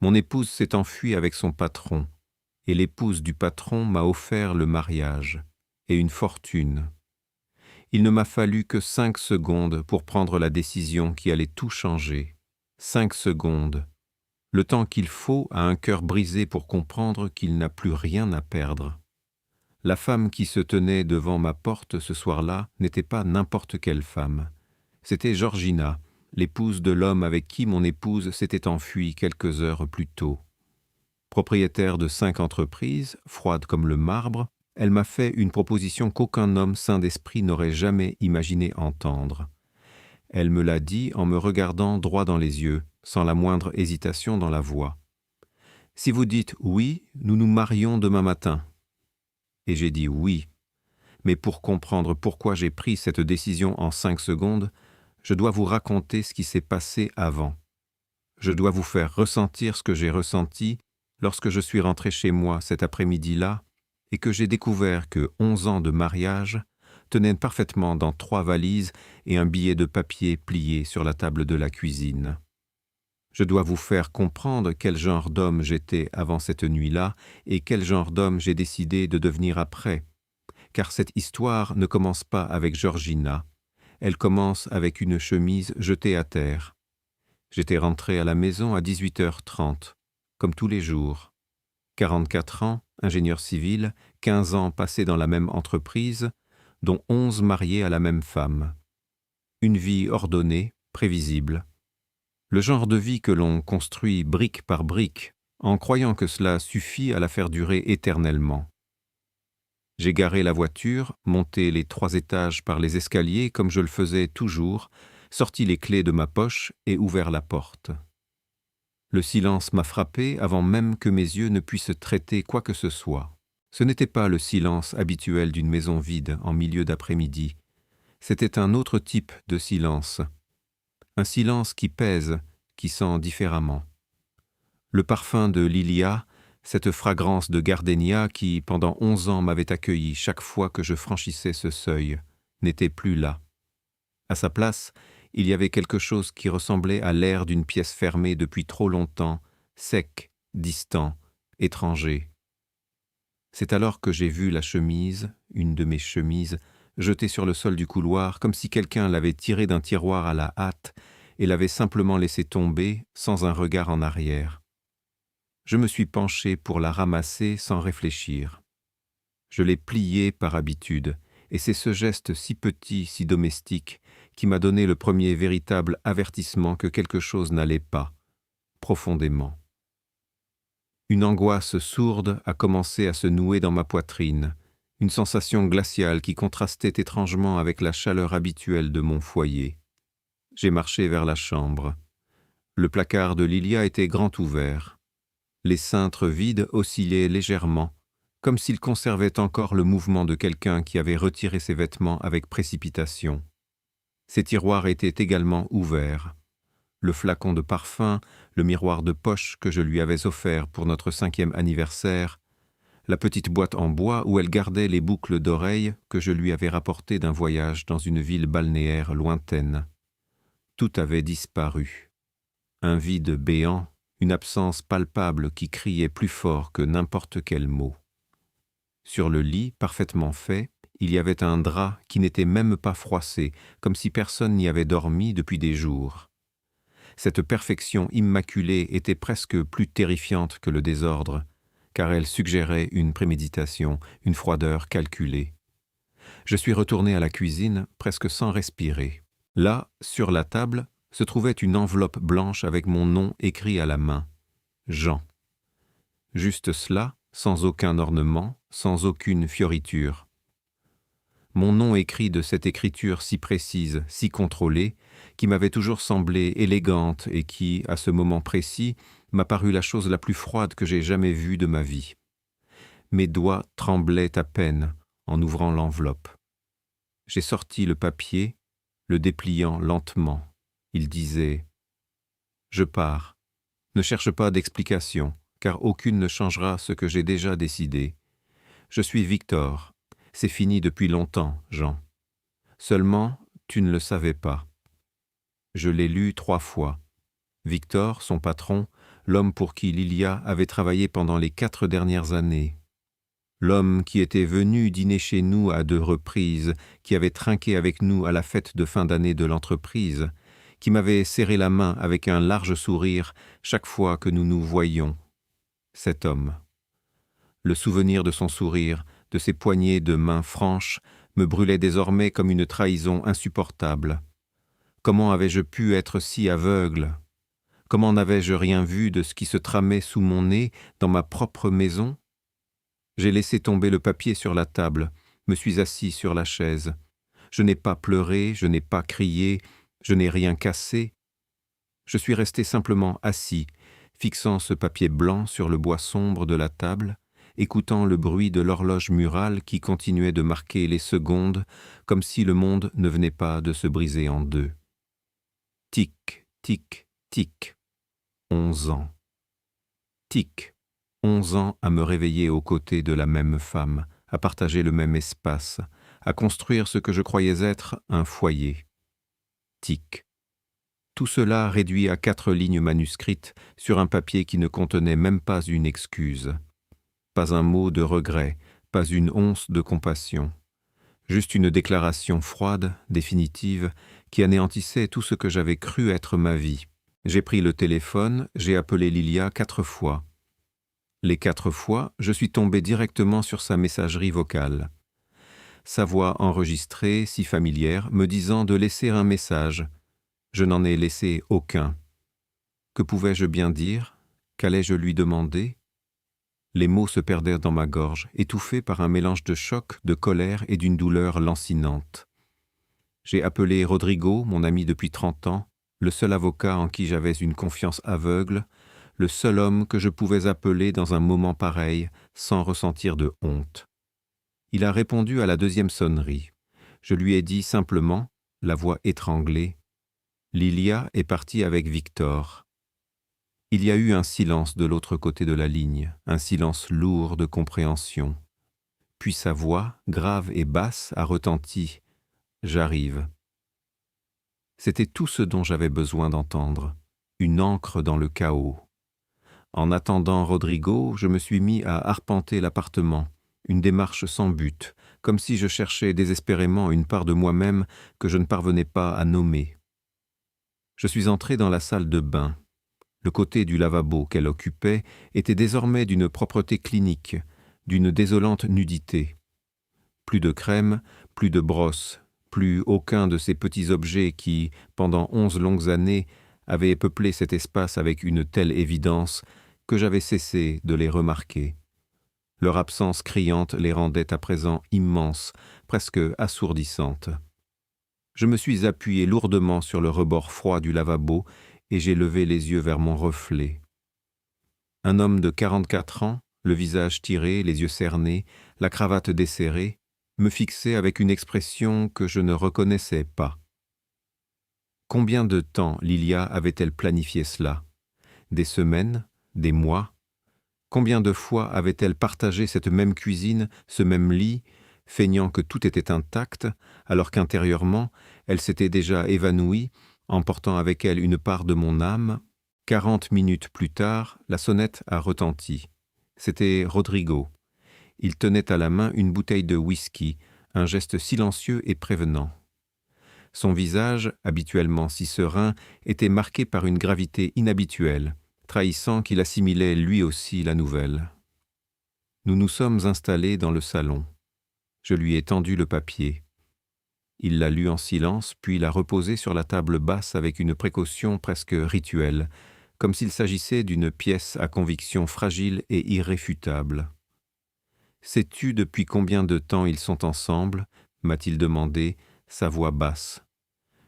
Mon épouse s'est enfuie avec son patron, et l'épouse du patron m'a offert le mariage et une fortune. Il ne m'a fallu que 5 secondes pour prendre la décision qui allait tout changer. 5 secondes. Le temps qu'il faut à un cœur brisé pour comprendre qu'il n'a plus rien à perdre. La femme qui se tenait devant ma porte ce soir-là n'était pas n'importe quelle femme. C'était Georgina, l'épouse de l'homme avec qui mon épouse s'était enfuie quelques heures plus tôt. Propriétaire de 5 entreprises, froide comme le marbre, elle m'a fait une proposition qu'aucun homme sain d'esprit n'aurait jamais imaginé entendre. Elle me l'a dit en me regardant droit dans les yeux, sans la moindre hésitation dans la voix. « Si vous dites oui, nous nous marions demain matin. » Et j'ai dit oui. Mais pour comprendre pourquoi j'ai pris cette décision en 5 secondes, je dois vous raconter ce qui s'est passé avant. Je dois vous faire ressentir ce que j'ai ressenti lorsque je suis rentré chez moi cet après-midi-là et que j'ai découvert que 11 ans de mariage tenaient parfaitement dans 3 valises et un billet de papier plié sur la table de la cuisine. Je dois vous faire comprendre quel genre d'homme j'étais avant cette nuit-là et quel genre d'homme j'ai décidé de devenir après, car cette histoire ne commence pas avec Georgina, elle commence avec une chemise jetée à terre. J'étais rentré à la maison à 18h30, comme tous les jours. 44 ans, ingénieur civil, 15 ans passés dans la même entreprise, dont 11 mariés à la même femme. Une vie ordonnée, prévisible. Le genre de vie que l'on construit brique par brique, en croyant que cela suffit à la faire durer éternellement. J'ai garé la voiture, monté les 3 étages par les escaliers comme je le faisais toujours, sorti les clés de ma poche et ouvert la porte. Le silence m'a frappé avant même que mes yeux ne puissent traiter quoi que ce soit. Ce n'était pas le silence habituel d'une maison vide en milieu d'après-midi. C'était un autre type de silence. Un silence qui pèse, qui sent différemment. Le parfum de Lilia, cette fragrance de gardénia qui, pendant 11 ans, m'avait accueilli chaque fois que je franchissais ce seuil, n'était plus là. À sa place, il y avait quelque chose qui ressemblait à l'air d'une pièce fermée depuis trop longtemps, sec, distant, étranger. C'est alors que j'ai vu la chemise, une de mes chemises, jetée sur le sol du couloir, comme si quelqu'un l'avait tirée d'un tiroir à la hâte et l'avait simplement laissée tomber, sans un regard en arrière. Je me suis penché pour la ramasser sans réfléchir. Je l'ai pliée par habitude, et c'est ce geste si petit, si domestique, qui m'a donné le premier véritable avertissement que quelque chose n'allait pas, profondément. Une angoisse sourde a commencé à se nouer dans ma poitrine, une sensation glaciale qui contrastait étrangement avec la chaleur habituelle de mon foyer. J'ai marché vers la chambre. Le placard de Lilia était grand ouvert. Les cintres vides oscillaient légèrement, comme s'ils conservaient encore le mouvement de quelqu'un qui avait retiré ses vêtements avec précipitation. Ses tiroirs étaient également ouverts. Le flacon de parfum, le miroir de poche que je lui avais offert pour notre 5e anniversaire, la petite boîte en bois où elle gardait les boucles d'oreilles que je lui avais rapportées d'un voyage dans une ville balnéaire lointaine. Tout avait disparu. Un vide béant, une absence palpable qui criait plus fort que n'importe quel mot. Sur le lit, parfaitement fait, il y avait un drap qui n'était même pas froissé, comme si personne n'y avait dormi depuis des jours. Cette perfection immaculée était presque plus terrifiante que le désordre, car elle suggérait une préméditation, une froideur calculée. Je suis retourné à la cuisine, presque sans respirer. Là, sur la table, se trouvait une enveloppe blanche avec mon nom écrit à la main. Jean. Juste cela, sans aucun ornement, sans aucune fioriture. Mon nom écrit de cette écriture si précise, si contrôlée, qui m'avait toujours semblé élégante et qui, à ce moment précis, m'a paru la chose la plus froide que j'ai jamais vue de ma vie. Mes doigts tremblaient à peine en ouvrant l'enveloppe. J'ai sorti le papier, le dépliant lentement. Il disait « Je pars. Ne cherche pas d'explication, car aucune ne changera ce que j'ai déjà décidé. Je suis Victor. C'est fini depuis longtemps, Jean. Seulement, tu ne le savais pas. » Je l'ai lu 3 fois. Victor, son patron, l'homme pour qui Lilia avait travaillé pendant les 4 dernières années, l'homme qui était venu dîner chez nous à 2 reprises, qui avait trinqué avec nous à la fête de fin d'année de l'entreprise, qui m'avait serré la main avec un large sourire chaque fois que nous nous voyions. Cet homme. Le souvenir de son sourire, de ses poignées de mains franches, me brûlait désormais comme une trahison insupportable. Comment avais-je pu être si aveugle? Comment n'avais-je rien vu de ce qui se tramait sous mon nez dans ma propre maison? J'ai laissé tomber le papier sur la table, me suis assis sur la chaise. Je n'ai pas pleuré, je n'ai pas crié, je n'ai rien cassé. Je suis resté simplement assis, fixant ce papier blanc sur le bois sombre de la table, écoutant le bruit de l'horloge murale qui continuait de marquer les secondes comme si le monde ne venait pas de se briser en 2. Tic, tic, tic. 11 ans. Tic. 11 ans à me réveiller aux côtés de la même femme, à partager le même espace, à construire ce que je croyais être un foyer. Tic. Tout cela réduit à 4 lignes manuscrites sur un papier qui ne contenait même pas une excuse. Pas un mot de regret, pas une once de compassion. Juste une déclaration froide, définitive, qui anéantissait tout ce que j'avais cru être ma vie. J'ai pris le téléphone, j'ai appelé Lilia 4 fois. Les 4 fois, je suis tombé directement sur sa messagerie vocale. Sa voix enregistrée, si familière, me disant de laisser un message. Je n'en ai laissé aucun. Que pouvais-je bien dire? Qu'allais-je lui demander? Les mots se perdirent dans ma gorge, étouffés par un mélange de choc, de colère et d'une douleur lancinante. J'ai appelé Rodrigo, mon ami depuis 30 ans, le seul avocat en qui j'avais une confiance aveugle, le seul homme que je pouvais appeler dans un moment pareil, sans ressentir de honte. Il a répondu à la 2e sonnerie. Je lui ai dit simplement, la voix étranglée, « Lilia est partie avec Victor ». Il y a eu un silence de l'autre côté de la ligne, un silence lourd de compréhension. Puis sa voix, grave et basse, a retenti, « J'arrive ». C'était tout ce dont j'avais besoin d'entendre, une ancre dans le chaos. En attendant Rodrigo, je me suis mis à arpenter l'appartement, une démarche sans but, comme si je cherchais désespérément une part de moi-même que je ne parvenais pas à nommer. Je suis entré dans la salle de bain. Le côté du lavabo qu'elle occupait était désormais d'une propreté clinique, d'une désolante nudité. Plus de crème, plus de brosse, plus aucun de ces petits objets qui, pendant 11 longues années, avaient peuplé cet espace avec une telle évidence que j'avais cessé de les remarquer. Leur absence criante les rendait à présent immenses, presque assourdissantes. Je me suis appuyé lourdement sur le rebord froid du lavabo et j'ai levé les yeux vers mon reflet. Un homme de 44 ans, le visage tiré, les yeux cernés, la cravate desserrée, me fixait avec une expression que je ne reconnaissais pas. Combien de temps Lilia avait-elle planifié cela? Des semaines? Des mois? Combien de fois avait-elle partagé cette même cuisine, ce même lit, feignant que tout était intact, alors qu'intérieurement, elle s'était déjà évanouie, emportant avec elle une part de mon âme? 40 minutes plus tard, la sonnette a retenti. C'était Rodrigo. Il tenait à la main une bouteille de whisky, un geste silencieux et prévenant. Son visage, habituellement si serein, était marqué par une gravité inhabituelle, trahissant qu'il assimilait lui aussi la nouvelle. Nous nous sommes installés dans le salon. Je lui ai tendu le papier. Il l'a lu en silence, puis l'a reposé sur la table basse avec une précaution presque rituelle, comme s'il s'agissait d'une pièce à conviction fragile et irréfutable. « Sais-tu depuis combien de temps ils sont ensemble ?» m'a-t-il demandé, sa voix basse.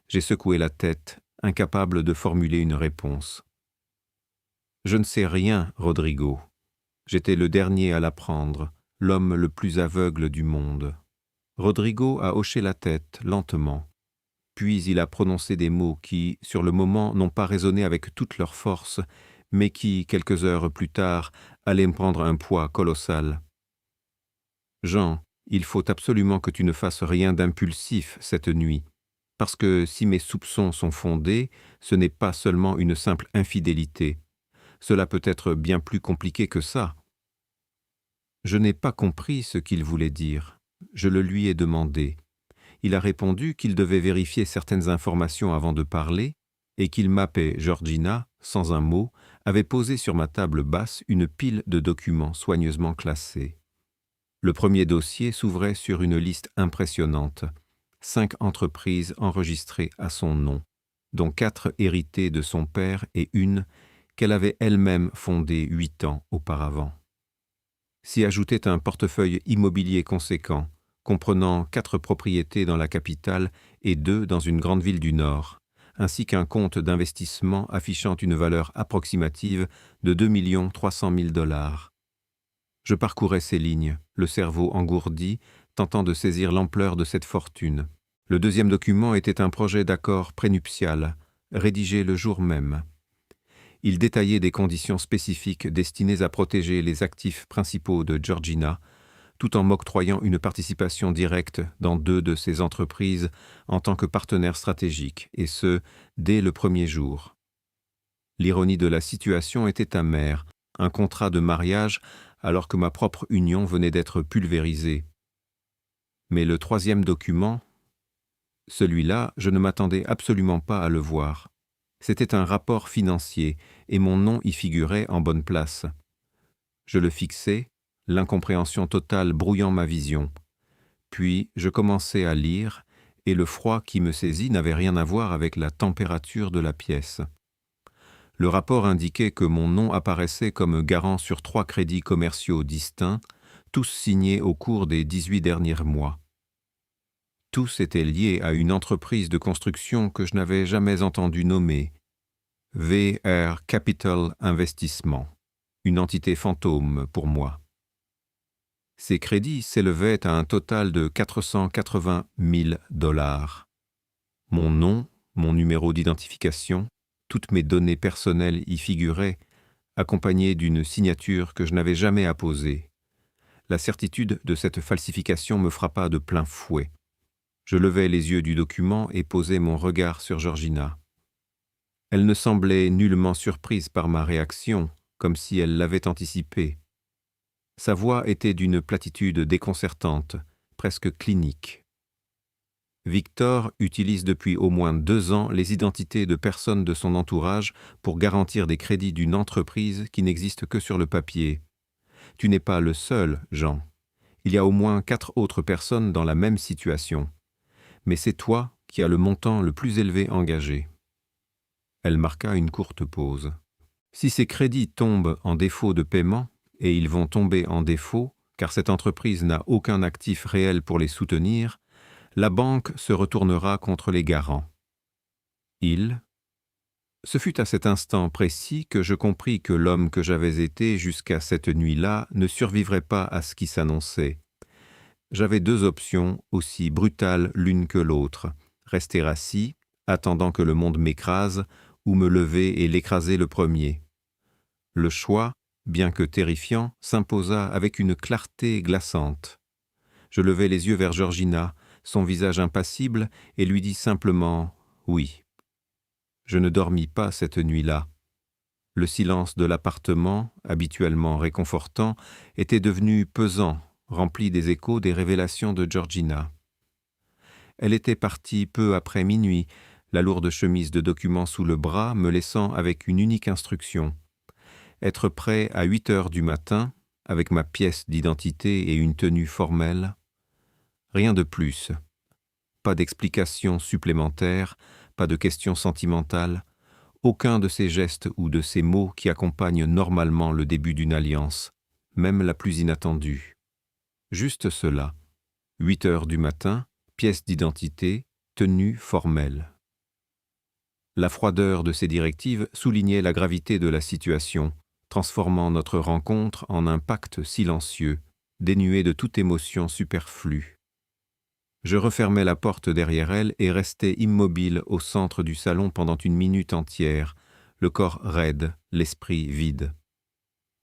J'ai secoué la tête, incapable de formuler une réponse. « Je ne sais rien, Rodrigo. J'étais le dernier à l'apprendre, l'homme le plus aveugle du monde. » Rodrigo a hoché la tête, lentement. Puis il a prononcé des mots qui, sur le moment, n'ont pas résonné avec toute leur force, mais qui, quelques heures plus tard, allaient me prendre un poids colossal. « Jean, il faut absolument que tu ne fasses rien d'impulsif cette nuit, parce que si mes soupçons sont fondés, ce n'est pas seulement une simple infidélité. Cela peut être bien plus compliqué que ça. » Je n'ai pas compris ce qu'il voulait dire. Je le lui ai demandé. Il a répondu qu'il devait vérifier certaines informations avant de parler et qu'il m'appelait Georgina, sans un mot, avait posé sur ma table basse une pile de documents soigneusement classés. Le premier dossier s'ouvrait sur une liste impressionnante. 5 entreprises enregistrées à son nom, dont 4 héritées de son père et une qu'elle avait elle-même fondée 8 ans auparavant. S'y ajoutait un portefeuille immobilier conséquent, comprenant 4 propriétés dans la capitale et 2 dans une grande ville du Nord, ainsi qu'un compte d'investissement affichant une valeur approximative de 2 300 000 $. Je parcourais ces lignes, le cerveau engourdi, tentant de saisir l'ampleur de cette fortune. Le deuxième document était un projet d'accord prénuptial, rédigé le jour même. Il détaillait des conditions spécifiques destinées à protéger les actifs principaux de Georgina, tout en m'octroyant une participation directe dans 2 de ses entreprises en tant que partenaire stratégique, et ce, dès le premier jour. L'ironie de la situation était amère, un contrat de mariage alors que ma propre union venait d'être pulvérisée. Mais le troisième document, celui-là, je ne m'attendais absolument pas à le voir. C'était un rapport financier, et mon nom y figurait en bonne place. Je le fixai, l'incompréhension totale brouillant ma vision. Puis je commençai à lire, et le froid qui me saisit n'avait rien à voir avec la température de la pièce. Le rapport indiquait que mon nom apparaissait comme garant sur 3 crédits commerciaux distincts, tous signés au cours des 18 derniers mois. Tous étaient liés à une entreprise de construction que je n'avais jamais entendu nommer, VR Capital Investissement, une entité fantôme pour moi. Ces crédits s'élevaient à un total de 480 000 $. Mon nom, mon numéro d'identification, toutes mes données personnelles y figuraient, accompagnées d'une signature que je n'avais jamais apposée. La certitude de cette falsification me frappa de plein fouet. Je levai les yeux du document et posai mon regard sur Georgina. Elle ne semblait nullement surprise par ma réaction, comme si elle l'avait anticipée. Sa voix était d'une platitude déconcertante, presque clinique. Victor utilise depuis au moins 2 ans les identités de personnes de son entourage pour garantir des crédits d'une entreprise qui n'existe que sur le papier. Tu n'es pas le seul, Jean. Il y a au moins 4 autres personnes dans la même situation. Mais c'est toi qui as le montant le plus élevé engagé. » Elle marqua une courte pause. « Si ces crédits tombent en défaut de paiement, et ils vont tomber en défaut, car cette entreprise n'a aucun actif réel pour les soutenir, la banque se retournera contre les garants. » Ce fut à cet instant précis que je compris que l'homme que j'avais été jusqu'à cette nuit-là ne survivrait pas à ce qui s'annonçait. J'avais 2 options, aussi brutales l'une que l'autre, rester assis, attendant que le monde m'écrase, ou me lever et l'écraser le premier. Le choix, bien que terrifiant, s'imposa avec une clarté glaçante. Je levai les yeux vers Georgina, son visage impassible, et lui dis simplement « oui ». Je ne dormis pas cette nuit-là. Le silence de l'appartement, habituellement réconfortant, était devenu pesant, rempli des échos des révélations de Georgina. Elle était partie peu après minuit, la lourde chemise de documents sous le bras, me laissant avec une unique instruction. Être prêt à 8 heures du matin, avec ma pièce d'identité et une tenue formelle. Rien de plus. Pas d'explications supplémentaires, pas de questions sentimentales, aucun de ces gestes ou de ces mots qui accompagnent normalement le début d'une alliance, même la plus inattendue. Juste cela. 8 heures du matin, pièce d'identité, tenue formelle. La froideur de ces directives soulignait la gravité de la situation, transformant notre rencontre en un pacte silencieux, dénué de toute émotion superflue. Je refermai la porte derrière elle et restai immobile au centre du salon pendant une minute entière, le corps raide, l'esprit vide.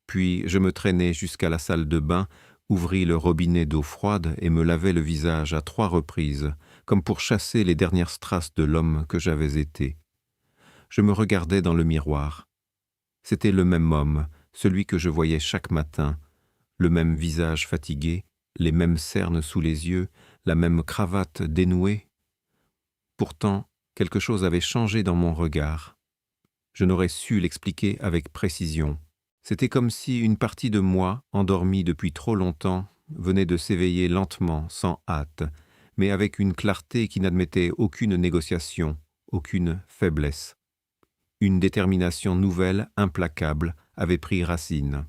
Puis je me traînai jusqu'à la salle de bain, ouvris le robinet d'eau froide et me lavai le visage à 3 reprises, comme pour chasser les dernières traces de l'homme que j'avais été. Je me regardais dans le miroir. C'était le même homme, celui que je voyais chaque matin, le même visage fatigué, les mêmes cernes sous les yeux, la même cravate dénouée. Pourtant, quelque chose avait changé dans mon regard. Je n'aurais su l'expliquer avec précision. C'était comme si une partie de moi, endormie depuis trop longtemps, venait de s'éveiller lentement, sans hâte, mais avec une clarté qui n'admettait aucune négociation, aucune faiblesse. Une détermination nouvelle, implacable, avait pris racine.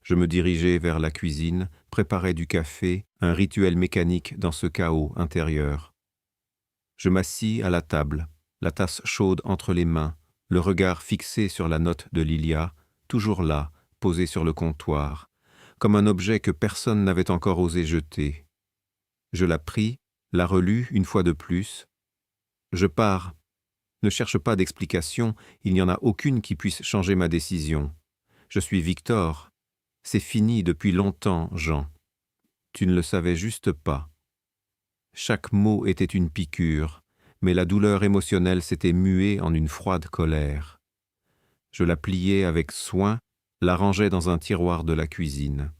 Je me dirigeais vers la cuisine, préparais du café, un rituel mécanique dans ce chaos intérieur. Je m'assis à la table, la tasse chaude entre les mains, le regard fixé sur la note de Lilia, toujours là, posée sur le comptoir, comme un objet que personne n'avait encore osé jeter. Je la pris, la relus une fois de plus. Je pars. Ne cherche pas d'explication, il n'y en a aucune qui puisse changer ma décision. Je suis Victor. C'est fini depuis longtemps, Jean. Tu ne le savais juste pas. Chaque mot était une piqûre, mais la douleur émotionnelle s'était muée en une froide colère. Je la pliai avec soin, la rangeai dans un tiroir de la cuisine.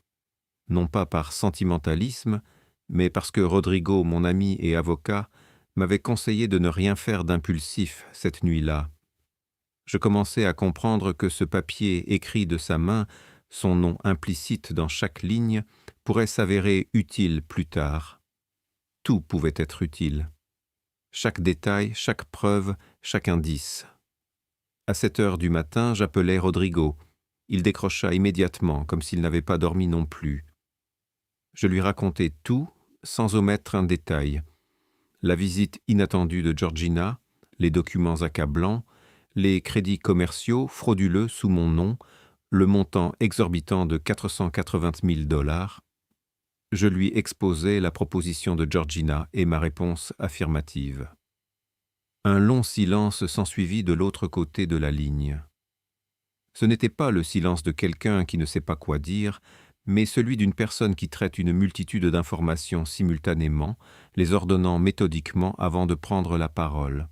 Non pas par sentimentalisme, mais parce que Rodrigo, mon ami et avocat, m'avait conseillé de ne rien faire d'impulsif cette nuit-là. Je commençais à comprendre que ce papier écrit de sa main, son nom implicite dans chaque ligne, pourrait s'avérer utile plus tard. Tout pouvait être utile. Chaque détail, chaque preuve, chaque indice. À 7 heures du matin, j'appelai Rodrigo. Il décrocha immédiatement, comme s'il n'avait pas dormi non plus. Je lui racontai tout, sans omettre un détail. La visite inattendue de Georgina, les documents accablants, les crédits commerciaux frauduleux sous mon nom, le montant exorbitant de 480 000 $. Je lui exposai la proposition de Georgina et ma réponse affirmative. Un long silence s'ensuivit de l'autre côté de la ligne. Ce n'était pas le silence de quelqu'un qui ne sait pas quoi dire, mais celui d'une personne qui traite une multitude d'informations simultanément, les ordonnant méthodiquement avant de prendre la parole.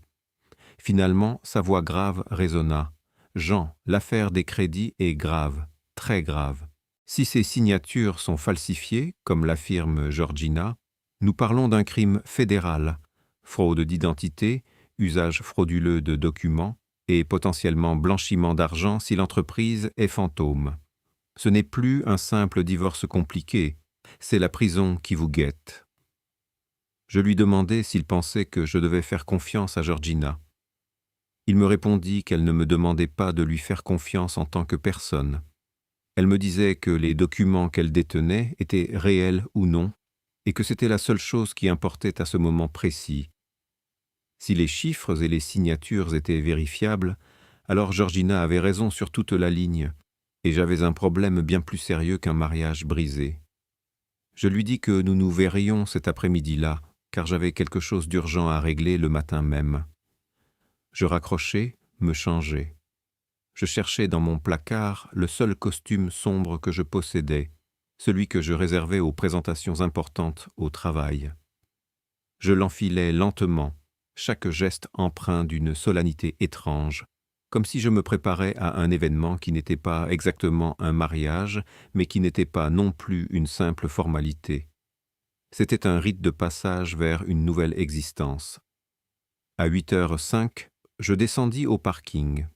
Finalement, sa voix grave résonna. « Jean, l'affaire des crédits est grave, très grave. Si ces signatures sont falsifiées, comme l'affirme Georgina, nous parlons d'un crime fédéral, fraude d'identité, usage frauduleux de documents et potentiellement blanchiment d'argent si l'entreprise est fantôme. Ce n'est plus un simple divorce compliqué, c'est la prison qui vous guette. » Je lui demandai s'il pensait que je devais faire confiance à Georgina. Il me répondit qu'elle ne me demandait pas de lui faire confiance en tant que personne. Elle me disait que les documents qu'elle détenait étaient réels ou non, et que c'était la seule chose qui importait à ce moment précis. Si les chiffres et les signatures étaient vérifiables, alors Georgina avait raison sur toute la ligne, et j'avais un problème bien plus sérieux qu'un mariage brisé. Je lui dis que nous nous verrions cet après-midi-là, car j'avais quelque chose d'urgent à régler le matin même. Je raccrochai, me changeai. Je cherchais dans mon placard le seul costume sombre que je possédais, celui que je réservais aux présentations importantes au travail. Je l'enfilai lentement, chaque geste empreint d'une solennité étrange, comme si je me préparais à un événement qui n'était pas exactement un mariage, mais qui n'était pas non plus une simple formalité. C'était un rite de passage vers une nouvelle existence. À 8h05, je descendis au parking.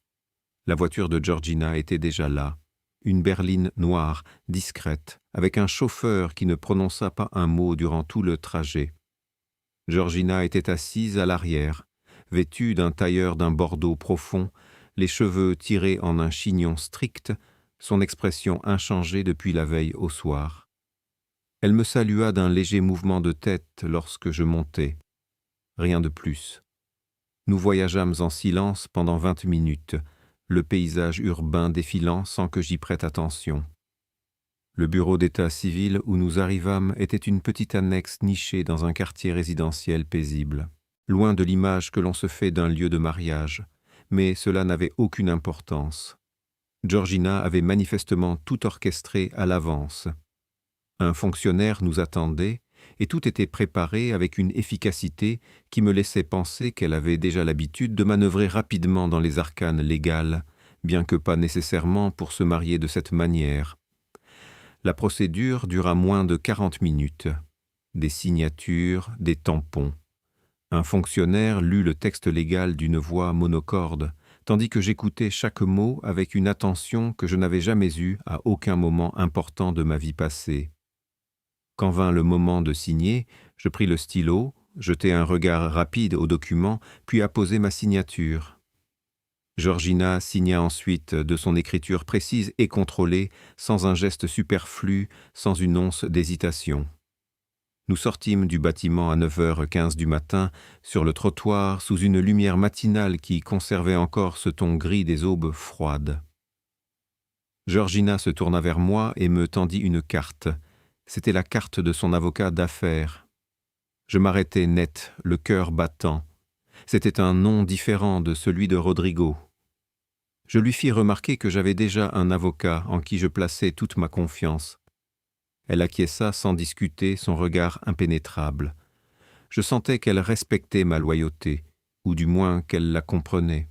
La voiture de Georgina était déjà là, une berline noire, discrète, avec un chauffeur qui ne prononça pas un mot durant tout le trajet. Georgina était assise à l'arrière, vêtue d'un tailleur d'un bordeaux profond, les cheveux tirés en un chignon strict, son expression inchangée depuis la veille au soir. Elle me salua d'un léger mouvement de tête lorsque je montais. Rien de plus. Nous voyageâmes en silence pendant 20 minutes, le paysage urbain défilant sans que j'y prête attention. Le bureau d'état civil où nous arrivâmes était une petite annexe nichée dans un quartier résidentiel paisible, loin de l'image que l'on se fait d'un lieu de mariage, mais cela n'avait aucune importance. Georgina avait manifestement tout orchestré à l'avance. Un fonctionnaire nous attendait, et tout était préparé avec une efficacité qui me laissait penser qu'elle avait déjà l'habitude de manœuvrer rapidement dans les arcanes légales, bien que pas nécessairement pour se marier de cette manière. La procédure dura moins de 40 minutes. Des signatures, des tampons. Un fonctionnaire lut le texte légal d'une voix monocorde, tandis que j'écoutais chaque mot avec une attention que je n'avais jamais eue à aucun moment important de ma vie passée. Quand vint le moment de signer, je pris le stylo, jetai un regard rapide au document, puis apposai ma signature. Georgina signa ensuite de son écriture précise et contrôlée, sans un geste superflu, sans une once d'hésitation. Nous sortîmes du bâtiment à 9h15 du matin, sur le trottoir, sous une lumière matinale qui conservait encore ce ton gris des aubes froides. Georgina se tourna vers moi et me tendit une carte. C'était la carte de son avocat d'affaires. Je m'arrêtai net, le cœur battant. C'était un nom différent de celui de Rodrigo. Je lui fis remarquer que j'avais déjà un avocat en qui je plaçais toute ma confiance. Elle acquiesça sans discuter, son regard impénétrable. Je sentais qu'elle respectait ma loyauté, ou du moins qu'elle la comprenait.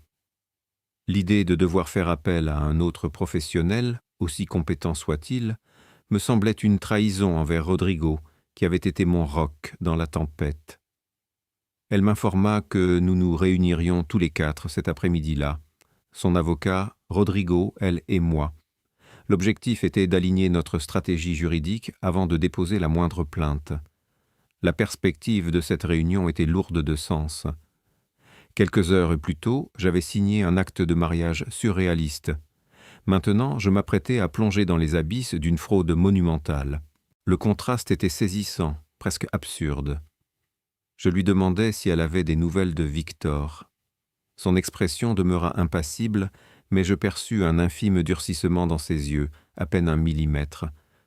L'idée de devoir faire appel à un autre professionnel, aussi compétent soit-il, me semblait une trahison envers Rodrigo, qui avait été mon roc dans la tempête. Elle m'informa que nous nous réunirions tous les quatre cet après-midi-là, son avocat, Rodrigo, elle et moi. L'objectif était d'aligner notre stratégie juridique avant de déposer la moindre plainte. La perspective de cette réunion était lourde de sens. Quelques heures plus tôt, j'avais signé un acte de mariage surréaliste. Maintenant, je m'apprêtais à plonger dans les abysses d'une fraude monumentale. Le contraste était saisissant, presque absurde. Je lui demandai si elle avait des nouvelles de Victor. Son expression demeura impassible, mais je perçus un infime durcissement dans ses yeux, à peine 1 millimètre,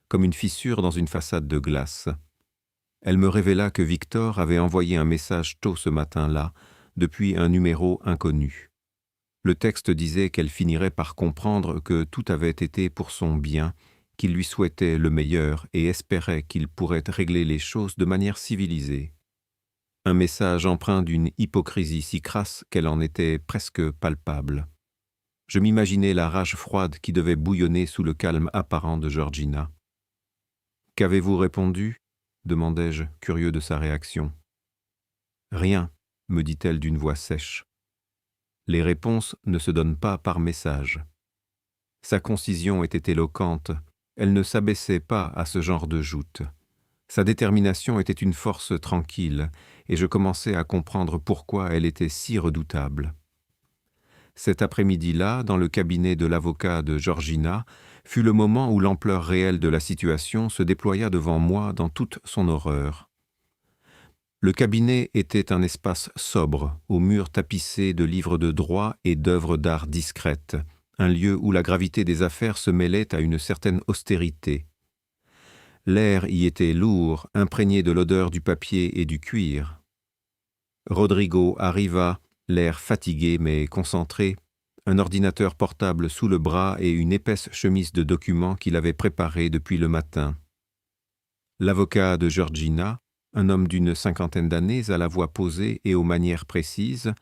comme une fissure dans une façade de glace. Elle me révéla que Victor avait envoyé un message tôt ce matin-là, depuis un numéro inconnu. Le texte disait qu'elle finirait par comprendre que tout avait été pour son bien, qu'il lui souhaitait le meilleur et espérait qu'il pourrait régler les choses de manière civilisée. Un message empreint d'une hypocrisie si crasse qu'elle en était presque palpable. Je m'imaginais la rage froide qui devait bouillonner sous le calme apparent de Georgina. « Qu'avez-vous répondu » demandai-je, curieux de sa réaction. « Rien » me dit-elle d'une voix sèche. Les réponses ne se donnent pas par message. Sa concision était éloquente, elle ne s'abaissait pas à ce genre de joute. Sa détermination était une force tranquille, et je commençais à comprendre pourquoi elle était si redoutable. Cet après-midi-là, dans le cabinet de l'avocat de Georgina, fut le moment où l'ampleur réelle de la situation se déploya devant moi dans toute son horreur. Le cabinet était un espace sobre, aux murs tapissés de livres de droit et d'œuvres d'art discrètes, un lieu où la gravité des affaires se mêlait à une certaine austérité. L'air y était lourd, imprégné de l'odeur du papier et du cuir. Rodrigo arriva, l'air fatigué mais concentré, un ordinateur portable sous le bras et une épaisse chemise de documents qu'il avait préparée depuis le matin. L'avocat de Georgina, un homme d'une 50aine d'années à la voix posée et aux manières précises,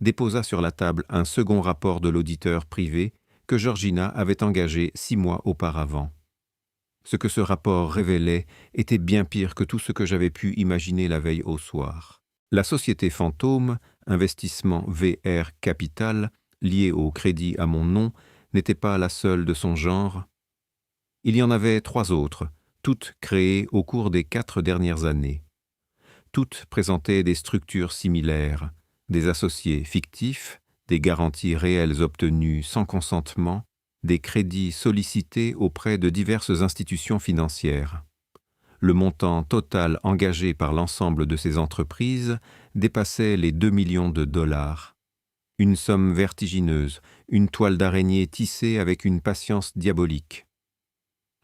déposa sur la table un second rapport de l'auditeur privé que Georgina avait engagé 6 mois auparavant. Ce que ce rapport révélait était bien pire que tout ce que j'avais pu imaginer la veille au soir. La société fantôme, investissement VR Capital, liée au crédit à mon nom, n'était pas la seule de son genre. Il y en avait 3 autres, toutes créées au cours des 4 dernières années. Toutes présentaient des structures similaires, des associés fictifs, des garanties réelles obtenues sans consentement, des crédits sollicités auprès de diverses institutions financières. Le montant total engagé par l'ensemble de ces entreprises dépassait les 2 millions de dollars. Une somme vertigineuse, une toile d'araignée tissée avec une patience diabolique.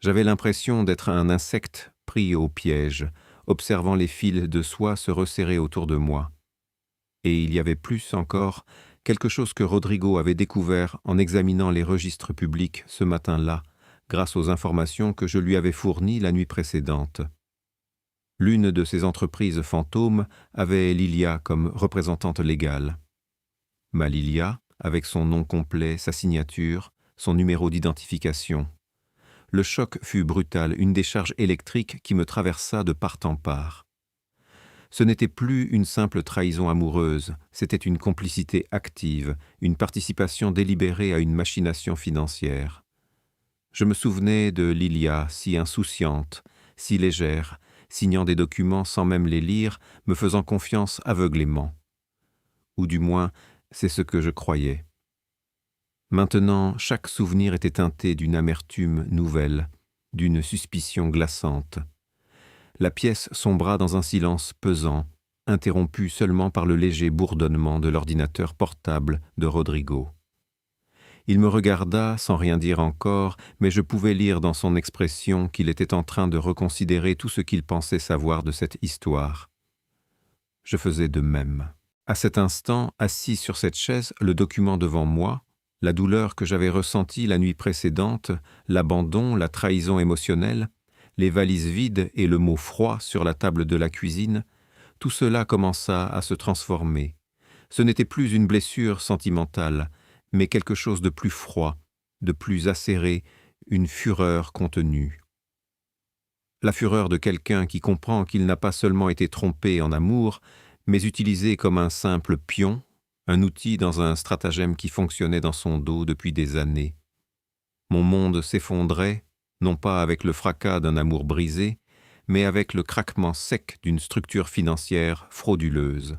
J'avais l'impression d'être un insecte pris au piège, observant les fils de soie se resserrer autour de moi. Et il y avait plus encore, quelque chose que Rodrigo avait découvert en examinant les registres publics ce matin-là, grâce aux informations que je lui avais fournies la nuit précédente. L'une de ces entreprises fantômes avait Lilia comme représentante légale. Ma Lilia, avec son nom complet, sa signature, son numéro d'identification. Le choc fut brutal, une décharge électrique qui me traversa de part en part. Ce n'était plus une simple trahison amoureuse, c'était une complicité active, une participation délibérée à une machination financière. Je me souvenais de Lilia, si insouciante, si légère, signant des documents sans même les lire, me faisant confiance aveuglément. Ou du moins, c'est ce que je croyais. Maintenant, chaque souvenir était teinté d'une amertume nouvelle, d'une suspicion glaçante. La pièce sombra dans un silence pesant, interrompu seulement par le léger bourdonnement de l'ordinateur portable de Rodrigo. Il me regarda sans rien dire encore, mais je pouvais lire dans son expression qu'il était en train de reconsidérer tout ce qu'il pensait savoir de cette histoire. Je faisais de même. À cet instant, assis sur cette chaise, le document devant moi, la douleur que j'avais ressentie la nuit précédente, l'abandon, la trahison émotionnelle, les valises vides et le mot froid sur la table de la cuisine, tout cela commença à se transformer. Ce n'était plus une blessure sentimentale, mais quelque chose de plus froid, de plus acéré, une fureur contenue. La fureur de quelqu'un qui comprend qu'il n'a pas seulement été trompé en amour, mais utilisé comme un simple pion, un outil dans un stratagème qui fonctionnait dans son dos depuis des années. Mon monde s'effondrait, non pas avec le fracas d'un amour brisé, mais avec le craquement sec d'une structure financière frauduleuse.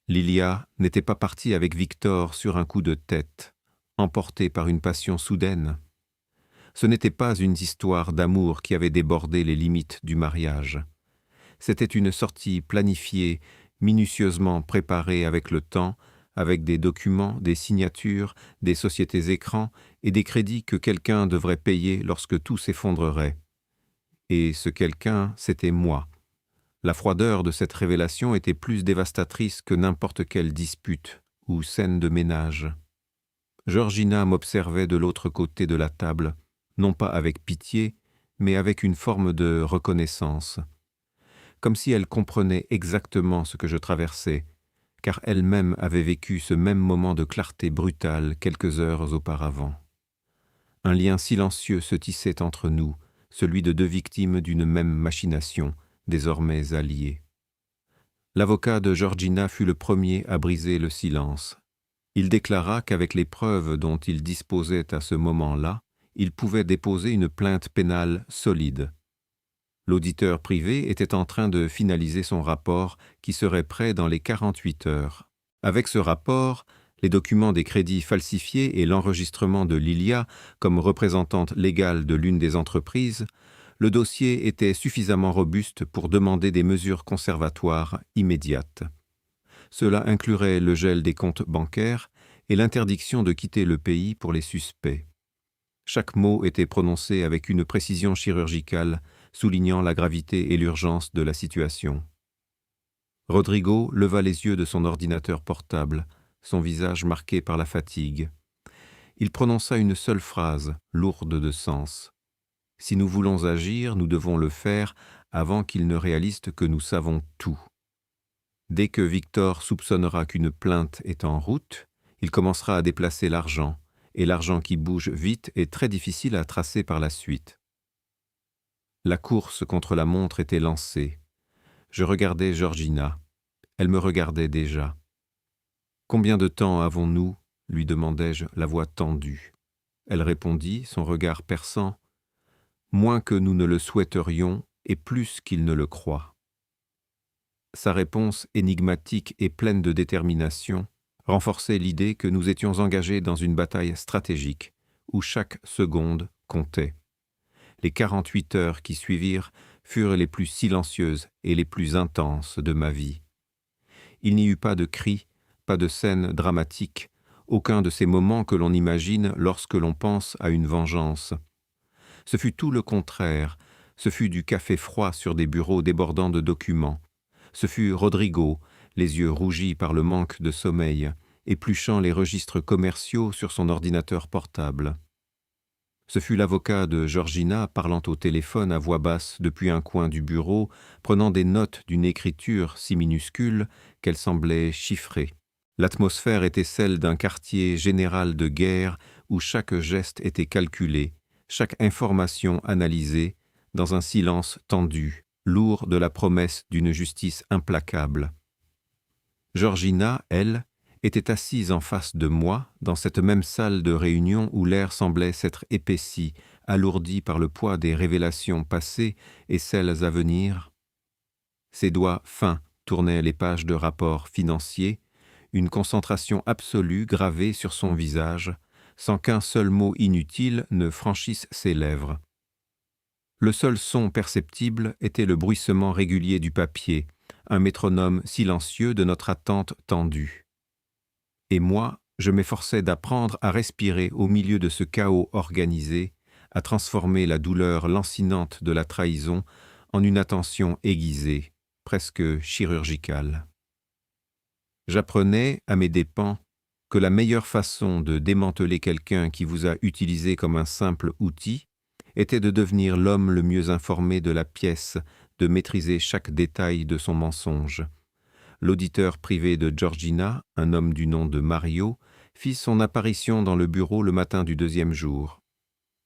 Lilia n'était pas partie avec Victor sur un coup de tête, emportée par une passion soudaine. Ce n'était pas une histoire d'amour qui avait débordé les limites du mariage. C'était une sortie planifiée, minutieusement préparée avec le temps, avec des documents, des signatures, des sociétés écrans et des crédits que quelqu'un devrait payer lorsque tout s'effondrerait. Et ce quelqu'un, c'était moi. La froideur de cette révélation était plus dévastatrice que n'importe quelle dispute ou scène de ménage. Georgina m'observait de l'autre côté de la table, non pas avec pitié, mais avec une forme de reconnaissance, comme si elle comprenait exactement ce que je traversais, car elle-même avait vécu ce même moment de clarté brutale quelques heures auparavant. Un lien silencieux se tissait entre nous, celui de deux victimes d'une même machination, désormais alliées. L'avocat de Georgina fut le premier à briser le silence. Il déclara qu'avec les preuves dont il disposait à ce moment-là, il pouvait déposer une plainte pénale solide. L'auditeur privé était en train de finaliser son rapport qui serait prêt dans les 48 heures. Avec ce rapport, les documents des crédits falsifiés et l'enregistrement de Lilia comme représentante légale de l'une des entreprises, le dossier était suffisamment robuste pour demander des mesures conservatoires immédiates. Cela inclurait le gel des comptes bancaires et l'interdiction de quitter le pays pour les suspects. Chaque mot était prononcé avec une précision chirurgicale, soulignant la gravité et l'urgence de la situation. Rodrigo leva les yeux de son ordinateur portable, son visage marqué par la fatigue. Il prononça une seule phrase, lourde de sens. « Si nous voulons agir, nous devons le faire avant qu'il ne réalise que nous savons tout. » Dès que Victor soupçonnera qu'une plainte est en route, il commencera à déplacer l'argent, et l'argent qui bouge vite est très difficile à tracer par la suite. La course contre la montre était lancée. Je regardais Georgina. Elle me regardait déjà. « Combien de temps avons-nous » lui demandai-je, la voix tendue. Elle répondit, son regard perçant, « Moins que nous ne le souhaiterions et plus qu'il ne le croit. » Sa réponse énigmatique et pleine de détermination renforçait l'idée que nous étions engagés dans une bataille stratégique, où chaque seconde comptait. Les 48 heures qui suivirent furent les plus silencieuses et les plus intenses de ma vie. Il n'y eut pas de cris, pas de scène dramatique, aucun de ces moments que l'on imagine lorsque l'on pense à une vengeance. Ce fut tout le contraire, ce fut du café froid sur des bureaux débordant de documents. Ce fut Rodrigo, les yeux rougis par le manque de sommeil, épluchant les registres commerciaux sur son ordinateur portable. Ce fut l'avocat de Georgina parlant au téléphone à voix basse depuis un coin du bureau, prenant des notes d'une écriture si minuscule qu'elle semblait chiffrée. L'atmosphère était celle d'un quartier général de guerre où chaque geste était calculé, chaque information analysée, dans un silence tendu, lourd de la promesse d'une justice implacable. Georgina, elle, était assise en face de moi, dans cette même salle de réunion où l'air semblait s'être épaissi, alourdi par le poids des révélations passées et celles à venir. Ses doigts fins tournaient les pages de rapports financiers, une concentration absolue gravée sur son visage, sans qu'un seul mot inutile ne franchisse ses lèvres. Le seul son perceptible était le bruissement régulier du papier, un métronome silencieux de notre attente tendue. Et moi, je m'efforçais d'apprendre à respirer au milieu de ce chaos organisé, à transformer la douleur lancinante de la trahison en une attention aiguisée, presque chirurgicale. J'apprenais, à mes dépens, que la meilleure façon de démanteler quelqu'un qui vous a utilisé comme un simple outil était de devenir l'homme le mieux informé de la pièce, de maîtriser chaque détail de son mensonge. L'auditeur privé de Georgina, un homme du nom de Mario, fit son apparition dans le bureau le matin du 2e jour.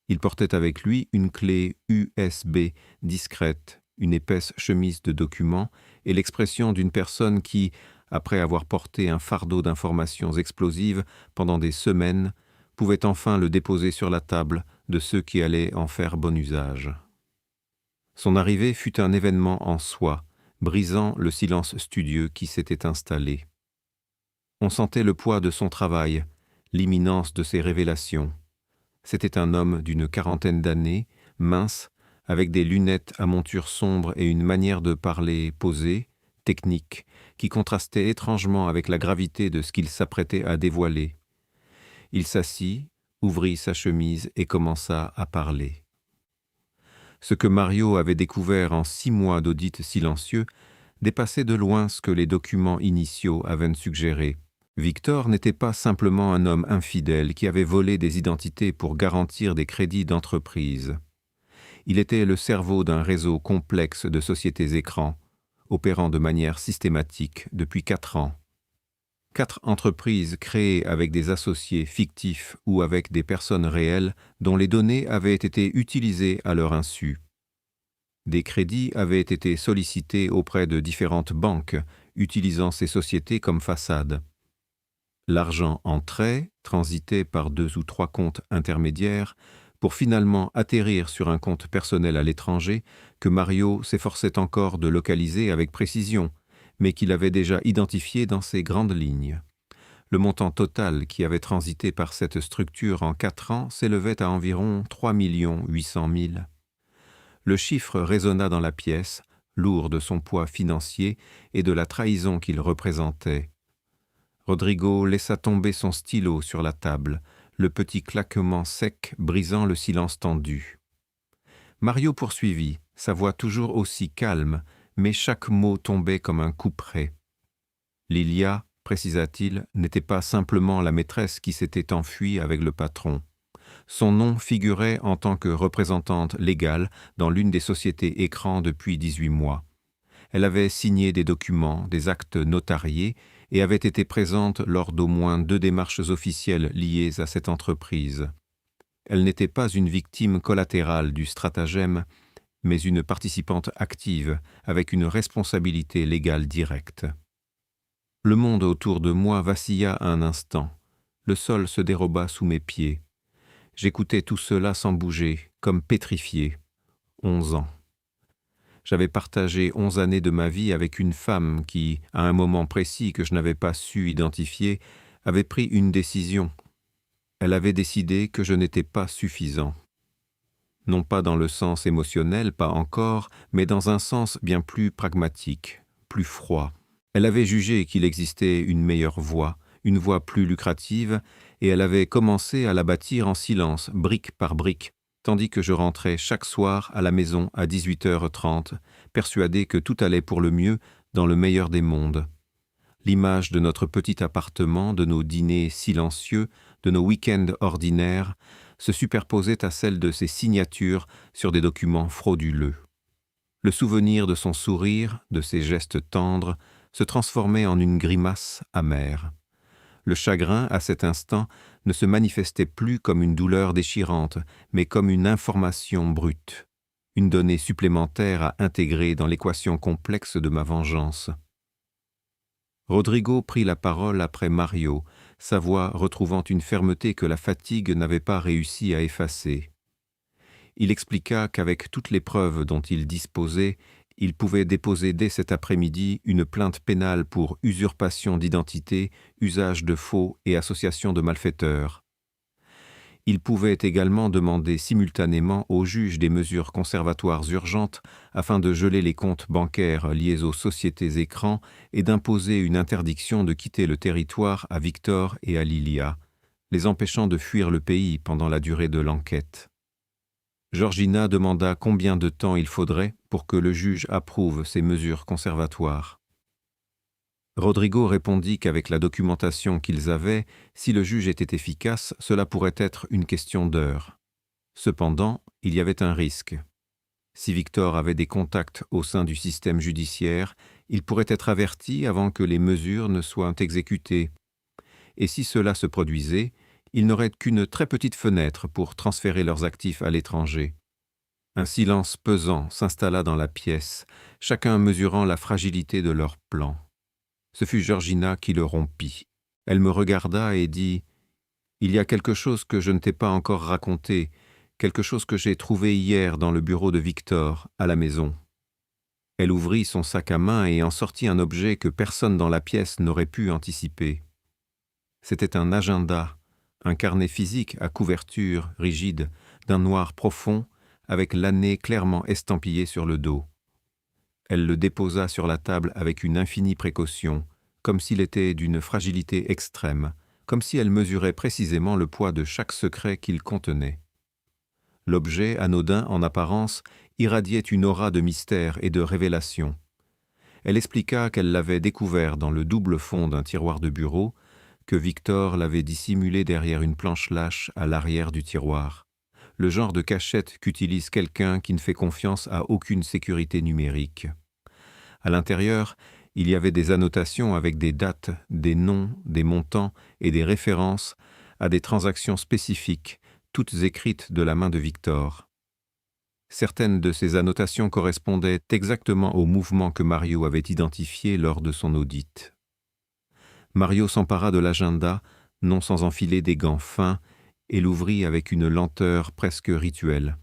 Il portait avec lui une clé USB discrète, une épaisse chemise de documents et l'expression d'une personne qui, après avoir porté un fardeau d'informations explosives pendant des semaines, pouvait enfin le déposer sur la table de ceux qui allaient en faire bon usage. Son arrivée fut un événement en soi, brisant le silence studieux qui s'était installé. On sentait le poids de son travail, l'imminence de ses révélations. C'était un homme d'une 40aine d'années, mince, avec des lunettes à monture sombre et une manière de parler posée, technique, qui contrastait étrangement avec la gravité de ce qu'il s'apprêtait à dévoiler. Il s'assit, ouvrit sa chemise et commença à parler. Ce que Mario avait découvert en 6 mois d'audit silencieux dépassait de loin ce que les documents initiaux avaient suggéré. Victor n'était pas simplement un homme infidèle qui avait volé des identités pour garantir des crédits d'entreprise. Il était le cerveau d'un réseau complexe de sociétés écrans, opérant de manière systématique depuis 4 ans. 4 entreprises créées avec des associés fictifs ou avec des personnes réelles dont les données avaient été utilisées à leur insu. Des crédits avaient été sollicités auprès de différentes banques, utilisant ces sociétés comme façade. L'argent entrait, transitait par 2 ou 3 comptes intermédiaires, pour finalement atterrir sur un compte personnel à l'étranger que Mario s'efforçait encore de localiser avec précision, mais qu'il avait déjà identifié dans ses grandes lignes. Le montant total qui avait transité par cette structure en 4 ans s'élevait à environ 3 800 000. Le chiffre résonna dans la pièce, lourd de son poids financier et de la trahison qu'il représentait. Rodrigo laissa tomber son stylo sur la table, le petit claquement sec brisant le silence tendu. Mario poursuivit, sa voix toujours aussi calme, mais chaque mot tombait comme un couperet. Lilia, précisa-t-il, n'était pas simplement la maîtresse qui s'était enfuie avec le patron. Son nom figurait en tant que représentante légale dans l'une des sociétés écrans depuis 18 mois. Elle avait signé des documents, des actes notariés et avait été présente lors d'au moins 2 démarches officielles liées à cette entreprise. Elle n'était pas une victime collatérale du stratagème, mais une participante active avec une responsabilité légale directe. Le monde autour de moi vacilla un instant. Le sol se déroba sous mes pieds. J'écoutais tout cela sans bouger, comme pétrifié. 11 ans. J'avais partagé 11 années de ma vie avec une femme qui, à un moment précis que je n'avais pas su identifier, avait pris une décision. Elle avait décidé que je n'étais pas suffisant. Non pas dans le sens émotionnel, pas encore, mais dans un sens bien plus pragmatique, plus froid. Elle avait jugé qu'il existait une meilleure voie, une voie plus lucrative, et elle avait commencé à la bâtir en silence, brique par brique, tandis que je rentrais chaque soir à la maison à 18h30, persuadé que tout allait pour le mieux dans le meilleur des mondes. L'image de notre petit appartement, de nos dîners silencieux, de nos week-ends ordinaires, se superposait à celle de ses signatures sur des documents frauduleux. Le souvenir de son sourire, de ses gestes tendres, se transformait en une grimace amère. Le chagrin, à cet instant, ne se manifestait plus comme une douleur déchirante, mais comme une information brute, une donnée supplémentaire à intégrer dans l'équation complexe de ma vengeance. Rodrigo prit la parole après Mario, sa voix retrouvant une fermeté que la fatigue n'avait pas réussi à effacer. Il expliqua qu'avec toutes les preuves dont il disposait, il pouvait déposer dès cet après-midi une plainte pénale pour usurpation d'identité, usage de faux et association de malfaiteurs. Il pouvait également demander simultanément au juge des mesures conservatoires urgentes afin de geler les comptes bancaires liés aux sociétés écrans et d'imposer une interdiction de quitter le territoire à Victor et à Lilia, les empêchant de fuir le pays pendant la durée de l'enquête. Georgina demanda combien de temps il faudrait pour que le juge approuve ces mesures conservatoires. Rodrigo répondit qu'avec la documentation qu'ils avaient, si le juge était efficace, cela pourrait être une question d'heures. Cependant, il y avait un risque. Si Victor avait des contacts au sein du système judiciaire, il pourrait être averti avant que les mesures ne soient exécutées. Et si cela se produisait, ils n'auraient qu'une très petite fenêtre pour transférer leurs actifs à l'étranger. Un silence pesant s'installa dans la pièce, chacun mesurant la fragilité de leur plan. Ce fut Georgina qui le rompit. Elle me regarda et dit « Il y a quelque chose que je ne t'ai pas encore raconté, quelque chose que j'ai trouvé hier dans le bureau de Victor, à la maison. » Elle ouvrit son sac à main et en sortit un objet que personne dans la pièce n'aurait pu anticiper. C'était un agenda, un carnet physique à couverture rigide, d'un noir profond, avec l'année clairement estampillée sur le dos. Elle le déposa sur la table avec une infinie précaution, comme s'il était d'une fragilité extrême, comme si elle mesurait précisément le poids de chaque secret qu'il contenait. L'objet, anodin en apparence, irradiait une aura de mystère et de révélation. Elle expliqua qu'elle l'avait découvert dans le double fond d'un tiroir de bureau, que Victor l'avait dissimulé derrière une planche lâche à l'arrière du tiroir, le genre de cachette qu'utilise quelqu'un qui ne fait confiance à aucune sécurité numérique. À l'intérieur, il y avait des annotations avec des dates, des noms, des montants et des références à des transactions spécifiques, toutes écrites de la main de Victor. Certaines de ces annotations correspondaient exactement au mouvement que Mario avait identifié lors de son audit. Mario s'empara de l'agenda, non sans enfiler des gants fins, et l'ouvrit avec une lenteur presque rituelle.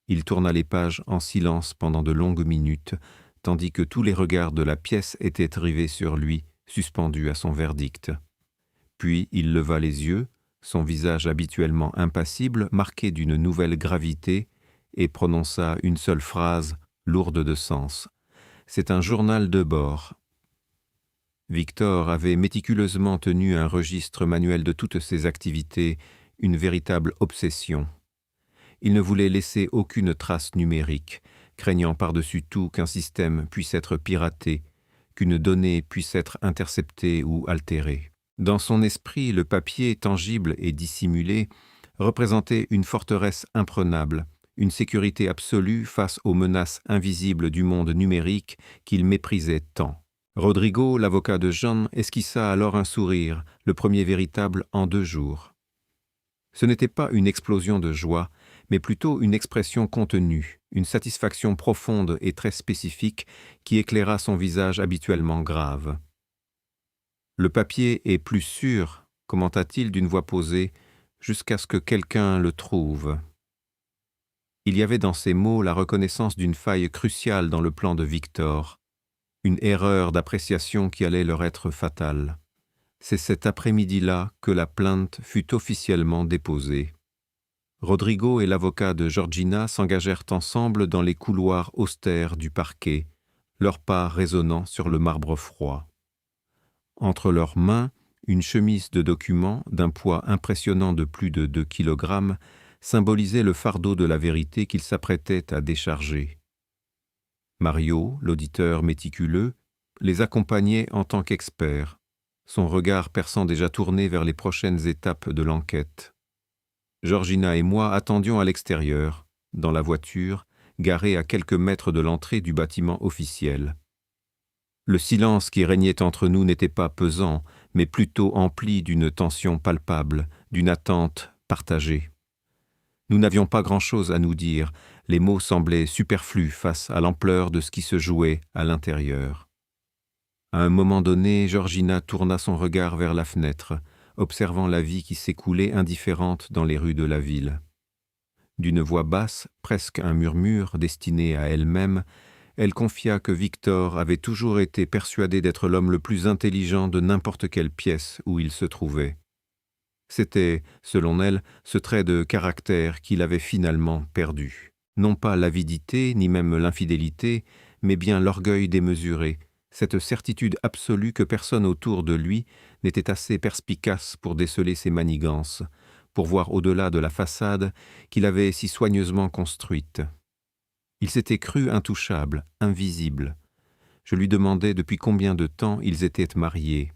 Il tourna les pages en silence pendant de longues minutes, tandis que tous les regards de la pièce étaient rivés sur lui, suspendu à son verdict. Puis il leva les yeux, son visage habituellement impassible marqué d'une nouvelle gravité, et prononça une seule phrase, lourde de sens. « C'est un journal de bord. » Victor avait méticuleusement tenu un registre manuel de toutes ses activités, une véritable obsession. Il ne voulait laisser aucune trace numérique, craignant par-dessus tout qu'un système puisse être piraté, qu'une donnée puisse être interceptée ou altérée. Dans son esprit, le papier tangible et dissimulé représentait une forteresse imprenable, une sécurité absolue face aux menaces invisibles du monde numérique qu'il méprisait tant. Rodrigo, l'avocat de John, esquissa alors un sourire, le premier véritable en 2 jours. Ce n'était pas une explosion de joie, mais plutôt une expression contenue, une satisfaction profonde et très spécifique qui éclaira son visage habituellement grave. « Le papier est plus sûr, commenta-t-il d'une voix posée, jusqu'à ce que quelqu'un le trouve. » Il y avait dans ces mots la reconnaissance d'une faille cruciale dans le plan de Victor, une erreur d'appréciation qui allait leur être fatale. C'est cet après-midi-là que la plainte fut officiellement déposée. Rodrigo et l'avocat de Georgina s'engagèrent ensemble dans les couloirs austères du parquet, leurs pas résonnant sur le marbre froid. Entre leurs mains, une chemise de documents d'un poids impressionnant de plus de 2 kilogrammes symbolisait le fardeau de la vérité qu'ils s'apprêtaient à décharger. Mario, l'auditeur méticuleux, les accompagnait en tant qu'expert, son regard perçant déjà tourné vers les prochaines étapes de l'enquête. Georgina et moi attendions à l'extérieur, dans la voiture, garée à quelques mètres de l'entrée du bâtiment officiel. Le silence qui régnait entre nous n'était pas pesant, mais plutôt empli d'une tension palpable, d'une attente partagée. Nous n'avions pas grand-chose à nous dire, les mots semblaient superflus face à l'ampleur de ce qui se jouait à l'intérieur. À un moment donné, Georgina tourna son regard vers la fenêtre, observant la vie qui s'écoulait indifférente dans les rues de la ville. D'une voix basse, presque un murmure destiné à elle-même, elle confia que Victor avait toujours été persuadé d'être l'homme le plus intelligent de n'importe quelle pièce où il se trouvait. C'était, selon elle, ce trait de caractère qu'il avait finalement perdu. Non pas l'avidité, ni même l'infidélité, mais bien l'orgueil démesuré, cette certitude absolue que personne autour de lui n'était assez perspicace pour déceler ses manigances, pour voir au-delà de la façade qu'il avait si soigneusement construite. Il s'était cru intouchable, invisible. Je lui demandai depuis combien de temps ils étaient mariés.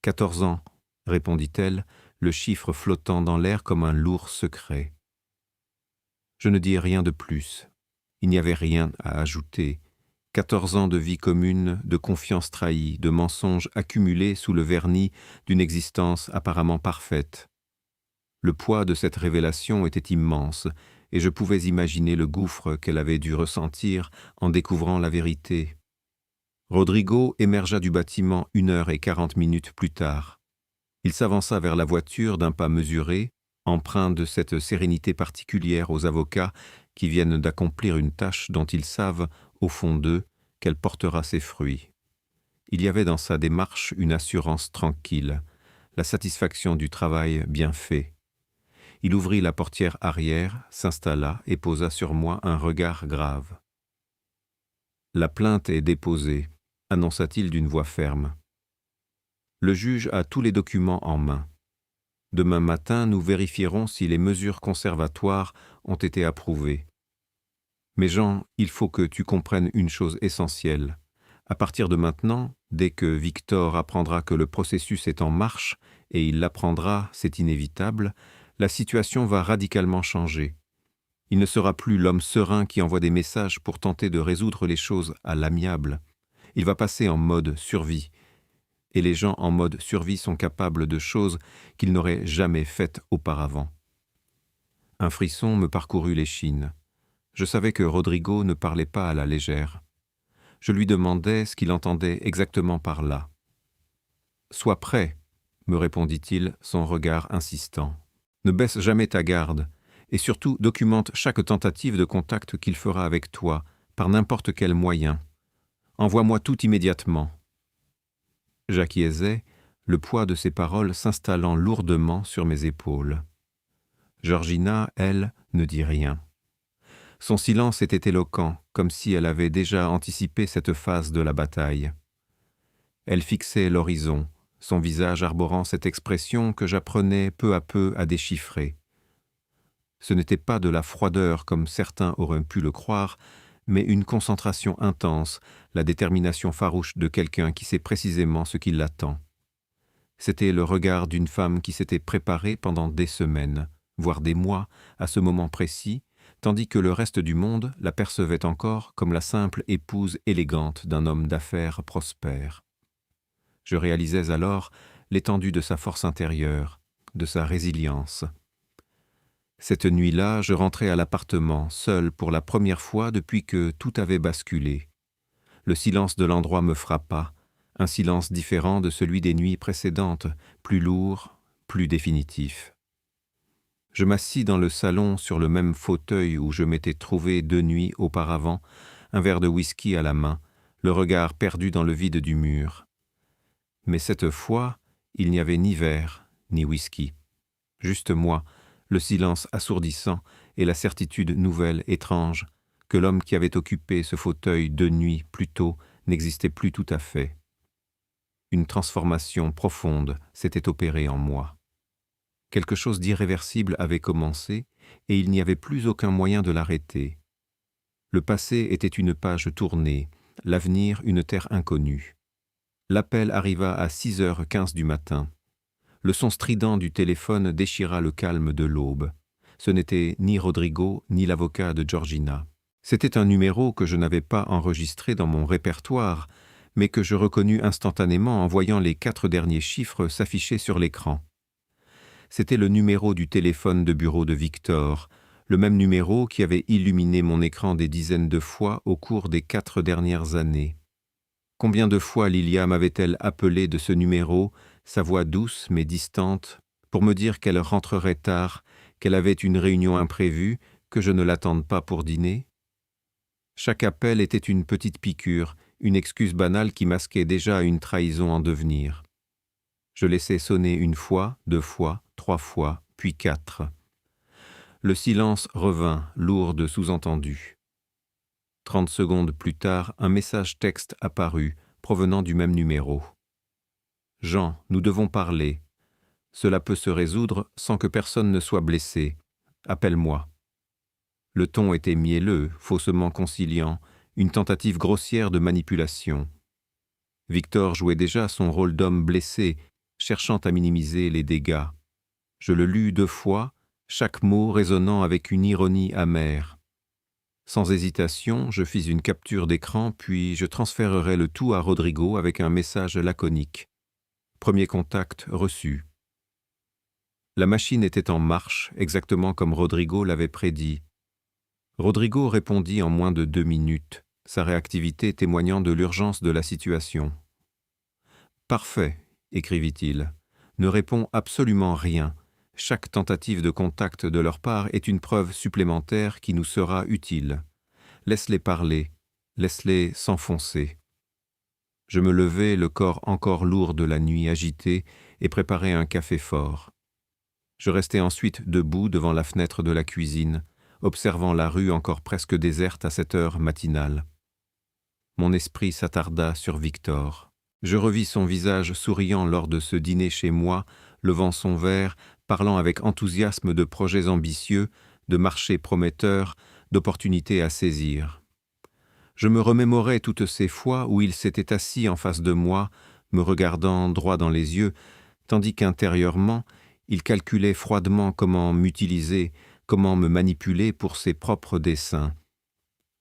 14 ans, répondit-elle, le chiffre flottant dans l'air comme un lourd secret. Je ne dis rien de plus. Il n'y avait rien à ajouter. 14 ans de vie commune, de confiance trahie, de mensonges accumulés sous le vernis d'une existence apparemment parfaite. Le poids de cette révélation était immense, et je pouvais imaginer le gouffre qu'elle avait dû ressentir en découvrant la vérité. Rodrigo émergea du bâtiment 1h40 plus tard. Il s'avança vers la voiture d'un pas mesuré, empreint de cette sérénité particulière aux avocats qui viennent d'accomplir une tâche dont ils savent, au fond d'eux, qu'elle portera ses fruits. Il y avait dans sa démarche une assurance tranquille, la satisfaction du travail bien fait. Il ouvrit la portière arrière, s'installa et posa sur moi un regard grave. « La plainte est déposée », annonça-t-il d'une voix ferme. « Le juge a tous les documents en main. Demain matin, nous vérifierons si les mesures conservatoires ont été approuvées. Mais Jean, il faut que tu comprennes une chose essentielle. À partir de maintenant, dès que Victor apprendra que le processus est en marche, et il l'apprendra, c'est inévitable, la situation va radicalement changer. Il ne sera plus l'homme serein qui envoie des messages pour tenter de résoudre les choses à l'amiable. Il va passer en mode survie. Et les gens en mode survie sont capables de choses qu'ils n'auraient jamais faites auparavant. » Un frisson me parcourut l'échine. Je savais que Rodrigo ne parlait pas à la légère. Je lui demandai ce qu'il entendait exactement par là. « Sois prêt, » me répondit-il, son regard insistant. « Ne baisse jamais ta garde, et surtout documente chaque tentative de contact qu'il fera avec toi, par n'importe quel moyen. Envoie-moi tout immédiatement. » J'acquiesçai, le poids de ses paroles s'installant lourdement sur mes épaules. Georgina, elle, ne dit rien. Son silence était éloquent, comme si elle avait déjà anticipé cette phase de la bataille. Elle fixait l'horizon, son visage arborant cette expression que j'apprenais peu à peu à déchiffrer. Ce n'était pas de la froideur comme certains auraient pu le croire, mais une concentration intense, la détermination farouche de quelqu'un qui sait précisément ce qui l'attend. C'était le regard d'une femme qui s'était préparée pendant des semaines, voire des mois, à ce moment précis, tandis que le reste du monde la percevait encore comme la simple épouse élégante d'un homme d'affaires prospère. Je réalisais alors l'étendue de sa force intérieure, de sa résilience. Cette nuit-là, je rentrai à l'appartement, seul pour la première fois depuis que tout avait basculé. Le silence de l'endroit me frappa, un silence différent de celui des nuits précédentes, plus lourd, plus définitif. Je m'assis dans le salon sur le même fauteuil où je m'étais trouvé 2 nuits auparavant, un verre de whisky à la main, le regard perdu dans le vide du mur. Mais cette fois, il n'y avait ni verre, ni whisky. Juste moi, le silence assourdissant et la certitude nouvelle, étrange, que l'homme qui avait occupé ce fauteuil 2 nuits plus tôt n'existait plus tout à fait. Une transformation profonde s'était opérée en moi. Quelque chose d'irréversible avait commencé, et il n'y avait plus aucun moyen de l'arrêter. Le passé était une page tournée, l'avenir une terre inconnue. L'appel arriva à 6h15 du matin. Le son strident du téléphone déchira le calme de l'aube. Ce n'était ni Rodrigo, ni l'avocat de Georgina. C'était un numéro que je n'avais pas enregistré dans mon répertoire, mais que je reconnus instantanément en voyant les 4 derniers chiffres s'afficher sur l'écran. C'était le numéro du téléphone de bureau de Victor, le même numéro qui avait illuminé mon écran des dizaines de fois au cours des 4 dernières années. Combien de fois Lilia m'avait-elle appelé de ce numéro, sa voix douce mais distante, pour me dire qu'elle rentrerait tard, qu'elle avait une réunion imprévue, que je ne l'attende pas pour dîner? Chaque appel était une petite piqûre, une excuse banale qui masquait déjà une trahison en devenir. Je laissai sonner 1 fois, 2 fois, 3 fois, puis 4. Le silence revint, lourd de sous-entendus. 30 secondes plus tard, un message texte apparut, provenant du même numéro. « Jean, nous devons parler. Cela peut se résoudre sans que personne ne soit blessé. Appelle-moi. » Le ton était mielleux, faussement conciliant, une tentative grossière de manipulation. Victor jouait déjà son rôle d'homme blessé, cherchant à minimiser les dégâts. Je le lus 2 fois, chaque mot résonnant avec une ironie amère. Sans hésitation, je fis une capture d'écran, puis je transférerai le tout à Rodrigo avec un message laconique. Premier contact reçu. La machine était en marche, exactement comme Rodrigo l'avait prédit. Rodrigo répondit en moins de 2 minutes, sa réactivité témoignant de l'urgence de la situation. « Parfait », écrivit-il. « Ne répond absolument rien. Chaque tentative de contact de leur part est une preuve supplémentaire qui nous sera utile. Laisse-les parler, laisse-les s'enfoncer. » Je me levai, le corps encore lourd de la nuit agitée, et préparai un café fort. Je restai ensuite debout devant la fenêtre de la cuisine, observant la rue encore presque déserte à cette heure matinale. Mon esprit s'attarda sur Victor. Je revis son visage souriant lors de ce dîner chez moi, levant son verre, parlant avec enthousiasme de projets ambitieux, de marchés prometteurs, d'opportunités à saisir. Je me remémorais toutes ces fois où il s'était assis en face de moi, me regardant droit dans les yeux, tandis qu'intérieurement, il calculait froidement comment m'utiliser, comment me manipuler pour ses propres desseins.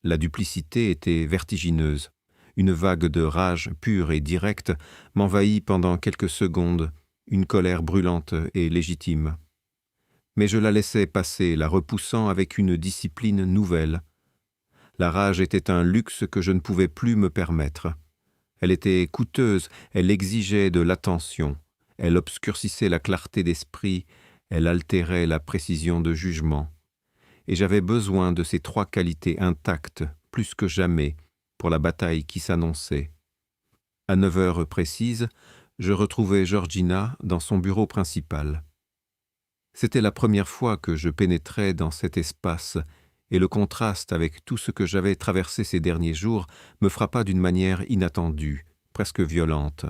La duplicité était vertigineuse. Une vague de rage pure et directe m'envahit pendant quelques secondes, une colère brûlante et légitime. Mais je la laissais passer, la repoussant avec une discipline nouvelle. La rage était un luxe que je ne pouvais plus me permettre. Elle était coûteuse, elle exigeait de l'attention, elle obscurcissait la clarté d'esprit, elle altérait la précision de jugement. Et j'avais besoin de ces 3 qualités intactes, plus que jamais, pour la bataille qui s'annonçait. À 9 heures précises, je retrouvai Georgina dans son bureau principal. C'était la première fois que je pénétrais dans cet espace, et le contraste avec tout ce que j'avais traversé ces derniers jours me frappa d'une manière inattendue, presque violente.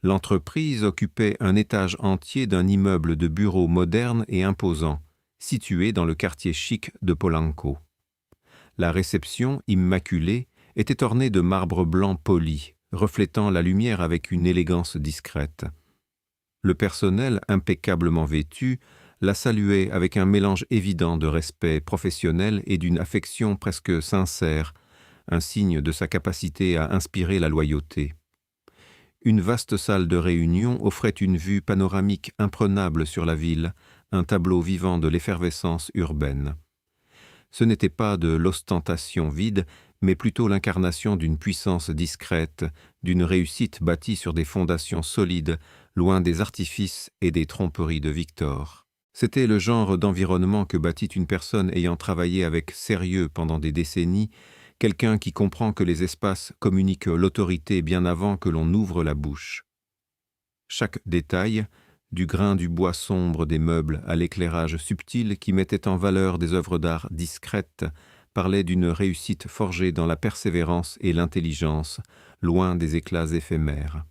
L'entreprise occupait un étage entier d'un immeuble de bureaux moderne et imposant, situé dans le quartier chic de Polanco. La réception, immaculée, était ornée de marbre blanc poli, reflétant la lumière avec une élégance discrète. Le personnel, impeccablement vêtu, la saluait avec un mélange évident de respect professionnel et d'une affection presque sincère, un signe de sa capacité à inspirer la loyauté. Une vaste salle de réunion offrait une vue panoramique imprenable sur la ville, un tableau vivant de l'effervescence urbaine. Ce n'était pas de l'ostentation vide, mais plutôt l'incarnation d'une puissance discrète, d'une réussite bâtie sur des fondations solides, loin des artifices et des tromperies de Victor. C'était le genre d'environnement que bâtit une personne ayant travaillé avec sérieux pendant des décennies, quelqu'un qui comprend que les espaces communiquent l'autorité bien avant que l'on ouvre la bouche. Chaque détail, du grain du bois sombre des meubles à l'éclairage subtil qui mettait en valeur des œuvres d'art discrètes, parlait d'une réussite forgée dans la persévérance et l'intelligence, loin des éclats éphémères.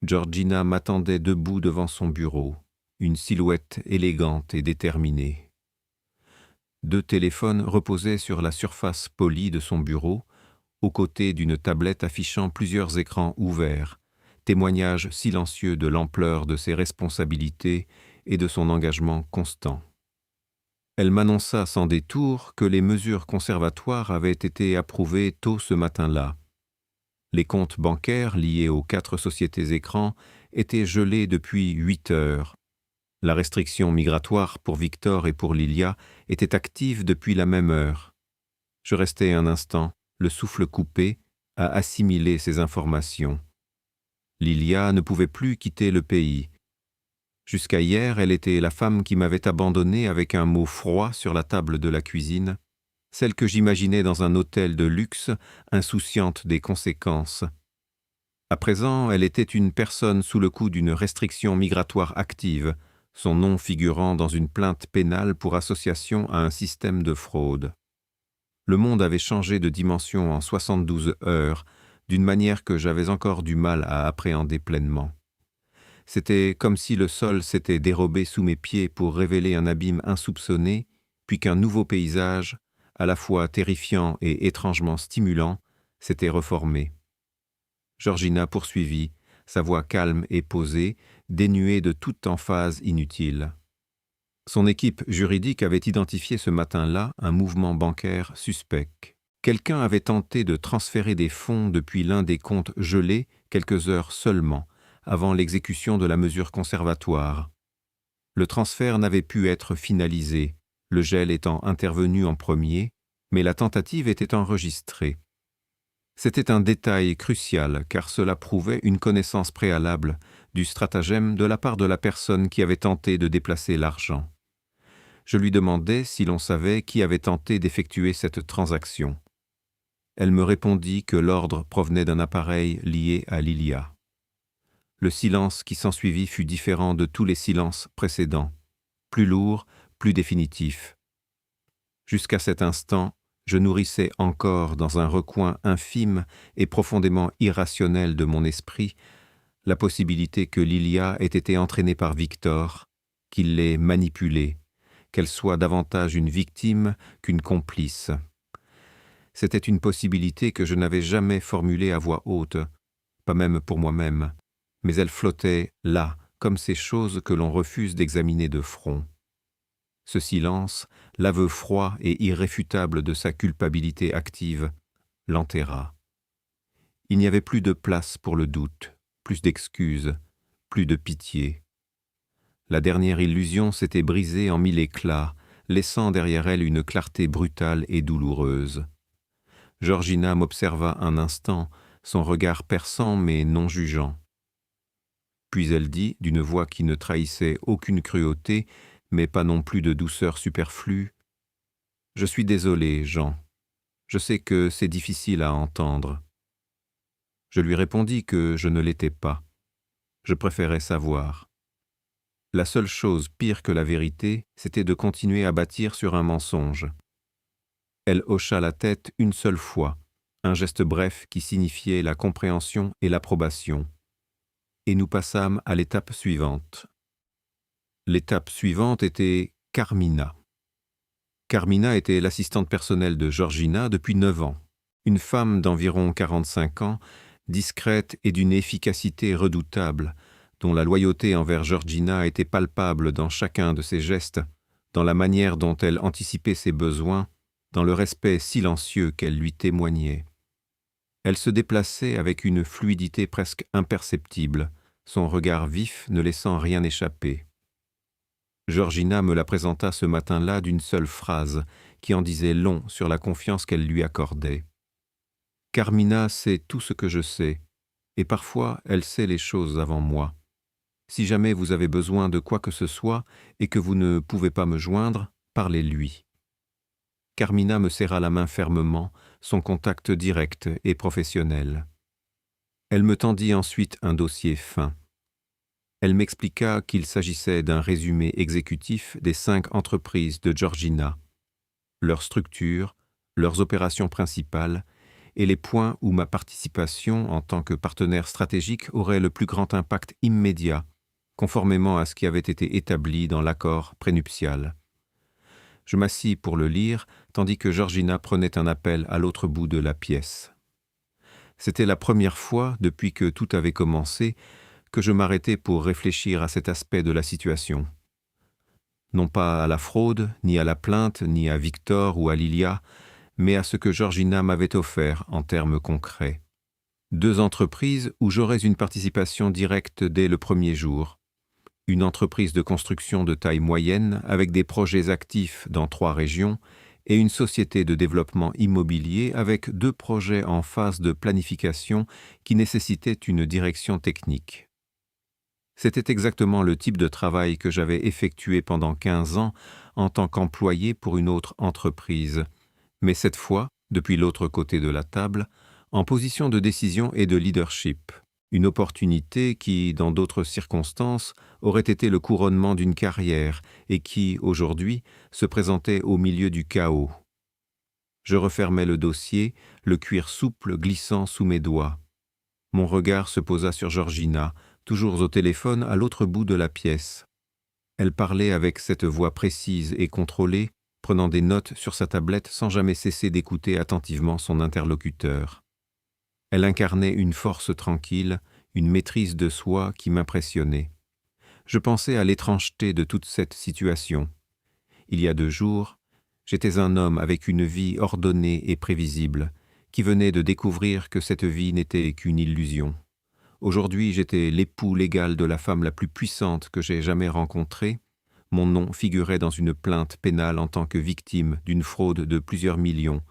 Georgina m'attendait debout devant son bureau, une silhouette élégante et déterminée. 2 téléphones reposaient sur la surface polie de son bureau, aux côtés d'une tablette affichant plusieurs écrans ouverts, témoignage silencieux de l'ampleur de ses responsabilités et de son engagement constant. Elle m'annonça sans détour que les mesures conservatoires avaient été approuvées tôt ce matin-là. Les comptes bancaires liés aux 4 sociétés écrans étaient gelés depuis 8 heures. La restriction migratoire pour Victor et pour Lilia était active depuis la même heure. Je restai un instant, le souffle coupé, à assimiler ces informations. Lilia ne pouvait plus quitter le pays. Jusqu'à hier, elle était la femme qui m'avait abandonné avec un mot froid sur la table de la cuisine, celle que j'imaginais dans un hôtel de luxe, insouciante des conséquences. À présent, elle était une personne sous le coup d'une restriction migratoire active, son nom figurant dans une plainte pénale pour association à un système de fraude. Le monde avait changé de dimension en 72 heures, d'une manière que j'avais encore du mal à appréhender pleinement. C'était comme si le sol s'était dérobé sous mes pieds pour révéler un abîme insoupçonné, puis qu'un nouveau paysage, à la fois terrifiant et étrangement stimulant, s'était reformé. Georgina poursuivit, sa voix calme et posée, dénuée de toute emphase inutile. Son équipe juridique avait identifié ce matin-là un mouvement bancaire suspect. Quelqu'un avait tenté de transférer des fonds depuis l'un des comptes gelés quelques heures seulement, avant l'exécution de la mesure conservatoire. Le transfert n'avait pu être finalisé, le gel étant intervenu en premier, mais la tentative était enregistrée. C'était un détail crucial, car cela prouvait une connaissance préalable du stratagème de la part de la personne qui avait tenté de déplacer l'argent. Je lui demandai si l'on savait qui avait tenté d'effectuer cette transaction. Elle me répondit que l'ordre provenait d'un appareil lié à Lilia. Le silence qui s'ensuivit fut différent de tous les silences précédents, plus lourd, plus définitif. Jusqu'à cet instant, je nourrissais encore dans un recoin infime et profondément irrationnel de mon esprit la possibilité que Lilia ait été entraînée par Victor, qu'il l'ait manipulée, qu'elle soit davantage une victime qu'une complice. C'était une possibilité que je n'avais jamais formulée à voix haute, pas même pour moi-même, mais elle flottait là, comme ces choses que l'on refuse d'examiner de front. Ce silence, l'aveu froid et irréfutable de sa culpabilité active, l'enterra. Il n'y avait plus de place pour le doute, plus d'excuses, plus de pitié. La dernière illusion s'était brisée en mille éclats, laissant derrière elle une clarté brutale et douloureuse. Georgina m'observa un instant, son regard perçant mais non jugeant. Puis elle dit, d'une voix qui ne trahissait aucune cruauté, mais pas non plus de douceur superflue, « Je suis désolé, Jean. Je sais que c'est difficile à entendre. » Je lui répondis que je ne l'étais pas. Je préférais savoir. La seule chose pire que la vérité, c'était de continuer à bâtir sur un mensonge. Elle hocha la tête une seule fois, un geste bref qui signifiait la compréhension et l'approbation. Et nous passâmes à l'étape suivante. L'étape suivante était Carmina. Carmina était l'assistante personnelle de Georgina depuis 9 ans, une femme d'environ 45 ans, discrète et d'une efficacité redoutable, dont la loyauté envers Georgina était palpable dans chacun de ses gestes, dans la manière dont elle anticipait ses besoins, dans le respect silencieux qu'elle lui témoignait. Elle se déplaçait avec une fluidité presque imperceptible, son regard vif ne laissant rien échapper. Georgina me la présenta ce matin-là d'une seule phrase, qui en disait long sur la confiance qu'elle lui accordait. « Carmina sait tout ce que je sais, et parfois elle sait les choses avant moi. Si jamais vous avez besoin de quoi que ce soit et que vous ne pouvez pas me joindre, parlez-lui. » Carmina me serra la main fermement, son contact direct et professionnel. Elle me tendit ensuite un dossier fin. Elle m'expliqua qu'il s'agissait d'un résumé exécutif des 5 entreprises de Georgina, leur structure, leurs opérations principales et les points où ma participation en tant que partenaire stratégique aurait le plus grand impact immédiat, conformément à ce qui avait été établi dans l'accord prénuptial. Je m'assis pour le lire, tandis que Georgina prenait un appel à l'autre bout de la pièce. C'était la première fois, depuis que tout avait commencé, que je m'arrêtais pour réfléchir à cet aspect de la situation. Non pas à la fraude, ni à la plainte, ni à Victor ou à Lilia, mais à ce que Georgina m'avait offert en termes concrets. 2 entreprises où j'aurais une participation directe dès le premier jour. Une entreprise de construction de taille moyenne avec des projets actifs dans 3 régions et une société de développement immobilier avec 2 projets en phase de planification qui nécessitaient une direction technique. C'était exactement le type de travail que j'avais effectué pendant 15 ans en tant qu'employé pour une autre entreprise, mais cette fois, depuis l'autre côté de la table, en position de décision et de leadership. Une opportunité qui, dans d'autres circonstances, aurait été le couronnement d'une carrière et qui, aujourd'hui, se présentait au milieu du chaos. Je refermai le dossier, le cuir souple glissant sous mes doigts. Mon regard se posa sur Georgina, toujours au téléphone à l'autre bout de la pièce. Elle parlait avec cette voix précise et contrôlée, prenant des notes sur sa tablette sans jamais cesser d'écouter attentivement son interlocuteur. Elle incarnait une force tranquille, une maîtrise de soi qui m'impressionnait. Je pensais à l'étrangeté de toute cette situation. Il y a 2 jours, j'étais un homme avec une vie ordonnée et prévisible, qui venait de découvrir que cette vie n'était qu'une illusion. Aujourd'hui, j'étais l'époux légal de la femme la plus puissante que j'ai jamais rencontrée. Mon nom figurait dans une plainte pénale en tant que victime d'une fraude de plusieurs millions,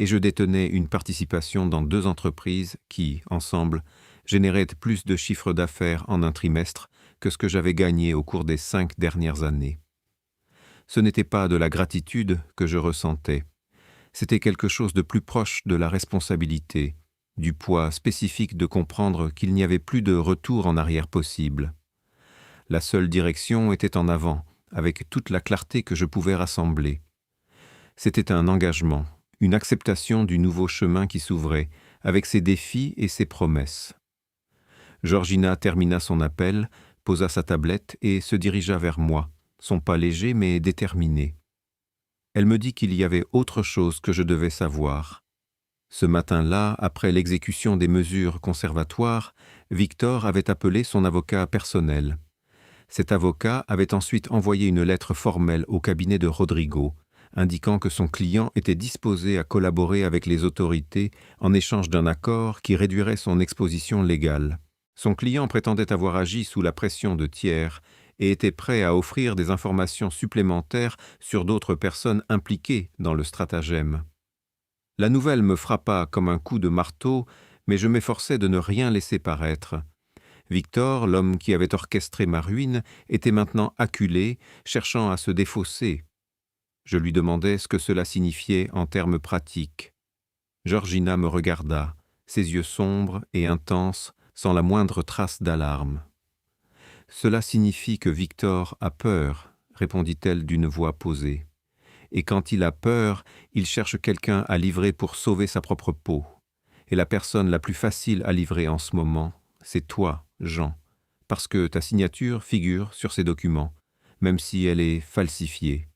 et je détenais une participation dans 2 entreprises qui, ensemble, généraient plus de chiffre d'affaires en un trimestre que ce que j'avais gagné au cours des 5 dernières années. Ce n'était pas de la gratitude que je ressentais, c'était quelque chose de plus proche de la responsabilité, du poids spécifique de comprendre qu'il n'y avait plus de retour en arrière possible. La seule direction était en avant, avec toute la clarté que je pouvais rassembler. C'était un engagement, une acceptation du nouveau chemin qui s'ouvrait, avec ses défis et ses promesses. Georgina termina son appel, posa sa tablette et se dirigea vers moi, son pas léger mais déterminé. Elle me dit qu'il y avait autre chose que je devais savoir. Ce matin-là, après l'exécution des mesures conservatoires, Victor avait appelé son avocat personnel. Cet avocat avait ensuite envoyé une lettre formelle au cabinet de Rodrigo, indiquant que son client était disposé à collaborer avec les autorités en échange d'un accord qui réduirait son exposition légale. Son client prétendait avoir agi sous la pression de tiers et était prêt à offrir des informations supplémentaires sur d'autres personnes impliquées dans le stratagème. La nouvelle me frappa comme un coup de marteau, mais je m'efforçais de ne rien laisser paraître. Victor, l'homme qui avait orchestré ma ruine, était maintenant acculé, cherchant à se défausser. Je lui demandai ce que cela signifiait en termes pratiques. Georgina me regarda, ses yeux sombres et intenses, sans la moindre trace d'alarme. « Cela signifie que Victor a peur, » répondit-elle d'une voix posée. « Et quand il a peur, il cherche quelqu'un à livrer pour sauver sa propre peau. Et la personne la plus facile à livrer en ce moment, c'est toi, Jean, parce que ta signature figure sur ces documents, même si elle est falsifiée. »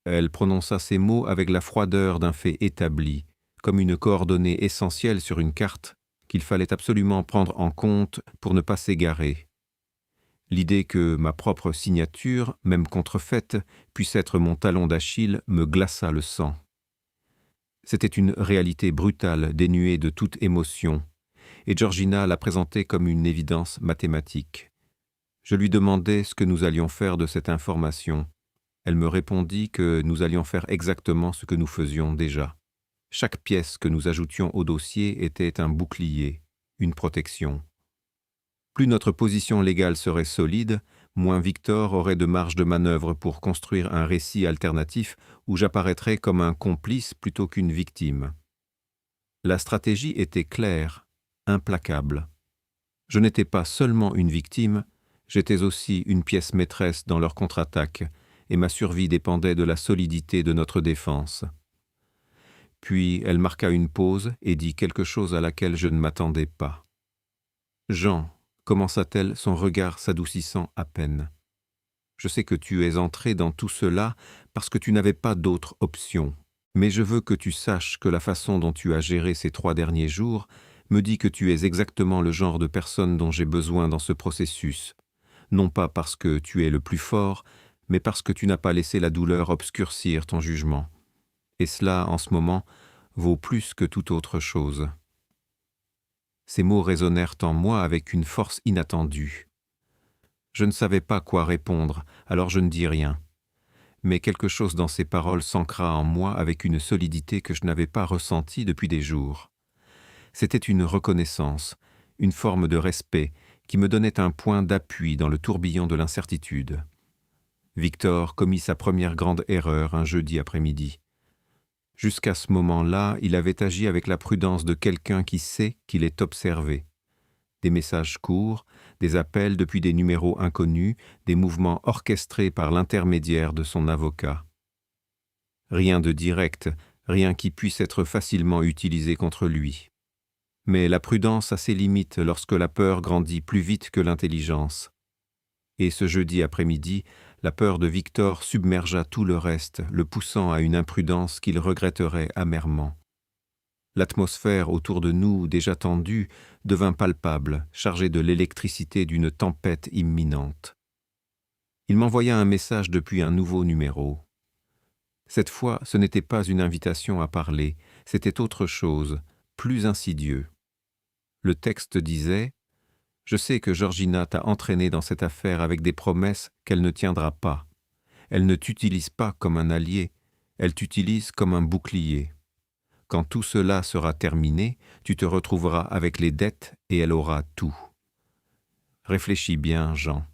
Elle prononça ces mots avec la froideur d'un fait établi, comme une coordonnée essentielle sur une carte qu'il fallait absolument prendre en compte pour ne pas s'égarer. L'idée que ma propre signature, même contrefaite, puisse être mon talon d'Achille me glaça le sang. C'était une réalité brutale, dénuée de toute émotion, et Georgina la présentait comme une évidence mathématique. Je lui demandai ce que nous allions faire de cette information. Elle me répondit que nous allions faire exactement ce que nous faisions déjà. Chaque pièce que nous ajoutions au dossier était un bouclier, une protection. Plus notre position légale serait solide, moins Victor aurait de marge de manœuvre pour construire un récit alternatif où j'apparaîtrais comme un complice plutôt qu'une victime. La stratégie était claire, implacable. Je n'étais pas seulement une victime, j'étais aussi une pièce maîtresse dans leur contre-attaque, et ma survie dépendait de la solidité de notre défense. Puis elle marqua une pause et dit quelque chose à laquelle je ne m'attendais pas. « Jean, » commença-t-elle, son regard s'adoucissant à peine. « Je sais que tu es entré dans tout cela parce que tu n'avais pas d'autre option. Mais je veux que tu saches que la façon dont tu as géré ces 3 derniers jours me dit que tu es exactement le genre de personne dont j'ai besoin dans ce processus. Non pas parce que tu es le plus fort, mais parce que tu n'as pas laissé la douleur obscurcir ton jugement. Et cela, en ce moment, vaut plus que toute autre chose. » Ces mots résonnèrent en moi avec une force inattendue. Je ne savais pas quoi répondre, alors je ne dis rien. Mais quelque chose dans ces paroles s'ancra en moi avec une solidité que je n'avais pas ressentie depuis des jours. C'était une reconnaissance, une forme de respect qui me donnait un point d'appui dans le tourbillon de l'incertitude. Victor commit sa première grande erreur un jeudi après-midi. Jusqu'à ce moment-là, il avait agi avec la prudence de quelqu'un qui sait qu'il est observé. Des messages courts, des appels depuis des numéros inconnus, des mouvements orchestrés par l'intermédiaire de son avocat. Rien de direct, rien qui puisse être facilement utilisé contre lui. Mais la prudence a ses limites lorsque la peur grandit plus vite que l'intelligence. Et ce jeudi après-midi, la peur de Victor submergea tout le reste, le poussant à une imprudence qu'il regretterait amèrement. L'atmosphère autour de nous, déjà tendue, devint palpable, chargée de l'électricité d'une tempête imminente. Il m'envoya un message depuis un nouveau numéro. Cette fois, ce n'était pas une invitation à parler, c'était autre chose, plus insidieux. Le texte disait « Je sais que Georgina t'a entraîné dans cette affaire avec des promesses qu'elle ne tiendra pas. Elle ne t'utilise pas comme un allié, elle t'utilise comme un bouclier. Quand tout cela sera terminé, tu te retrouveras avec les dettes et elle aura tout. Réfléchis bien, Jean.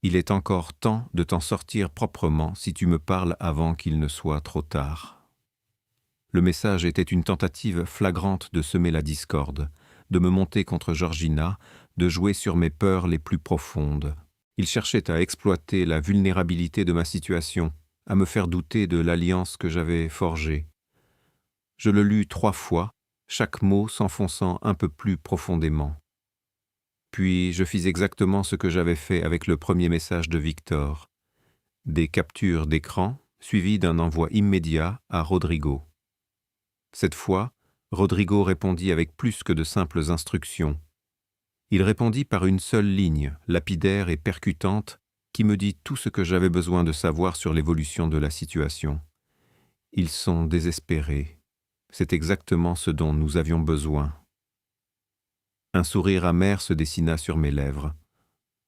Il est encore temps de t'en sortir proprement si tu me parles avant qu'il ne soit trop tard. » Le message était une tentative flagrante de semer la discorde, de me monter contre Georgina, de jouer sur mes peurs les plus profondes. Il cherchait à exploiter la vulnérabilité de ma situation, à me faire douter de l'alliance que j'avais forgée. Je le lus 3 fois, chaque mot s'enfonçant un peu plus profondément. Puis je fis exactement ce que j'avais fait avec le premier message de Victor. Des captures d'écran, suivies d'un envoi immédiat à Rodrigo. Cette fois, Rodrigo répondit avec plus que de simples instructions. Il répondit par une seule ligne, lapidaire et percutante, qui me dit tout ce que j'avais besoin de savoir sur l'évolution de la situation. Ils sont désespérés. C'est exactement ce dont nous avions besoin. Un sourire amer se dessina sur mes lèvres.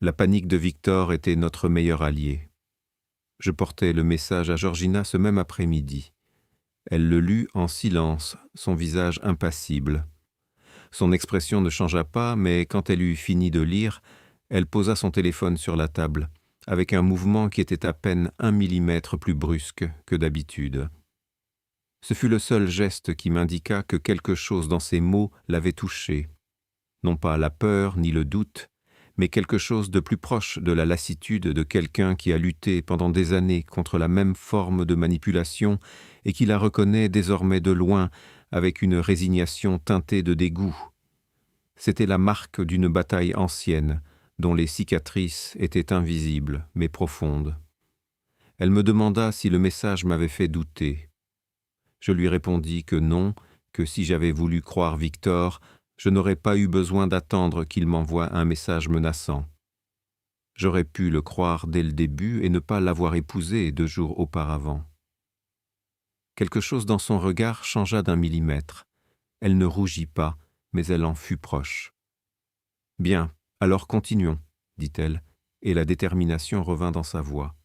La panique de Victor était notre meilleur allié. Je portai le message à Georgina ce même après-midi. Elle le lut en silence, son visage impassible. Son expression ne changea pas, mais quand elle eut fini de lire, elle posa son téléphone sur la table, avec un mouvement qui était à peine 1 millimètre plus brusque que d'habitude. Ce fut le seul geste qui m'indiqua que quelque chose dans ces mots l'avait touché. Non pas la peur ni le doute, mais quelque chose de plus proche de la lassitude de quelqu'un qui a lutté pendant des années contre la même forme de manipulation et qui la reconnaît désormais de loin avec une résignation teintée de dégoût. C'était la marque d'une bataille ancienne, dont les cicatrices étaient invisibles mais profondes. Elle me demanda si le message m'avait fait douter. Je lui répondis que non, que si j'avais voulu croire Victor, je n'aurais pas eu besoin d'attendre qu'il m'envoie un message menaçant. J'aurais pu le croire dès le début et ne pas l'avoir épousé 2 jours auparavant. Quelque chose dans son regard changea d'1 millimètre. Elle ne rougit pas, mais elle en fut proche. « Bien, alors continuons, » dit-elle, et la détermination revint dans sa voix.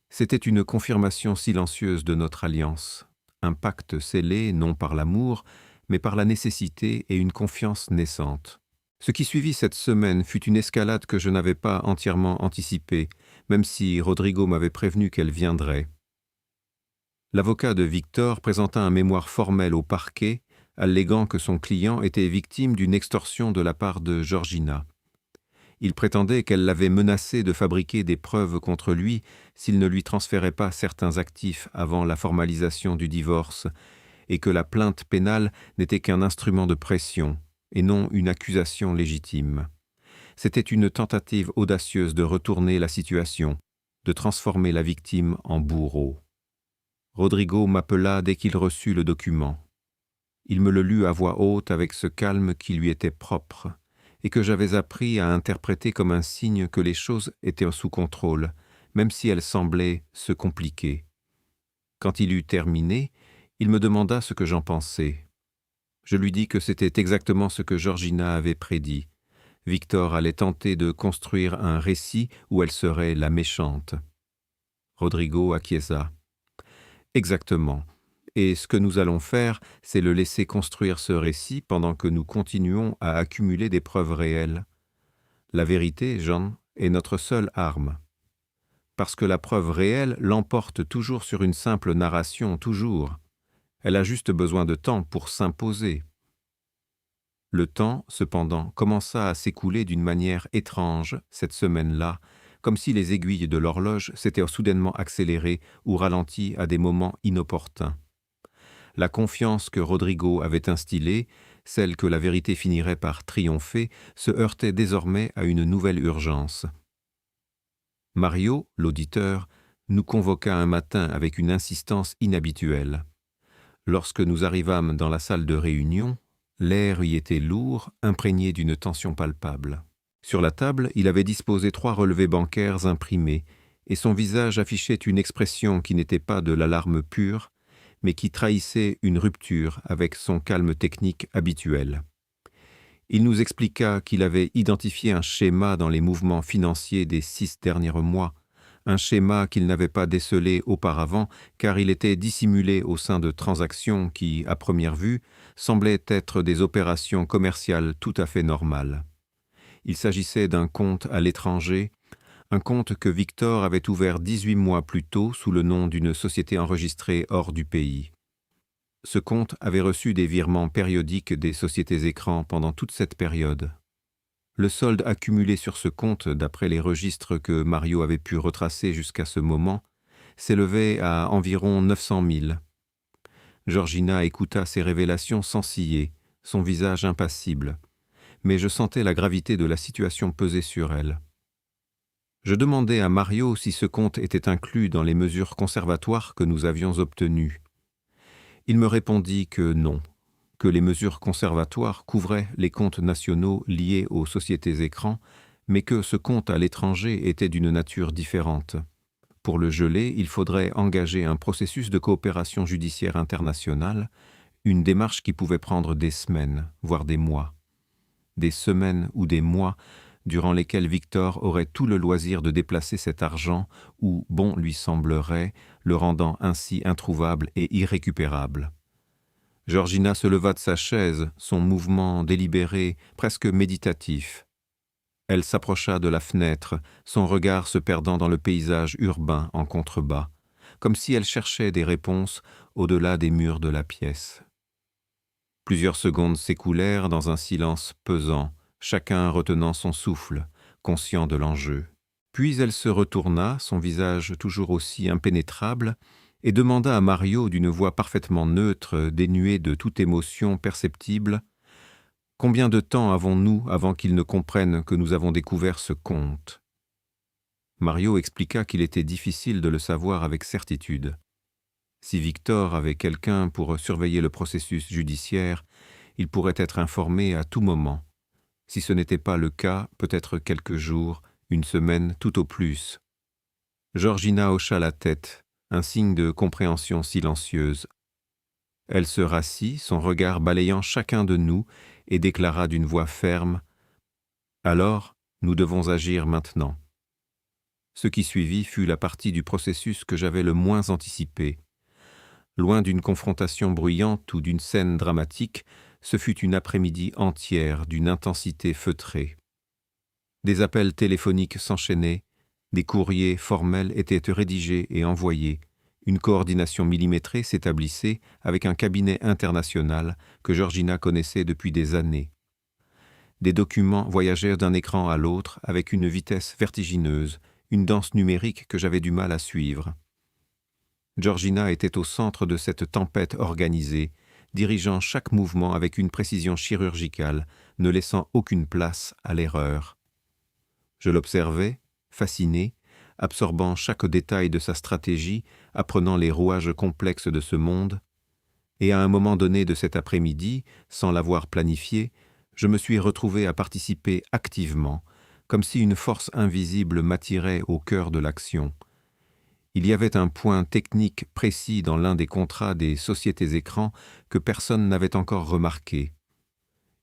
C'était une confirmation silencieuse de notre alliance, un pacte scellé non par l'amour, mais par la nécessité et une confiance naissante. Ce qui suivit cette semaine fut une escalade que je n'avais pas entièrement anticipée, même si Rodrigo m'avait prévenu qu'elle viendrait. L'avocat de Victor présenta un mémoire formel au parquet, alléguant que son client était victime d'une extorsion de la part de Georgina. Il prétendait qu'elle l'avait menacé de fabriquer des preuves contre lui s'il ne lui transférait pas certains actifs avant la formalisation du divorce, et que la plainte pénale n'était qu'un instrument de pression, et non une accusation légitime. C'était une tentative audacieuse de retourner la situation, de transformer la victime en bourreau. Rodrigo m'appela dès qu'il reçut le document. Il me le lut à voix haute avec ce calme qui lui était propre, et que j'avais appris à interpréter comme un signe que les choses étaient sous contrôle, même si elles semblaient se compliquer. Quand il eut terminé, il me demanda ce que j'en pensais. Je lui dis que c'était exactement ce que Georgina avait prédit. Victor allait tenter de construire un récit où elle serait la méchante. Rodrigo acquiesça. Exactement. Et ce que nous allons faire, c'est le laisser construire ce récit pendant que nous continuons à accumuler des preuves réelles. La vérité, John, est notre seule arme. Parce que la preuve réelle l'emporte toujours sur une simple narration, toujours. Elle a juste besoin de temps pour s'imposer. Le temps, cependant, commença à s'écouler d'une manière étrange cette semaine-là, comme si les aiguilles de l'horloge s'étaient soudainement accélérées ou ralenties à des moments inopportuns. La confiance que Rodrigo avait instillée, celle que la vérité finirait par triompher, se heurtait désormais à une nouvelle urgence. Mario, l'auditeur, nous convoqua un matin avec une insistance inhabituelle. Lorsque nous arrivâmes dans la salle de réunion, l'air y était lourd, imprégné d'une tension palpable. Sur la table, il avait disposé 3 relevés bancaires imprimés, et son visage affichait une expression qui n'était pas de l'alarme pure, mais qui trahissait une rupture avec son calme technique habituel. Il nous expliqua qu'il avait identifié un schéma dans les mouvements financiers des 6 derniers mois, un schéma qu'il n'avait pas décelé auparavant car il était dissimulé au sein de transactions qui, à première vue, semblaient être des opérations commerciales tout à fait normales. Il s'agissait d'un compte à l'étranger, un compte que Victor avait ouvert 18 mois plus tôt sous le nom d'une société enregistrée hors du pays. Ce compte avait reçu des virements périodiques des sociétés écrans pendant toute cette période. Le solde accumulé sur ce compte, d'après les registres que Mario avait pu retracer jusqu'à ce moment, s'élevait à environ 900 000. Georgina écouta ces révélations sans ciller, son visage impassible, mais je sentais la gravité de la situation peser sur elle. Je demandai à Mario si ce compte était inclus dans les mesures conservatoires que nous avions obtenues. Il me répondit que non, que les mesures conservatoires couvraient les comptes nationaux liés aux sociétés écrans, mais que ce compte à l'étranger était d'une nature différente. Pour le geler, il faudrait engager un processus de coopération judiciaire internationale, une démarche qui pouvait prendre des semaines, voire des mois. Des semaines ou des mois durant lesquels Victor aurait tout le loisir de déplacer cet argent où bon lui semblerait, le rendant ainsi introuvable et irrécupérable. Georgina se leva de sa chaise, son mouvement délibéré, presque méditatif. Elle s'approcha de la fenêtre, son regard se perdant dans le paysage urbain en contrebas, comme si elle cherchait des réponses au-delà des murs de la pièce. Plusieurs secondes s'écoulèrent dans un silence pesant, chacun retenant son souffle, conscient de l'enjeu. Puis elle se retourna, son visage toujours aussi impénétrable, et demanda à Mario d'une voix parfaitement neutre, dénuée de toute émotion perceptible, « Combien de temps avons-nous avant qu'ils ne comprennent que nous avons découvert ce compte ?» Mario expliqua qu'il était difficile de le savoir avec certitude. Si Victor avait quelqu'un pour surveiller le processus judiciaire, il pourrait être informé à tout moment. Si ce n'était pas le cas, peut-être quelques jours, une semaine tout au plus. Georgina hocha la tête, un signe de compréhension silencieuse. Elle se rassit, son regard balayant chacun de nous, et déclara d'une voix ferme « Alors, nous devons agir maintenant. » Ce qui suivit fut la partie du processus que j'avais le moins anticipée. Loin d'une confrontation bruyante ou d'une scène dramatique, ce fut une après-midi entière d'une intensité feutrée. Des appels téléphoniques s'enchaînaient, des courriers formels étaient rédigés et envoyés, une coordination millimétrée s'établissait avec un cabinet international que Georgina connaissait depuis des années. Des documents voyagèrent d'un écran à l'autre avec une vitesse vertigineuse, une danse numérique que j'avais du mal à suivre. Georgina était au centre de cette tempête organisée, dirigeant chaque mouvement avec une précision chirurgicale, ne laissant aucune place à l'erreur. Je l'observais, fasciné, absorbant chaque détail de sa stratégie, apprenant les rouages complexes de ce monde, et à un moment donné de cet après-midi, sans l'avoir planifié, je me suis retrouvé à participer activement, comme si une force invisible m'attirait au cœur de l'action. Il y avait un point technique précis dans l'un des contrats des sociétés écrans que personne n'avait encore remarqué.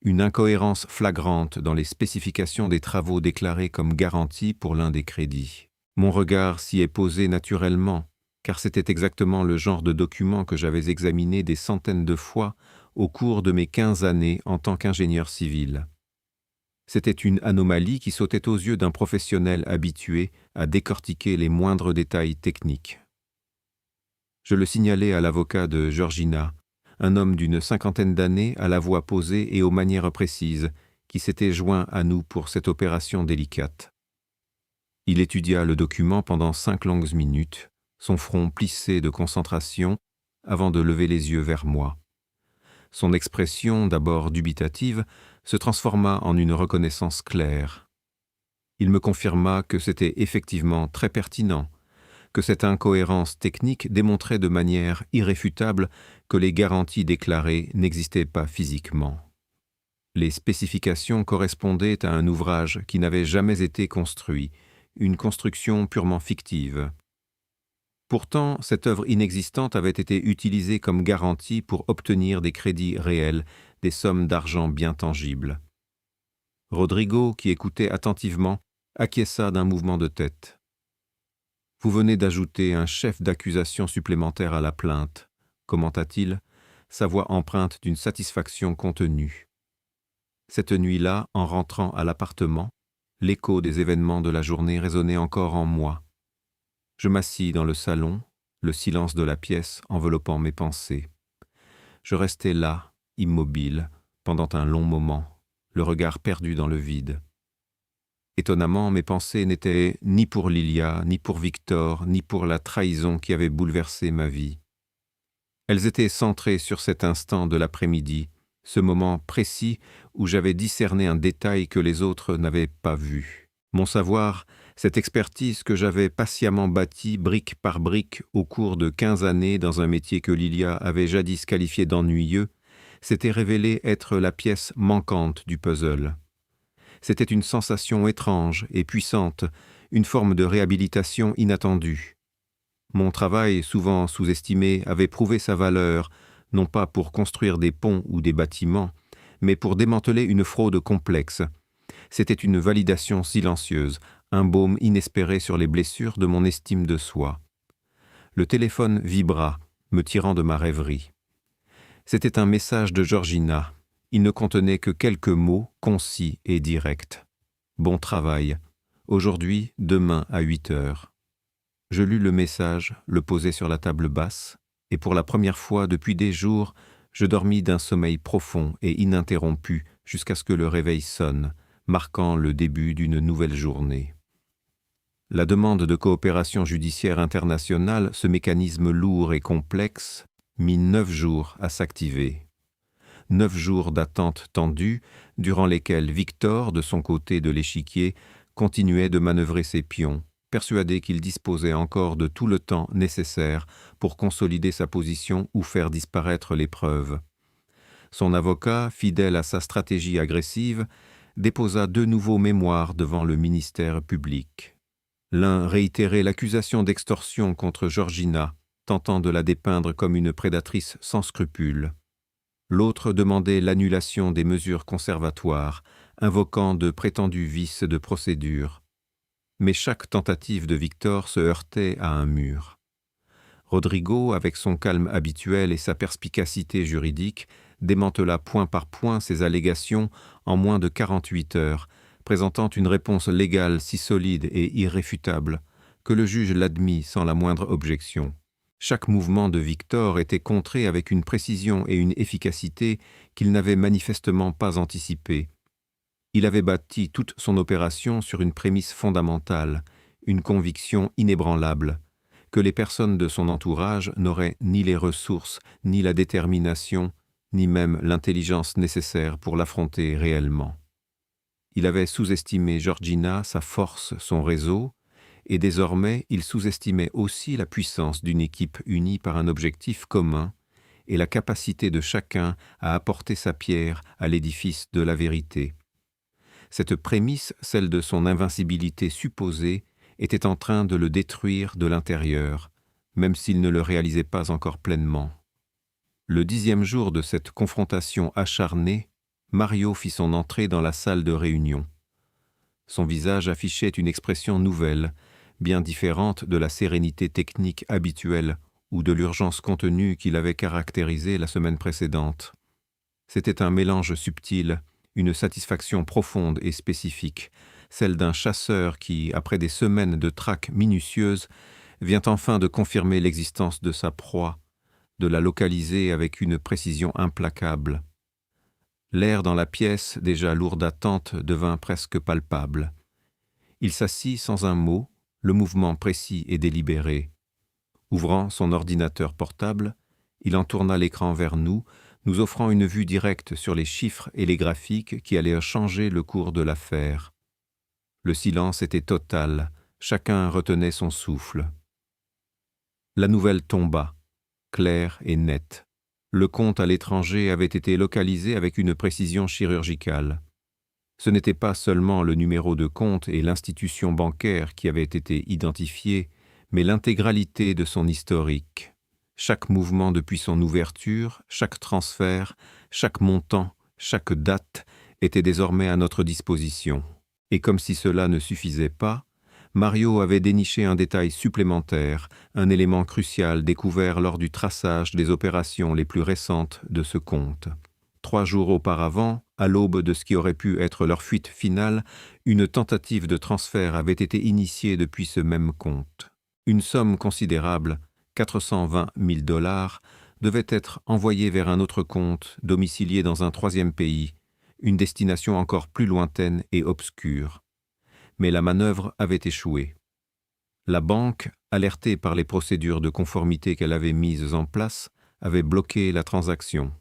Une incohérence flagrante dans les spécifications des travaux déclarés comme garantis pour l'un des crédits. Mon regard s'y est posé naturellement, car c'était exactement le genre de document que j'avais examiné des centaines de fois au cours de mes 15 années en tant qu'ingénieur civil. C'était une anomalie qui sautait aux yeux d'un professionnel habitué à décortiquer les moindres détails techniques. Je le signalai à l'avocat de Georgina, un homme d'une cinquantaine d'années à la voix posée et aux manières précises, qui s'était joint à nous pour cette opération délicate. Il étudia le document pendant 5 longues minutes, son front plissé de concentration, avant de lever les yeux vers moi. Son expression, d'abord dubitative, se transforma en une reconnaissance claire. Il me confirma que c'était effectivement très pertinent, que cette incohérence technique démontrait de manière irréfutable que les garanties déclarées n'existaient pas physiquement. Les spécifications correspondaient à un ouvrage qui n'avait jamais été construit, une construction purement fictive. Pourtant, cette œuvre inexistante avait été utilisée comme garantie pour obtenir des crédits réels, des sommes d'argent bien tangibles. Rodrigo, qui écoutait attentivement, acquiesça d'un mouvement de tête. « Vous venez d'ajouter un chef d'accusation supplémentaire à la plainte, » commenta-t-il, sa voix empreinte d'une satisfaction contenue. Cette nuit-là, en rentrant à l'appartement, l'écho des événements de la journée résonnait encore en moi. Je m'assis dans le salon, le silence de la pièce enveloppant mes pensées. Je restai là, immobile, pendant un long moment, le regard perdu dans le vide. Étonnamment, mes pensées n'étaient ni pour Lilia, ni pour Victor, ni pour la trahison qui avait bouleversé ma vie. Elles étaient centrées sur cet instant de l'après-midi, ce moment précis où j'avais discerné un détail que les autres n'avaient pas vu. Mon savoir, cette expertise que j'avais patiemment bâtie brique par brique au cours de 15 années dans un métier que Lilia avait jadis qualifié d'ennuyeux, s'était révélée être la pièce manquante du puzzle. C'était une sensation étrange et puissante, une forme de réhabilitation inattendue. Mon travail, souvent sous-estimé, avait prouvé sa valeur, non pas pour construire des ponts ou des bâtiments, mais pour démanteler une fraude complexe. C'était une validation silencieuse, un baume inespéré sur les blessures de mon estime de soi. Le téléphone vibra, me tirant de ma rêverie. C'était un message de Georgina. Il ne contenait que quelques mots, concis et directs. « Bon travail. Aujourd'hui, demain à 8 heures. » Je lus le message, le posai sur la table basse, et pour la première fois depuis des jours, je dormis d'un sommeil profond et ininterrompu jusqu'à ce que le réveil sonne, marquant le début d'une nouvelle journée. La demande de coopération judiciaire internationale, ce mécanisme lourd et complexe, mit 9 jours à s'activer. 9 jours d'attente tendue, durant lesquels Victor, de son côté de l'échiquier, continuait de manœuvrer ses pions, persuadé qu'il disposait encore de tout le temps nécessaire pour consolider sa position ou faire disparaître les preuves. Son avocat, fidèle à sa stratégie agressive, déposa 2 nouveaux mémoires devant le ministère public. L'un réitérait l'accusation d'extorsion contre Georgina, tentant de la dépeindre comme une prédatrice sans scrupules. L'autre demandait l'annulation des mesures conservatoires, invoquant de prétendus vices de procédure. Mais chaque tentative de Victor se heurtait à un mur. Rodrigo, avec son calme habituel et sa perspicacité juridique, démantela point par point ces allégations en moins de 48 heures, présentant une réponse légale si solide et irréfutable que le juge l'admit sans la moindre objection. Chaque mouvement de Victor était contré avec une précision et une efficacité qu'il n'avait manifestement pas anticipées. Il avait bâti toute son opération sur une prémisse fondamentale, une conviction inébranlable, que les personnes de son entourage n'auraient ni les ressources, ni la détermination, ni même l'intelligence nécessaire pour l'affronter réellement. Il avait sous-estimé Georgina, sa force, son réseau, et désormais il sous-estimait aussi la puissance d'une équipe unie par un objectif commun et la capacité de chacun à apporter sa pierre à l'édifice de la vérité. Cette prémisse, celle de son invincibilité supposée, était en train de le détruire de l'intérieur, même s'il ne le réalisait pas encore pleinement. Le 10e jour de cette confrontation acharnée, Mario fit son entrée dans la salle de réunion. Son visage affichait une expression nouvelle, bien différente de la sérénité technique habituelle ou de l'urgence contenue qui l'avait caractérisé la semaine précédente. C'était un mélange subtil, une satisfaction profonde et spécifique, celle d'un chasseur qui, après des semaines de traque minutieuse, vient enfin de confirmer l'existence de sa proie, de la localiser avec une précision implacable. L'air dans la pièce, déjà lourd d'attente, devint presque palpable. Il s'assit sans un mot, le mouvement précis et délibéré. Ouvrant son ordinateur portable, il en tourna l'écran vers nous, nous offrant une vue directe sur les chiffres et les graphiques qui allaient changer le cours de l'affaire. Le silence était total, chacun retenait son souffle. La nouvelle tomba, claire et nette. Le compte à l'étranger avait été localisé avec une précision chirurgicale. Ce n'était pas seulement le numéro de compte et l'institution bancaire qui avaient été identifiés, mais l'intégralité de son historique. Chaque mouvement depuis son ouverture, chaque transfert, chaque montant, chaque date était désormais à notre disposition. Et comme si cela ne suffisait pas, Mario avait déniché un détail supplémentaire, un élément crucial découvert lors du traçage des opérations les plus récentes de ce compte. 3 jours auparavant, à l'aube de ce qui aurait pu être leur fuite finale, une tentative de transfert avait été initiée depuis ce même compte. Une somme considérable, 420 000 $, devait être envoyée vers un autre compte, domicilié dans un 3e pays, une destination encore plus lointaine et obscure. Mais la manœuvre avait échoué. La banque, alertée par les procédures de conformité qu'elle avait mises en place, avait bloqué la transaction.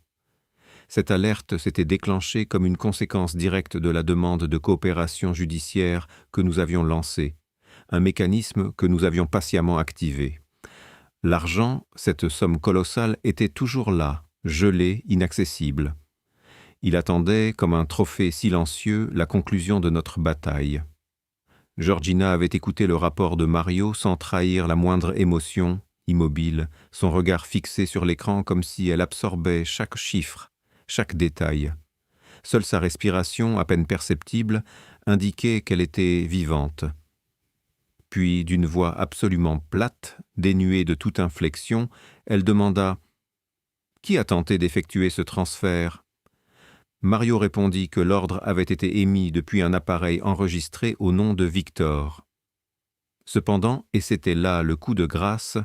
Cette alerte s'était déclenchée comme une conséquence directe de la demande de coopération judiciaire que nous avions lancée, un mécanisme que nous avions patiemment activé. L'argent, cette somme colossale, était toujours là, gelé, inaccessible. Il attendait, comme un trophée silencieux, la conclusion de notre bataille. Georgina avait écouté le rapport de Mario sans trahir la moindre émotion, immobile, son regard fixé sur l'écran comme si elle absorbait chaque chiffre, chaque détail. Seule sa respiration, à peine perceptible, indiquait qu'elle était vivante. Puis, d'une voix absolument plate, dénuée de toute inflexion, elle demanda « Qui a tenté d'effectuer ce transfert ?» Mario répondit que l'ordre avait été émis depuis un appareil enregistré au nom de Victor. Cependant, et c'était là le coup de grâce,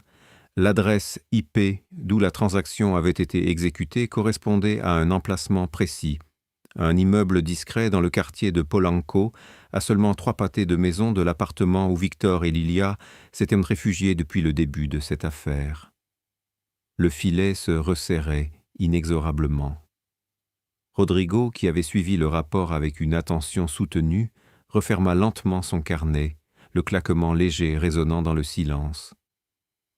l'adresse IP d'où la transaction avait été exécutée correspondait à un emplacement précis, un immeuble discret dans le quartier de Polanco, à seulement 3 pâtés de maison de l'appartement où Victor et Lilia s'étaient réfugiés depuis le début de cette affaire. Le filet se resserrait inexorablement. Rodrigo, qui avait suivi le rapport avec une attention soutenue, referma lentement son carnet, le claquement léger résonnant dans le silence.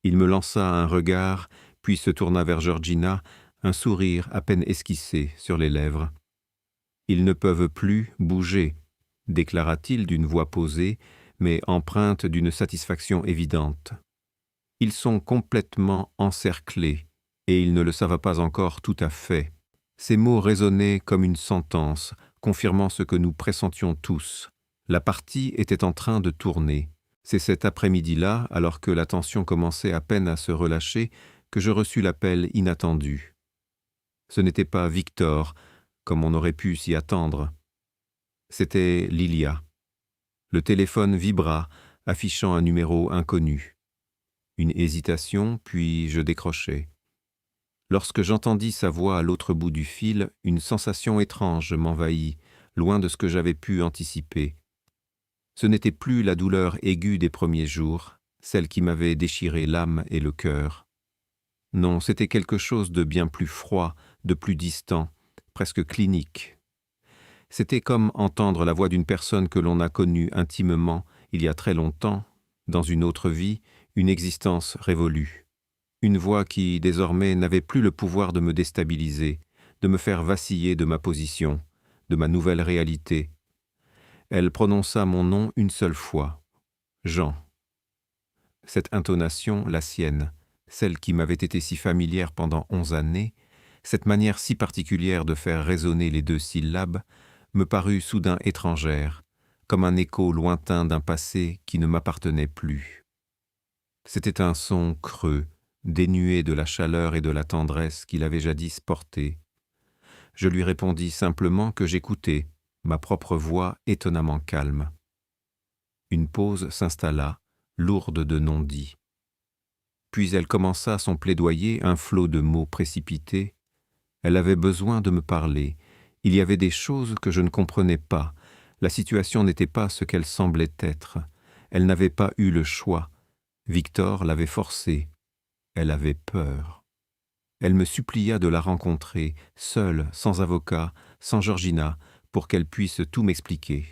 Il me lança un regard, puis se tourna vers Georgina, un sourire à peine esquissé sur les lèvres. « Ils ne peuvent plus bouger », déclara-t-il d'une voix posée, mais empreinte d'une satisfaction évidente. « Ils sont complètement encerclés, et ils ne le savent pas encore tout à fait. » Ces mots résonnaient comme une sentence, confirmant ce que nous pressentions tous. La partie était en train de tourner. C'est cet après-midi-là, alors que la tension commençait à peine à se relâcher, que je reçus l'appel inattendu. Ce n'était pas Victor, comme on aurait pu s'y attendre. C'était Lilia. Le téléphone vibra, affichant un numéro inconnu. Une hésitation, puis je décrochai. Lorsque j'entendis sa voix à l'autre bout du fil, une sensation étrange m'envahit, loin de ce que j'avais pu anticiper. Ce n'était plus la douleur aiguë des premiers jours, celle qui m'avait déchiré l'âme et le cœur. Non, c'était quelque chose de bien plus froid, de plus distant, presque clinique. C'était comme entendre la voix d'une personne que l'on a connue intimement il y a très longtemps, dans une autre vie, une existence révolue. Une voix qui, désormais, n'avait plus le pouvoir de me déstabiliser, de me faire vaciller de ma position, de ma nouvelle réalité. Elle prononça mon nom une seule fois, Jean. Cette intonation, la sienne, celle qui m'avait été si familière pendant 11 années, cette manière si particulière de faire résonner les deux syllabes, me parut soudain étrangère, comme un écho lointain d'un passé qui ne m'appartenait plus. C'était un son creux, dénué de la chaleur et de la tendresse qu'il avait jadis portée. Je lui répondis simplement que j'écoutais, ma propre voix étonnamment calme. Une pause s'installa, lourde de non-dits. Puis elle commença son plaidoyer, un flot de mots précipités. Elle avait besoin de me parler. Il y avait des choses que je ne comprenais pas. La situation n'était pas ce qu'elle semblait être. Elle n'avait pas eu le choix. Victor l'avait forcée. Elle avait peur. Elle me supplia de la rencontrer, seule, sans avocat, sans Georgina, pour qu'elle puisse tout m'expliquer.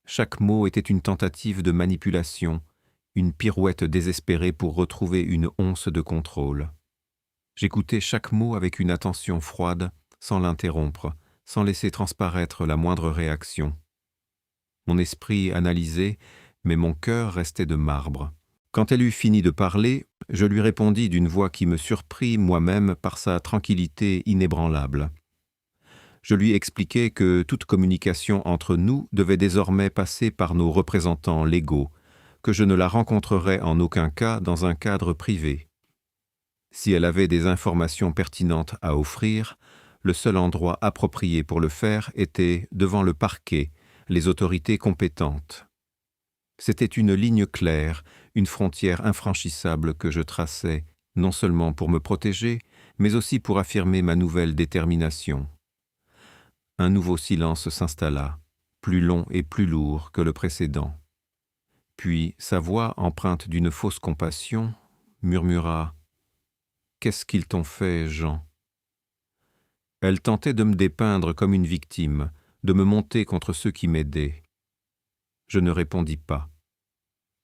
Chaque mot était une tentative de manipulation, une pirouette désespérée pour retrouver une once de contrôle. J'écoutais chaque mot avec une attention froide, sans l'interrompre, sans laisser transparaître la moindre réaction. Mon esprit analysait, mais mon cœur restait de marbre. Quand elle eut fini de parler, je lui répondis d'une voix qui me surprit moi-même par sa tranquillité inébranlable. Je lui expliquai que toute communication entre nous devait désormais passer par nos représentants légaux, que je ne la rencontrerais en aucun cas dans un cadre privé. Si elle avait des informations pertinentes à offrir, le seul endroit approprié pour le faire était devant le parquet, les autorités compétentes. C'était une ligne claire, une frontière infranchissable que je traçais, non seulement pour me protéger, mais aussi pour affirmer ma nouvelle détermination. Un nouveau silence s'installa, plus long et plus lourd que le précédent. Puis sa voix, empreinte d'une fausse compassion, murmura « Qu'est-ce qu'ils t'ont fait, Jean ?» Elle tentait de me dépeindre comme une victime, de me monter contre ceux qui m'aidaient. Je ne répondis pas.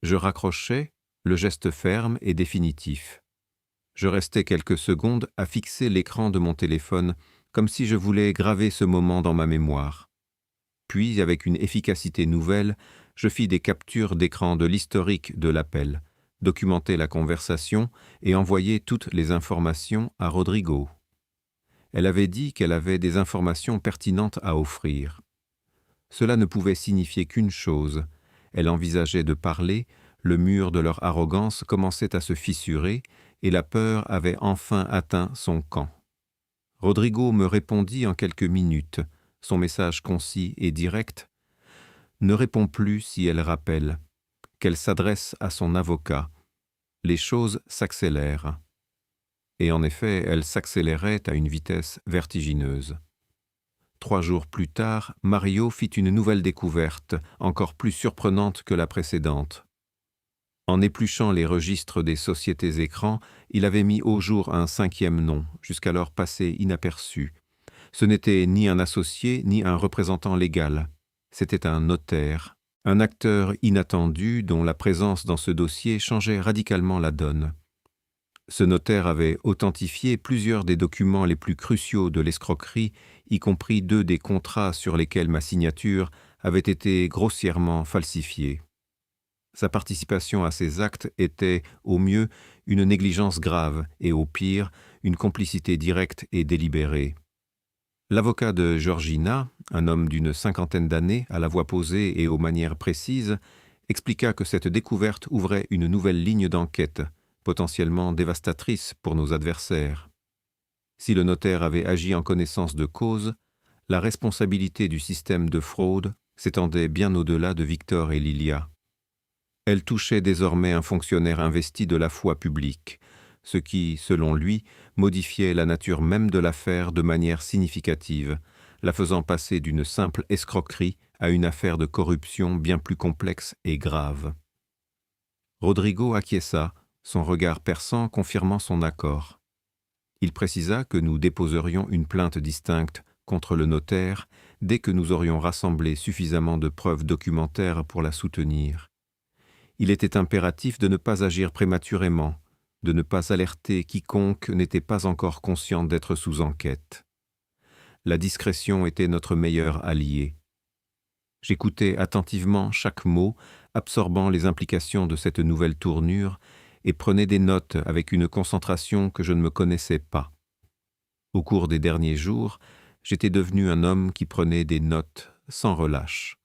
Je raccrochais, le geste ferme et définitif. Je restais quelques secondes à fixer l'écran de mon téléphone, comme si je voulais graver ce moment dans ma mémoire. Puis, avec une efficacité nouvelle, je fis des captures d'écran de l'historique de l'appel, documentai la conversation et envoyai toutes les informations à Rodrigo. Elle avait dit qu'elle avait des informations pertinentes à offrir. Cela ne pouvait signifier qu'une chose. Elle envisageait de parler, le mur de leur arrogance commençait à se fissurer et la peur avait enfin atteint son camp. Rodrigo me répondit en quelques minutes, son message concis et direct. Ne répond plus si elle rappelle, qu'elle s'adresse à son avocat. Les choses s'accélèrent. Et en effet, elles s'accéléraient à une vitesse vertigineuse. 3 jours plus tard, Mario fit une nouvelle découverte, encore plus surprenante que la précédente. En épluchant les registres des sociétés écrans, il avait mis au jour un 5e nom, jusqu'alors passé inaperçu. Ce n'était ni un associé, ni un représentant légal. C'était un notaire, un acteur inattendu dont la présence dans ce dossier changeait radicalement la donne. Ce notaire avait authentifié plusieurs des documents les plus cruciaux de l'escroquerie, y compris 2 des contrats sur lesquels ma signature avait été grossièrement falsifiée. Sa participation à ces actes était, au mieux, une négligence grave et, au pire, une complicité directe et délibérée. L'avocat de Georgina, un homme d'une 50aine d'années, à la voix posée et aux manières précises, expliqua que cette découverte ouvrait une nouvelle ligne d'enquête, potentiellement dévastatrice pour nos adversaires. Si le notaire avait agi en connaissance de cause, la responsabilité du système de fraude s'étendait bien au-delà de Victor et Lilia. Elle touchait désormais un fonctionnaire investi de la foi publique, ce qui, selon lui, modifiait la nature même de l'affaire de manière significative, la faisant passer d'une simple escroquerie à une affaire de corruption bien plus complexe et grave. Rodrigo acquiesça, son regard perçant confirmant son accord. Il précisa que nous déposerions une plainte distincte contre le notaire dès que nous aurions rassemblé suffisamment de preuves documentaires pour la soutenir. Il était impératif de ne pas agir prématurément, de ne pas alerter quiconque n'était pas encore conscient d'être sous enquête. La discrétion était notre meilleur allié. J'écoutais attentivement chaque mot, absorbant les implications de cette nouvelle tournure, et prenait des notes avec une concentration que je ne me connaissais pas. Au cours des derniers jours, j'étais devenu un homme qui prenait des notes sans relâche.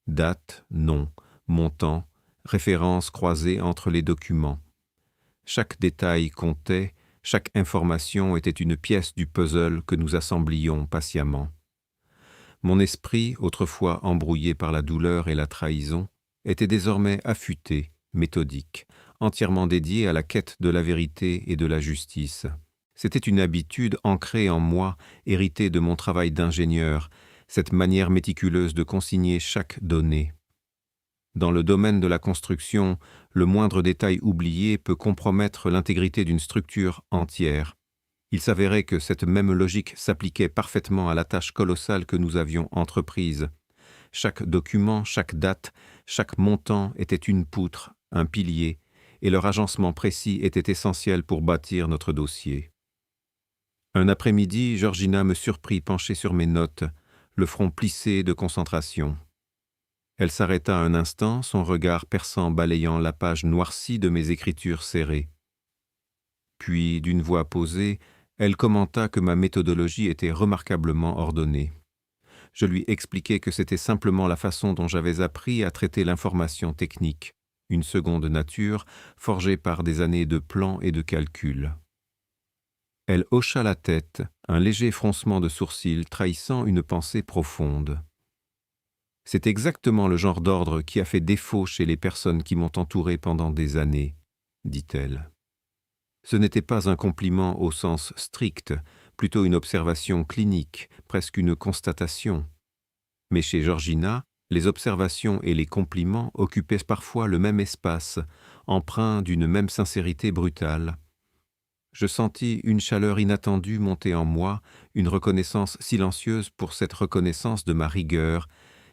Date, nom, montant, références croisées entre les documents. Chaque détail comptait, chaque information était une pièce du puzzle que nous assemblions patiemment. Mon esprit, autrefois embrouillé par la douleur et la trahison, était désormais affûté, méthodique, entièrement dédié à la quête de la vérité et de la justice. C'était une habitude ancrée en moi, héritée de mon travail d'ingénieur, cette manière méticuleuse de consigner chaque donnée. Dans le domaine de la construction, le moindre détail oublié peut compromettre l'intégrité d'une structure entière. Il s'avérait que cette même logique s'appliquait parfaitement à la tâche colossale que nous avions entreprise. Chaque document, chaque date, chaque montant était une poutre, un pilier, et leur agencement précis était essentiel pour bâtir notre dossier. Un après-midi, Georgina me surprit penché sur mes notes, le front plissé de concentration. Elle s'arrêta un instant, son regard perçant balayant la page noircie de mes écritures serrées. Puis, d'une voix posée, elle commenta que ma méthodologie était remarquablement ordonnée. Je lui expliquai que c'était simplement la façon dont j'avais appris à traiter l'information technique, une seconde nature forgée par des années de plans et de calculs. Elle hocha la tête, un léger froncement de sourcils trahissant une pensée profonde. « C'est exactement le genre d'ordre qui a fait défaut chez les personnes qui m'ont entouré pendant des années, » dit-elle. Ce n'était pas un compliment au sens strict, plutôt une observation clinique, presque une constatation. Mais chez Georgina, les observations et les compliments occupaient parfois le même espace, empreints d'une même sincérité brutale. Je sentis une chaleur inattendue monter en moi, une reconnaissance silencieuse pour cette reconnaissance de ma rigueur,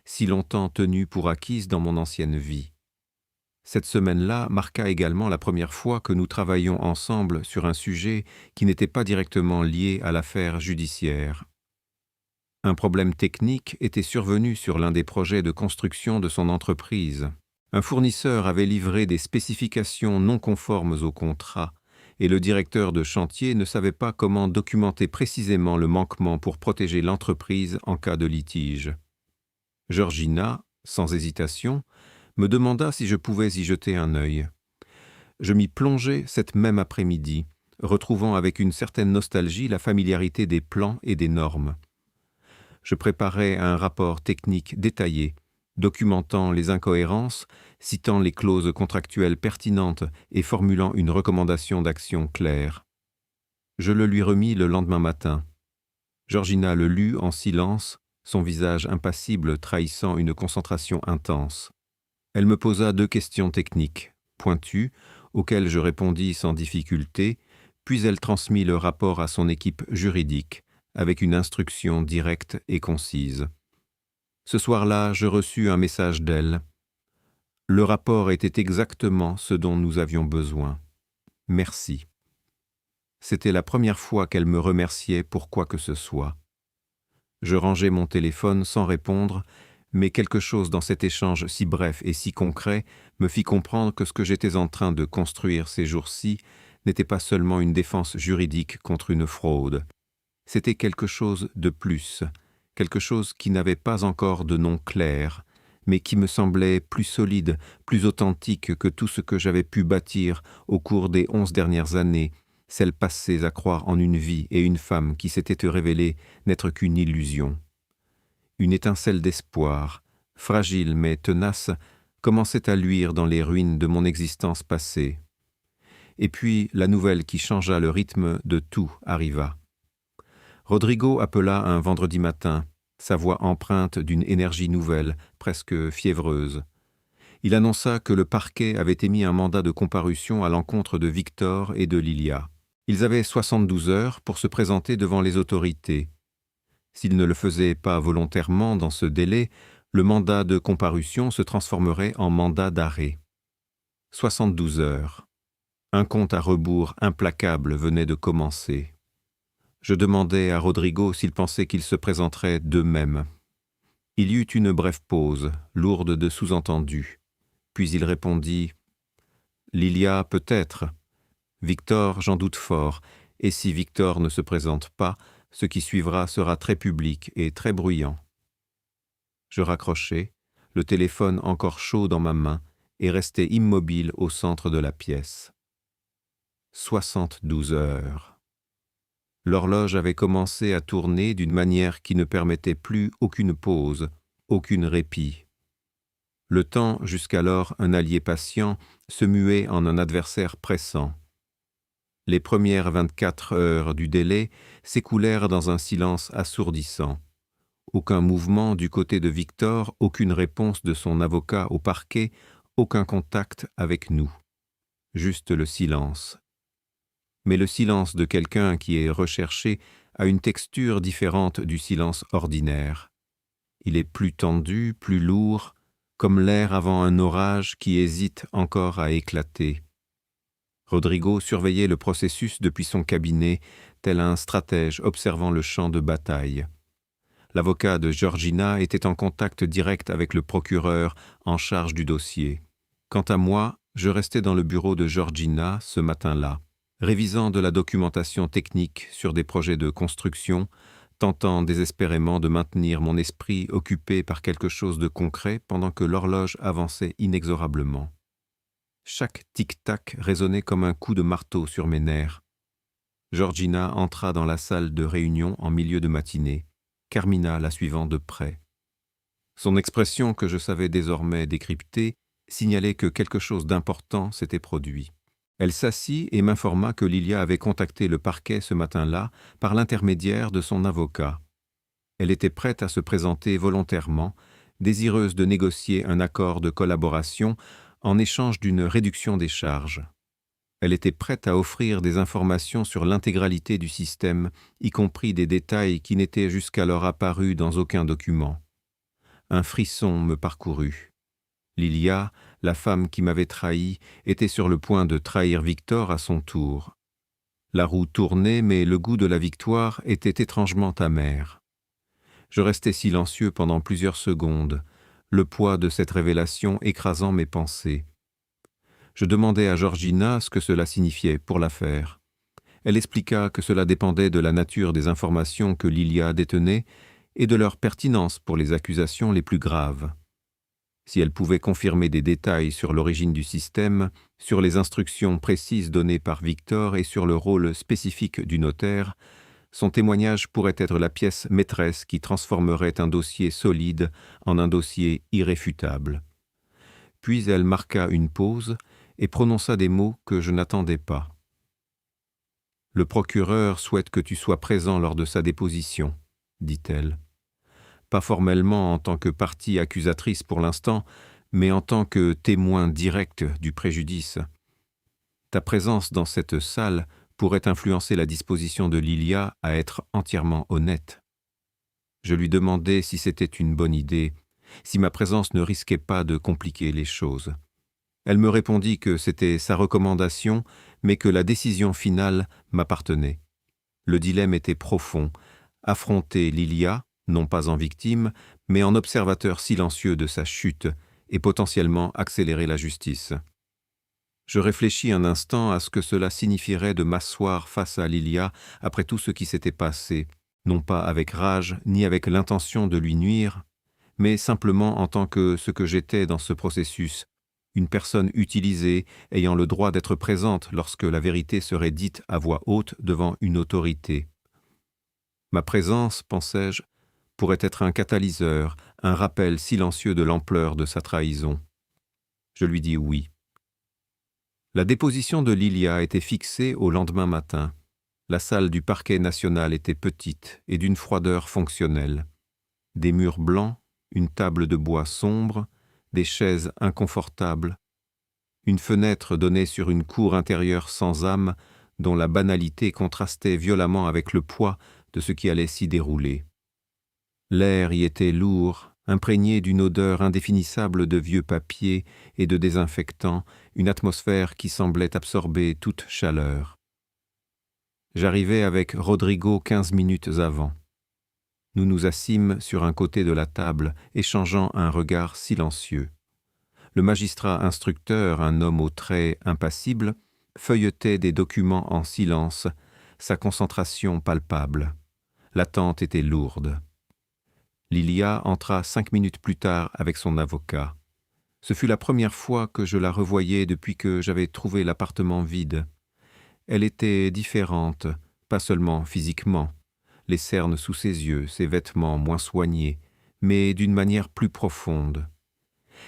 si longtemps tenue pour acquise dans mon ancienne vie. Cette semaine-là marqua également la première fois que nous travaillions ensemble sur un sujet qui n'était pas directement lié à l'affaire judiciaire. Un problème technique était survenu sur l'un des projets de construction de son entreprise. Un fournisseur avait livré des spécifications non conformes au contrat, et le directeur de chantier ne savait pas comment documenter précisément le manquement pour protéger l'entreprise en cas de litige. Georgina, sans hésitation, me demanda si je pouvais y jeter un œil. Je m'y plongeai cette même après-midi, retrouvant avec une certaine nostalgie la familiarité des plans et des normes. Je préparai un rapport technique détaillé, documentant les incohérences, citant les clauses contractuelles pertinentes et formulant une recommandation d'action claire. Je le lui remis le lendemain matin. Georgina le lut en silence, son visage impassible trahissant une concentration intense. Elle me posa 2 questions techniques, pointues, auxquelles je répondis sans difficulté, puis elle transmit le rapport à son équipe juridique, avec une instruction directe et concise. Ce soir-là, je reçus un message d'elle. Le rapport était exactement ce dont nous avions besoin. Merci. C'était la première fois qu'elle me remerciait pour quoi que ce soit. Je rangeai mon téléphone sans répondre, mais quelque chose dans cet échange si bref et si concret me fit comprendre que ce que j'étais en train de construire ces jours-ci n'était pas seulement une défense juridique contre une fraude. C'était quelque chose de plus, quelque chose qui n'avait pas encore de nom clair, mais qui me semblait plus solide, plus authentique que tout ce que j'avais pu bâtir au cours des 11 dernières années, celles passées à croire en une vie et une femme qui s'étaient révélées n'être qu'une illusion. Une étincelle d'espoir, fragile mais tenace, commençait à luire dans les ruines de mon existence passée. Et puis la nouvelle qui changea le rythme de tout arriva. Rodrigo appela un vendredi matin, sa voix empreinte d'une énergie nouvelle, presque fiévreuse. Il annonça que le parquet avait émis un mandat de comparution à l'encontre de Victor et de Lilia. Ils avaient 72 heures pour se présenter devant les autorités. S'ils ne le faisaient pas volontairement dans ce délai, le mandat de comparution se transformerait en mandat d'arrêt. 72 heures. Un compte à rebours implacable venait de commencer. Je demandai à Rodrigo s'il pensait qu'ils se présenteraient d'eux-mêmes. Il y eut une brève pause, lourde de sous-entendus. Puis il répondit « Lilia peut-être. Victor, j'en doute fort, et si Victor ne se présente pas, ce qui suivra sera très public et très bruyant. Je raccrochai, le téléphone encore chaud dans ma main, et restai immobile au centre de la pièce. 72 heures. L'horloge avait commencé à tourner d'une manière qui ne permettait plus aucune pause, aucun répit. Le temps, jusqu'alors un allié patient, se muait en un adversaire pressant. Les premières 24 heures du délai s'écoulèrent dans un silence assourdissant. Aucun mouvement du côté de Victor, aucune réponse de son avocat au parquet, aucun contact avec nous. Juste le silence. Mais le silence de quelqu'un qui est recherché a une texture différente du silence ordinaire. Il est plus tendu, plus lourd, comme l'air avant un orage qui hésite encore à éclater. Rodrigo surveillait le processus depuis son cabinet, tel un stratège observant le champ de bataille. L'avocat de Georgina était en contact direct avec le procureur en charge du dossier. Quant à moi, je restais dans le bureau de Georgina ce matin-là, révisant de la documentation technique sur des projets de construction, tentant désespérément de maintenir mon esprit occupé par quelque chose de concret pendant que l'horloge avançait inexorablement. Chaque tic-tac résonnait comme un coup de marteau sur mes nerfs. Georgina entra dans la salle de réunion en milieu de matinée, Carmina la suivant de près. Son expression, que je savais désormais décrypter, signalait que quelque chose d'important s'était produit. Elle s'assit et m'informa que Lilia avait contacté le parquet ce matin-là par l'intermédiaire de son avocat. Elle était prête à se présenter volontairement, désireuse de négocier un accord de collaboration en échange d'une réduction des charges. Elle était prête à offrir des informations sur l'intégralité du système, y compris des détails qui n'étaient jusqu'alors apparus dans aucun document. Un frisson me parcourut. Lilia, la femme qui m'avait trahi, était sur le point de trahir Victor à son tour. La roue tournait, mais le goût de la victoire était étrangement amer. Je restai silencieux pendant plusieurs secondes, le poids de cette révélation écrasant mes pensées. Je demandai à Georgina ce que cela signifiait pour l'affaire. Elle expliqua que cela dépendait de la nature des informations que Lilia détenait et de leur pertinence pour les accusations les plus graves. Si elle pouvait confirmer des détails sur l'origine du système, sur les instructions précises données par Victor et sur le rôle spécifique du notaire, son témoignage pourrait être la pièce maîtresse qui transformerait un dossier solide en un dossier irréfutable. Puis elle marqua une pause et prononça des mots que je n'attendais pas. « Le procureur souhaite que tu sois présent lors de sa déposition, » dit-elle. Pas formellement en tant que partie accusatrice pour l'instant, mais en tant que témoin direct du préjudice. Ta présence dans cette salle pourrait influencer la disposition de Lilia à être entièrement honnête. Je lui demandai si c'était une bonne idée, si ma présence ne risquait pas de compliquer les choses. Elle me répondit que c'était sa recommandation, mais que la décision finale m'appartenait. Le dilemme était profond, affronter Lilia, non pas en victime, mais en observateur silencieux de sa chute, et potentiellement accélérer la justice. Je réfléchis un instant à ce que cela signifierait de m'asseoir face à Lilia après tout ce qui s'était passé, non pas avec rage ni avec l'intention de lui nuire, mais simplement en tant que ce que j'étais dans ce processus, une personne utilisée ayant le droit d'être présente lorsque la vérité serait dite à voix haute devant une autorité. Ma présence, pensais-je, pourrait être un catalyseur, un rappel silencieux de l'ampleur de sa trahison. Je lui dis oui. La déposition de Lilia était fixée au lendemain matin. La salle du parquet national était petite et d'une froideur fonctionnelle. Des murs blancs, une table de bois sombre, des chaises inconfortables. Une fenêtre donnait sur une cour intérieure sans âme dont la banalité contrastait violemment avec le poids de ce qui allait s'y dérouler. L'air y était lourd, imprégné d'une odeur indéfinissable de vieux papier et de désinfectants, une atmosphère qui semblait absorber toute chaleur. J'arrivai avec Rodrigo 15 minutes avant. Nous nous assîmes sur un côté de la table, échangeant un regard silencieux. Le magistrat instructeur, un homme aux traits impassibles, feuilletait des documents en silence, sa concentration palpable. L'attente était lourde. Lilia entra 5 minutes plus tard avec son avocat. Ce fut la première fois que je la revoyais depuis que j'avais trouvé l'appartement vide. Elle était différente, pas seulement physiquement, les cernes sous ses yeux, ses vêtements moins soignés, mais d'une manière plus profonde.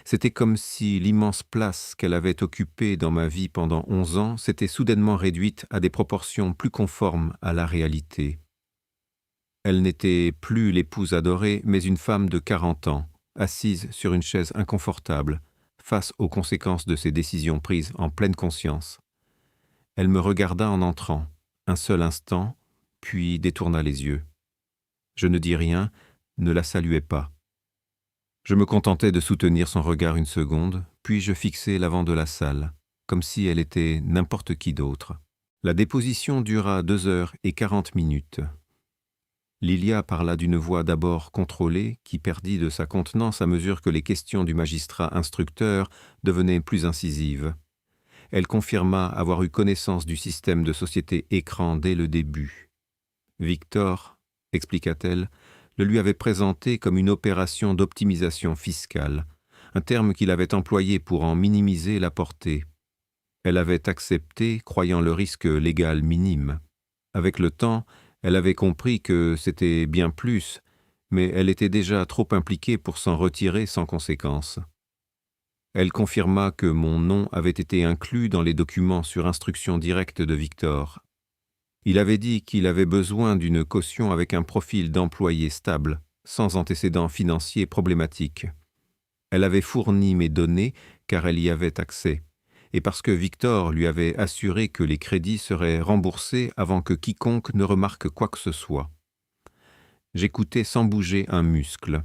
C'était comme si l'immense place qu'elle avait occupée dans ma vie pendant 11 ans s'était soudainement réduite à des proportions plus conformes à la réalité. Elle n'était plus l'épouse adorée, mais une femme de 40 ans, assise sur une chaise inconfortable, face aux conséquences de ses décisions prises en pleine conscience. Elle me regarda en entrant, un seul instant, puis détourna les yeux. Je ne dis rien, ne la saluai pas. Je me contentais de soutenir son regard une seconde, puis je fixai l'avant de la salle, comme si elle était n'importe qui d'autre. La déposition dura 2h40. Lilia parla d'une voix d'abord contrôlée, qui perdit de sa contenance à mesure que les questions du magistrat instructeur devenaient plus incisives. Elle confirma avoir eu connaissance du système de société écran dès le début. Victor, expliqua-t-elle, le lui avait présenté comme une opération d'optimisation fiscale, un terme qu'il avait employé pour en minimiser la portée. Elle avait accepté, croyant le risque légal minime. Avec le temps, elle avait compris que c'était bien plus, mais elle était déjà trop impliquée pour s'en retirer sans conséquence. Elle confirma que mon nom avait été inclus dans les documents sur instruction directe de Victor. Il avait dit qu'il avait besoin d'une caution avec un profil d'employé stable, sans antécédents financiers problématiques. Elle avait fourni mes données car elle y avait accès, et parce que Victor lui avait assuré que les crédits seraient remboursés avant que quiconque ne remarque quoi que ce soit. J'écoutais sans bouger un muscle.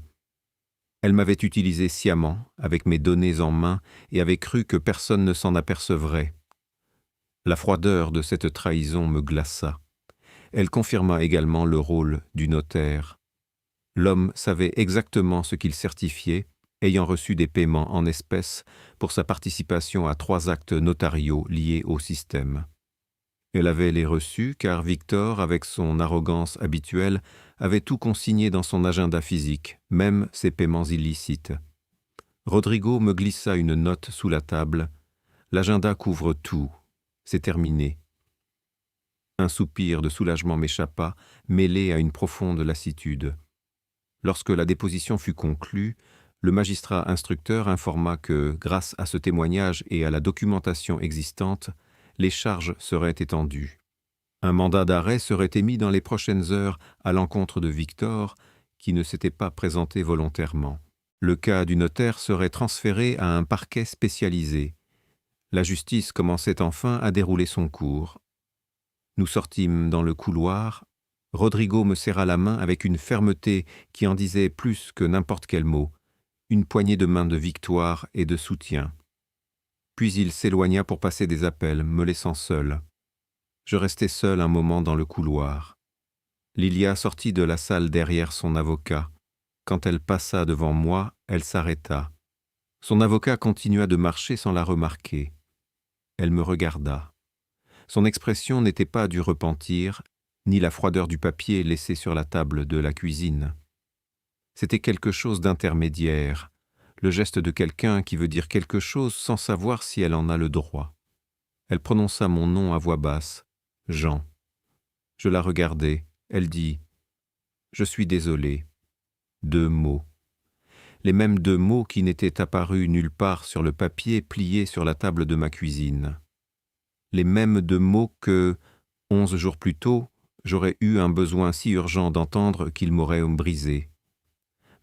Elle m'avait utilisé sciemment, avec mes données en main, et avait cru que personne ne s'en apercevrait. La froideur de cette trahison me glaça. Elle confirma également le rôle du notaire. L'homme savait exactement ce qu'il certifiait, ayant reçu des paiements en espèces pour sa participation à 3 actes notariaux liés au système. Elle avait les reçus car Victor, avec son arrogance habituelle, avait tout consigné dans son agenda physique, même ses paiements illicites. Rodrigo me glissa une note sous la table. L'agenda couvre tout. C'est terminé. Un soupir de soulagement m'échappa, mêlé à une profonde lassitude. Lorsque la déposition fut conclue, le magistrat instructeur informa que, grâce à ce témoignage et à la documentation existante, les charges seraient étendues. Un mandat d'arrêt serait émis dans les prochaines heures à l'encontre de Victor, qui ne s'était pas présenté volontairement. Le cas du notaire serait transféré à un parquet spécialisé. La justice commençait enfin à dérouler son cours. Nous sortîmes dans le couloir. Rodrigo me serra la main avec une fermeté qui en disait plus que n'importe quel mot, une poignée de main de victoire et de soutien. Puis il s'éloigna pour passer des appels, me laissant seul. Je restai seul un moment dans le couloir. Lilia sortit de la salle derrière son avocat. Quand elle passa devant moi, elle s'arrêta. Son avocat continua de marcher sans la remarquer. Elle me regarda. Son expression n'était pas du repentir, ni la froideur du papier laissé sur la table de la cuisine. C'était quelque chose d'intermédiaire, le geste de quelqu'un qui veut dire quelque chose sans savoir si elle en a le droit. Elle prononça mon nom à voix basse, Jean. Je la regardai, elle dit « Je suis désolée ». 2 mots. Les mêmes 2 mots qui n'étaient apparus nulle part sur le papier plié sur la table de ma cuisine. Les mêmes 2 mots que, 11 jours plus tôt, j'aurais eu un besoin si urgent d'entendre qu'ils m'auraient brisé.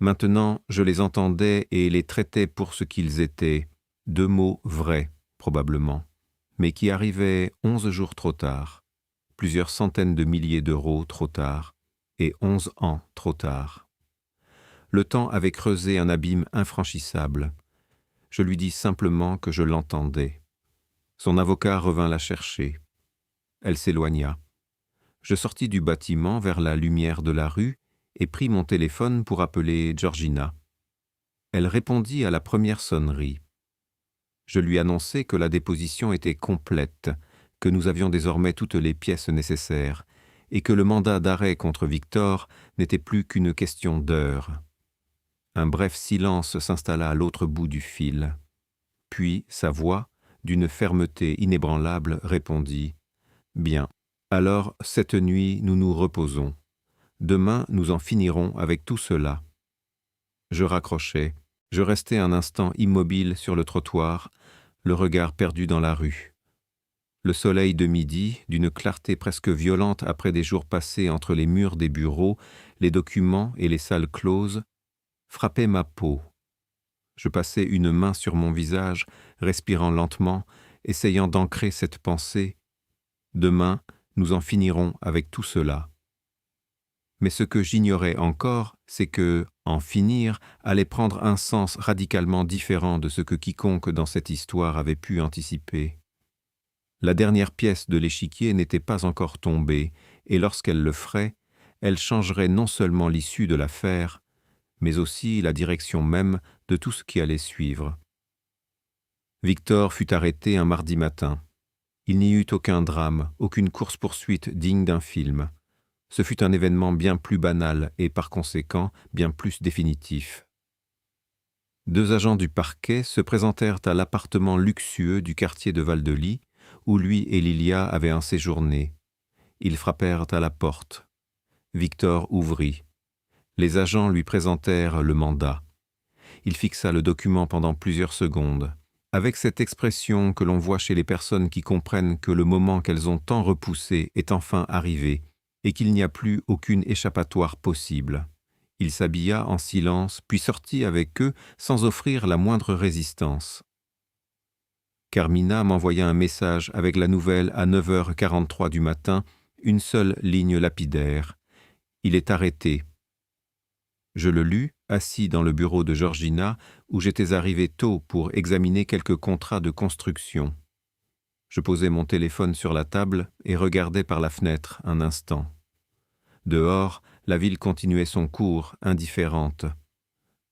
Maintenant, je les entendais et les traitais pour ce qu'ils étaient, 2 mots vrais, probablement, mais qui arrivaient 11 jours trop tard, plusieurs centaines de milliers d'euros trop tard, et 11 ans trop tard. Le temps avait creusé un abîme infranchissable. Je lui dis simplement que je l'entendais. Son avocat revint la chercher. Elle s'éloigna. Je sortis du bâtiment vers la lumière de la rue et pris mon téléphone pour appeler Georgina. Elle répondit à la première sonnerie. Je lui annonçai que la déposition était complète, que nous avions désormais toutes les pièces nécessaires, et que le mandat d'arrêt contre Victor n'était plus qu'une question d'heures. Un bref silence s'installa à l'autre bout du fil. Puis sa voix, d'une fermeté inébranlable, répondit « Bien, alors cette nuit nous nous reposons. Demain nous en finirons avec tout cela. » Je raccrochai. Je restai un instant immobile sur le trottoir, le regard perdu dans la rue. Le soleil de midi, d'une clarté presque violente après des jours passés entre les murs des bureaux, les documents et les salles closes, frappait ma peau. Je passai une main sur mon visage, respirant lentement, essayant d'ancrer cette pensée. Demain, nous en finirons avec tout cela. Mais ce que j'ignorais encore, c'est que en finir allait prendre un sens radicalement différent de ce que quiconque dans cette histoire avait pu anticiper. La dernière pièce de l'échiquier n'était pas encore tombée, et lorsqu'elle le ferait, elle changerait non seulement l'issue de l'affaire, mais aussi la direction même de tout ce qui allait suivre. Victor fut arrêté un mardi matin. Il n'y eut aucun drame, aucune course-poursuite digne d'un film. Ce fut un événement bien plus banal et par conséquent bien plus définitif. 2 agents du parquet se présentèrent à l'appartement luxueux du quartier de Val-de-Lis, où lui et Lilia avaient un séjourné. Ils frappèrent à la porte. Victor ouvrit. Les agents lui présentèrent le mandat. Il fixa le document pendant plusieurs secondes, avec cette expression que l'on voit chez les personnes qui comprennent que le moment qu'elles ont tant repoussé est enfin arrivé, et qu'il n'y a plus aucune échappatoire possible. Il s'habilla en silence, puis sortit avec eux sans offrir la moindre résistance. Carmina m'envoya un message avec la nouvelle à 9h43 du matin, une seule ligne lapidaire. « Il est arrêté. » Je le lus, assis dans le bureau de Georgina, où j'étais arrivé tôt pour examiner quelques contrats de construction. Je posai mon téléphone sur la table et regardai par la fenêtre un instant. Dehors, la ville continuait son cours, indifférente.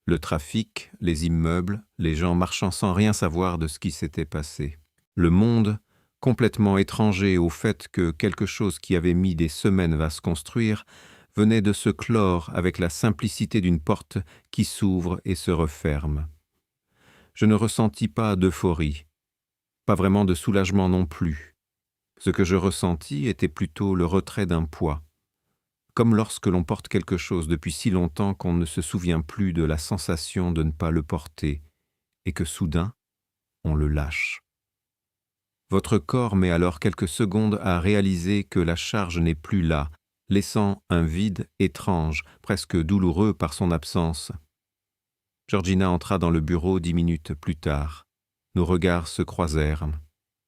Le trafic, les immeubles, les gens marchant sans rien savoir de ce qui s'était passé. Le monde, complètement étranger au fait que quelque chose qui avait mis des semaines va se construire, venait de se clore avec la simplicité d'une porte qui s'ouvre et se referme. Je ne ressentis pas d'euphorie, pas vraiment de soulagement non plus. Ce que je ressentis était plutôt le retrait d'un poids, comme lorsque l'on porte quelque chose depuis si longtemps qu'on ne se souvient plus de la sensation de ne pas le porter, et que soudain, on le lâche. Votre corps met alors quelques secondes à réaliser que la charge n'est plus là, laissant un vide étrange, presque douloureux par son absence. Georgina entra dans le bureau 10 minutes plus tard. Nos regards se croisèrent.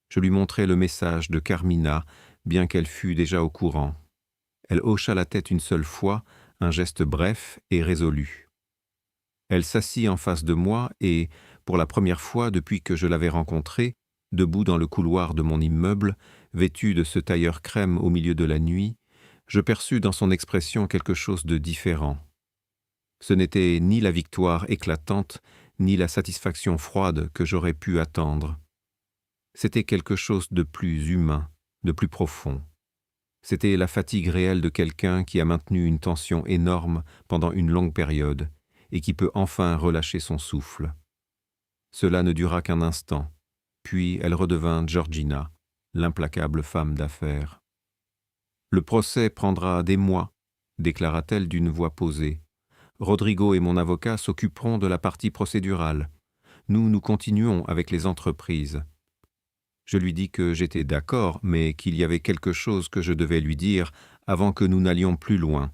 Je lui montrai le message de Carmina, bien qu'elle fût déjà au courant. Elle hocha la tête une seule fois, un geste bref et résolu. Elle s'assit en face de moi et, pour la première fois depuis que je l'avais rencontrée, debout dans le couloir de mon immeuble, vêtue de ce tailleur crème au milieu de la nuit, je perçus dans son expression quelque chose de différent. Ce n'était ni la victoire éclatante, ni la satisfaction froide que j'aurais pu attendre. C'était quelque chose de plus humain, de plus profond. C'était la fatigue réelle de quelqu'un qui a maintenu une tension énorme pendant une longue période et qui peut enfin relâcher son souffle. Cela ne dura qu'un instant, puis elle redevint Georgina, l'implacable femme d'affaires. « Le procès prendra des mois, » déclara-t-elle d'une voix posée. « Rodrigo et mon avocat s'occuperont de la partie procédurale. Nous continuons avec les entreprises. » Je lui dis que j'étais d'accord, mais qu'il y avait quelque chose que je devais lui dire avant que nous n'allions plus loin.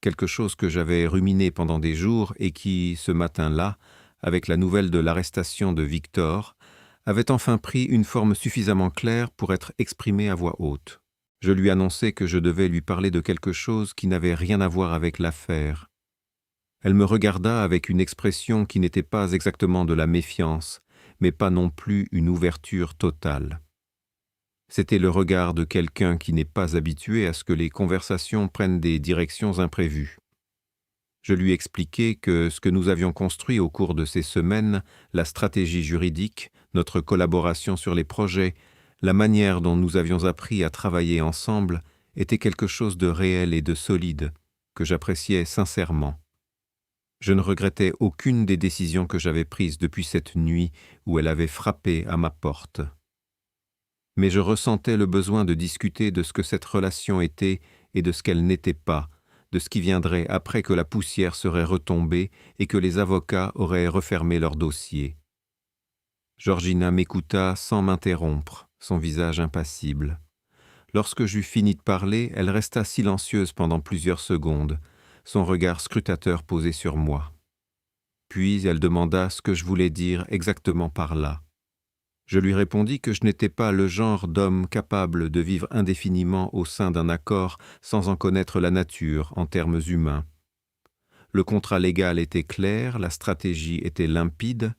Quelque chose que j'avais ruminé pendant des jours et qui, ce matin-là, avec la nouvelle de l'arrestation de Victor, avait enfin pris une forme suffisamment claire pour être exprimée à voix haute. Je lui annonçai que je devais lui parler de quelque chose qui n'avait rien à voir avec l'affaire. Elle me regarda avec une expression qui n'était pas exactement de la méfiance, mais pas non plus une ouverture totale. C'était le regard de quelqu'un qui n'est pas habitué à ce que les conversations prennent des directions imprévues. Je lui expliquai que ce que nous avions construit au cours de ces semaines, la stratégie juridique, notre collaboration sur les projets, la manière dont nous avions appris à travailler ensemble, était quelque chose de réel et de solide, que j'appréciais sincèrement. Je ne regrettais aucune des décisions que j'avais prises depuis cette nuit où elle avait frappé à ma porte. Mais je ressentais le besoin de discuter de ce que cette relation était et de ce qu'elle n'était pas, de ce qui viendrait après que la poussière serait retombée et que les avocats auraient refermé leur dossier. Georgina m'écouta sans m'interrompre, son visage impassible. Lorsque j'eus fini de parler, elle resta silencieuse pendant plusieurs secondes, son regard scrutateur posé sur moi. Puis elle demanda ce que je voulais dire exactement par là. Je lui répondis que je n'étais pas le genre d'homme capable de vivre indéfiniment au sein d'un accord sans en connaître la nature en termes humains. Le contrat légal était clair, la stratégie était limpide,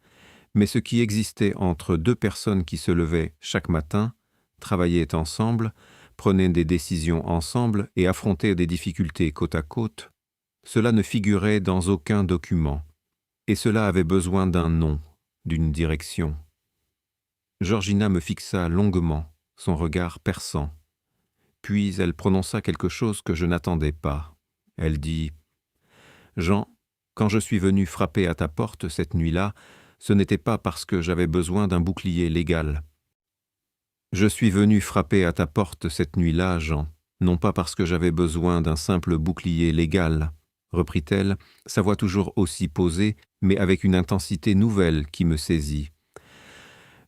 mais ce qui existait entre deux personnes qui se levaient chaque matin, travaillaient ensemble, prenaient des décisions ensemble et affrontaient des difficultés côte à côte, cela ne figurait dans aucun document, et cela avait besoin d'un nom, d'une direction. Georgina me fixa longuement, son regard perçant. Puis elle prononça quelque chose que je n'attendais pas. Elle dit « Jean, quand je suis venu frapper à ta porte cette nuit-là, ce n'était pas parce que j'avais besoin d'un bouclier légal. Je suis venu frapper à ta porte cette nuit-là, Jean, non pas parce que j'avais besoin d'un simple bouclier légal, reprit-elle, sa voix toujours aussi posée, mais avec une intensité nouvelle qui me saisit.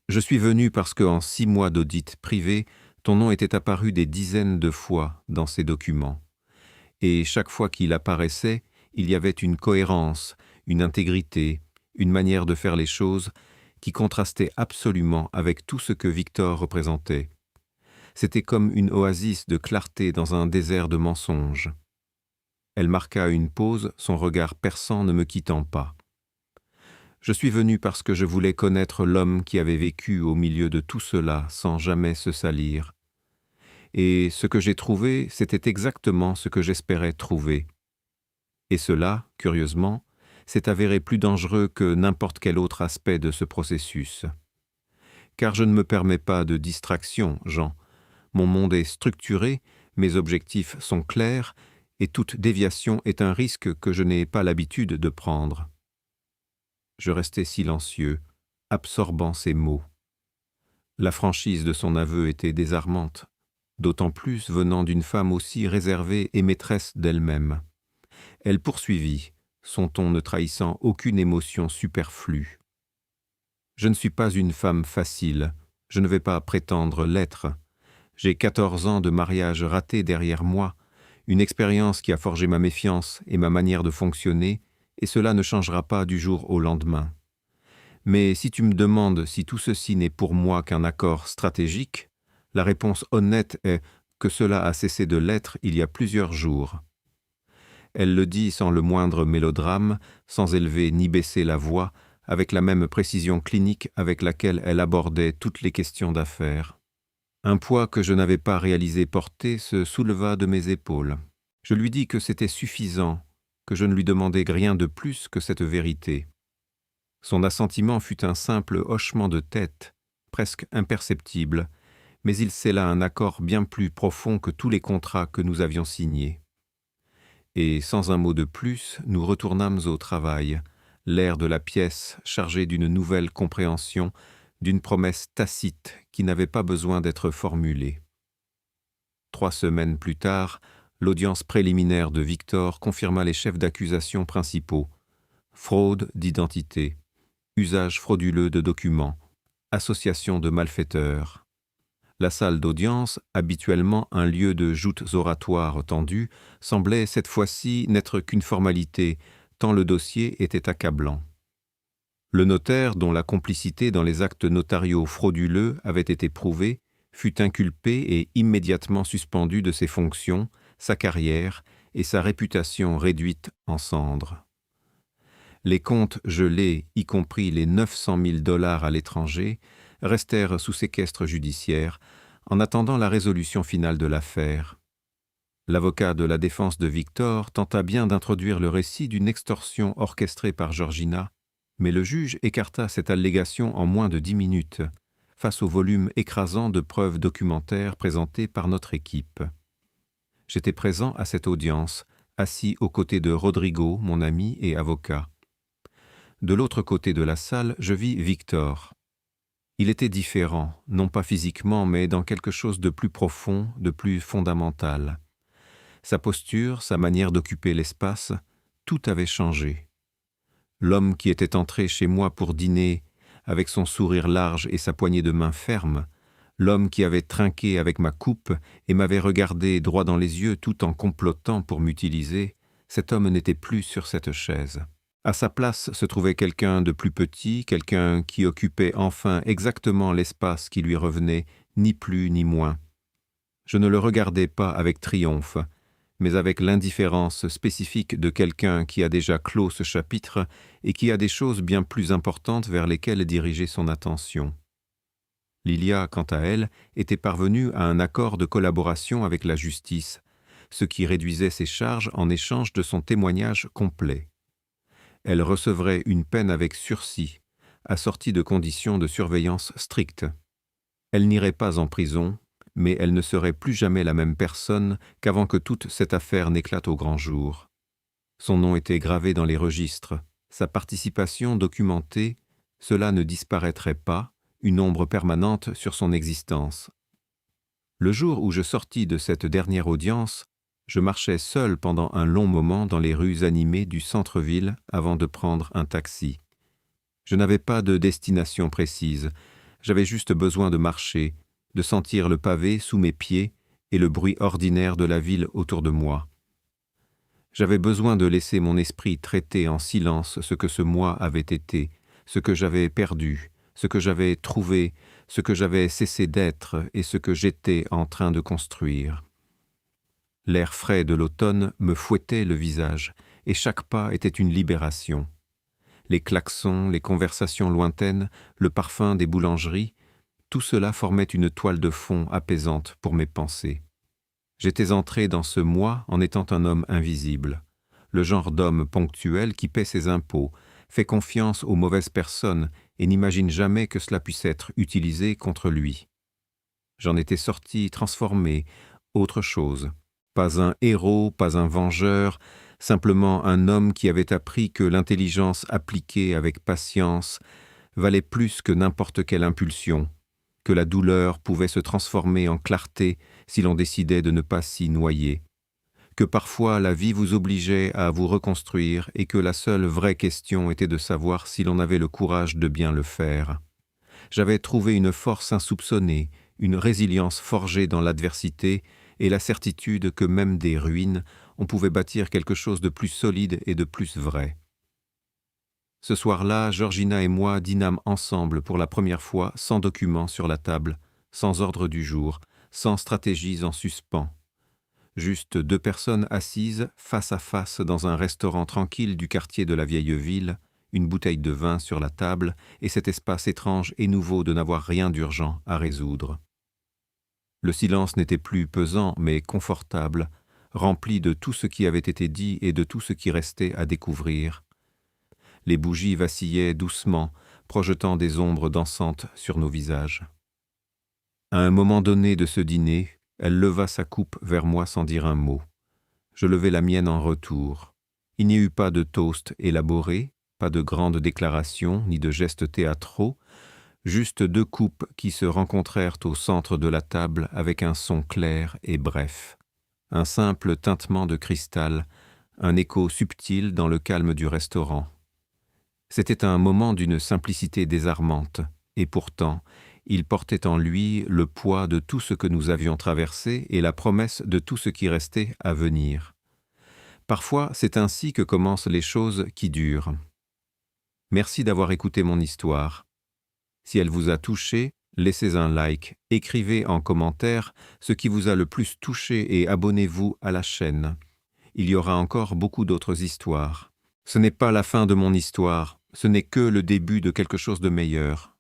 Je suis venu parce qu'en 6 mois d'audit privé, ton nom était apparu des dizaines de fois dans ces documents. Et chaque fois qu'il apparaissait, il y avait une cohérence, une intégrité, une manière de faire les choses qui contrastait absolument avec tout ce que Victor représentait. C'était comme une oasis de clarté dans un désert de mensonges. Elle marqua une pause, son regard perçant ne me quittant pas. Je suis venu parce que je voulais connaître l'homme qui avait vécu au milieu de tout cela sans jamais se salir. Et ce que j'ai trouvé, c'était exactement ce que j'espérais trouver. Et cela, curieusement, s'est avéré plus dangereux que n'importe quel autre aspect de ce processus. Car je ne me permets pas de distraction, Jean. Mon monde est structuré, mes objectifs sont clairs, et toute déviation est un risque que je n'ai pas l'habitude de prendre. Je restai silencieux, absorbant ses mots. La franchise de son aveu était désarmante, d'autant plus venant d'une femme aussi réservée et maîtresse d'elle-même. Elle poursuivit, son ton ne trahissant aucune émotion superflue. Je ne suis pas une femme facile, je ne vais pas prétendre l'être. J'ai 14 ans de mariage raté derrière moi, une expérience qui a forgé ma méfiance et ma manière de fonctionner, et cela ne changera pas du jour au lendemain. Mais si tu me demandes si tout ceci n'est pour moi qu'un accord stratégique, la réponse honnête est que cela a cessé de l'être il y a plusieurs jours. Elle le dit sans le moindre mélodrame, sans élever ni baisser la voix, avec la même précision clinique avec laquelle elle abordait toutes les questions d'affaires. Un poids que je n'avais pas réalisé porter se souleva de mes épaules. Je lui dis que c'était suffisant, que je ne lui demandais rien de plus que cette vérité. Son assentiment fut un simple hochement de tête, presque imperceptible, mais il scella un accord bien plus profond que tous les contrats que nous avions signés. Et sans un mot de plus, nous retournâmes au travail, l'air de la pièce chargé d'une nouvelle compréhension, d'une promesse tacite qui n'avait pas besoin d'être formulée. 3 semaines plus tard, l'audience préliminaire de Victor confirma les chefs d'accusation principaux: fraude d'identité, usage frauduleux de documents, association de malfaiteurs. La salle d'audience, habituellement un lieu de joutes oratoires tendues, semblait cette fois-ci n'être qu'une formalité, tant le dossier était accablant. Le notaire, dont la complicité dans les actes notariaux frauduleux avait été prouvée, fut inculpé et immédiatement suspendu de ses fonctions, sa carrière et sa réputation réduite en cendres. Les comptes gelés, y compris les 900 000 $ à l'étranger, restèrent sous séquestre judiciaire en attendant la résolution finale de l'affaire. L'avocat de la défense de Victor tenta bien d'introduire le récit d'une extorsion orchestrée par Georgina, mais le juge écarta cette allégation en moins de 10 minutes, face au volume écrasant de preuves documentaires présentées par notre équipe. J'étais présent à cette audience, assis aux côtés de Rodrigo, mon ami et avocat. De l'autre côté de la salle, je vis Victor. Il était différent, non pas physiquement, mais dans quelque chose de plus profond, de plus fondamental. Sa posture, sa manière d'occuper l'espace, tout avait changé. L'homme qui était entré chez moi pour dîner, avec son sourire large et sa poignée de main ferme, l'homme qui avait trinqué avec ma coupe et m'avait regardé droit dans les yeux tout en complotant pour m'utiliser, cet homme n'était plus sur cette chaise. À sa place se trouvait quelqu'un de plus petit, quelqu'un qui occupait enfin exactement l'espace qui lui revenait, ni plus ni moins. Je ne le regardais pas avec triomphe, mais avec l'indifférence spécifique de quelqu'un qui a déjà clos ce chapitre et qui a des choses bien plus importantes vers lesquelles diriger son attention. Lilia, quant à elle, était parvenue à un accord de collaboration avec la justice, ce qui réduisait ses charges en échange de son témoignage complet. Elle recevrait une peine avec sursis, assortie de conditions de surveillance strictes. Elle n'irait pas en prison, mais elle ne serait plus jamais la même personne qu'avant que toute cette affaire n'éclate au grand jour. Son nom était gravé dans les registres, sa participation documentée, cela ne disparaîtrait pas, une ombre permanente sur son existence. Le jour où je sortis de cette dernière audience, je marchais seul pendant un long moment dans les rues animées du centre-ville avant de prendre un taxi. Je n'avais pas de destination précise, j'avais juste besoin de marcher, de sentir le pavé sous mes pieds et le bruit ordinaire de la ville autour de moi. J'avais besoin de laisser mon esprit traiter en silence ce que ce moi avait été, ce que j'avais perdu, ce que j'avais trouvé, ce que j'avais cessé d'être et ce que j'étais en train de construire. L'air frais de l'automne me fouettait le visage, et chaque pas était une libération. Les klaxons, les conversations lointaines, le parfum des boulangeries, tout cela formait une toile de fond apaisante pour mes pensées. J'étais entré dans ce moi en étant un homme invisible, le genre d'homme ponctuel qui paie ses impôts, fait confiance aux mauvaises personnes et n'imagine jamais que cela puisse être utilisé contre lui. J'en étais sorti transformé, autre chose. Pas un héros, pas un vengeur, simplement un homme qui avait appris que l'intelligence appliquée avec patience valait plus que n'importe quelle impulsion, que la douleur pouvait se transformer en clarté si l'on décidait de ne pas s'y noyer, que parfois la vie vous obligeait à vous reconstruire et que la seule vraie question était de savoir si l'on avait le courage de bien le faire. J'avais trouvé une force insoupçonnée, une résilience forgée dans l'adversité et la certitude que même des ruines, on pouvait bâtir quelque chose de plus solide et de plus vrai. Ce soir-là, Georgina et moi dînâmes ensemble pour la première fois, sans documents sur la table, sans ordre du jour, sans stratégies en suspens. Juste deux personnes assises face à face dans un restaurant tranquille du quartier de la vieille ville, une bouteille de vin sur la table et cet espace étrange et nouveau de n'avoir rien d'urgent à résoudre. Le silence n'était plus pesant mais confortable, rempli de tout ce qui avait été dit et de tout ce qui restait à découvrir. Les bougies vacillaient doucement, projetant des ombres dansantes sur nos visages. À un moment donné de ce dîner, elle leva sa coupe vers moi sans dire un mot. Je levai la mienne en retour. Il n'y eut pas de toast élaboré, pas de grandes déclarations ni de gestes théâtraux, juste deux coupes qui se rencontrèrent au centre de la table avec un son clair et bref. Un simple tintement de cristal, un écho subtil dans le calme du restaurant. C'était un moment d'une simplicité désarmante, et pourtant, il portait en lui le poids de tout ce que nous avions traversé et la promesse de tout ce qui restait à venir. Parfois, c'est ainsi que commencent les choses qui durent. Merci d'avoir écouté mon histoire. Si elle vous a touché, laissez un like, écrivez en commentaire ce qui vous a le plus touché et abonnez-vous à la chaîne. Il y aura encore beaucoup d'autres histoires. Ce n'est pas la fin de mon histoire, ce n'est que le début de quelque chose de meilleur.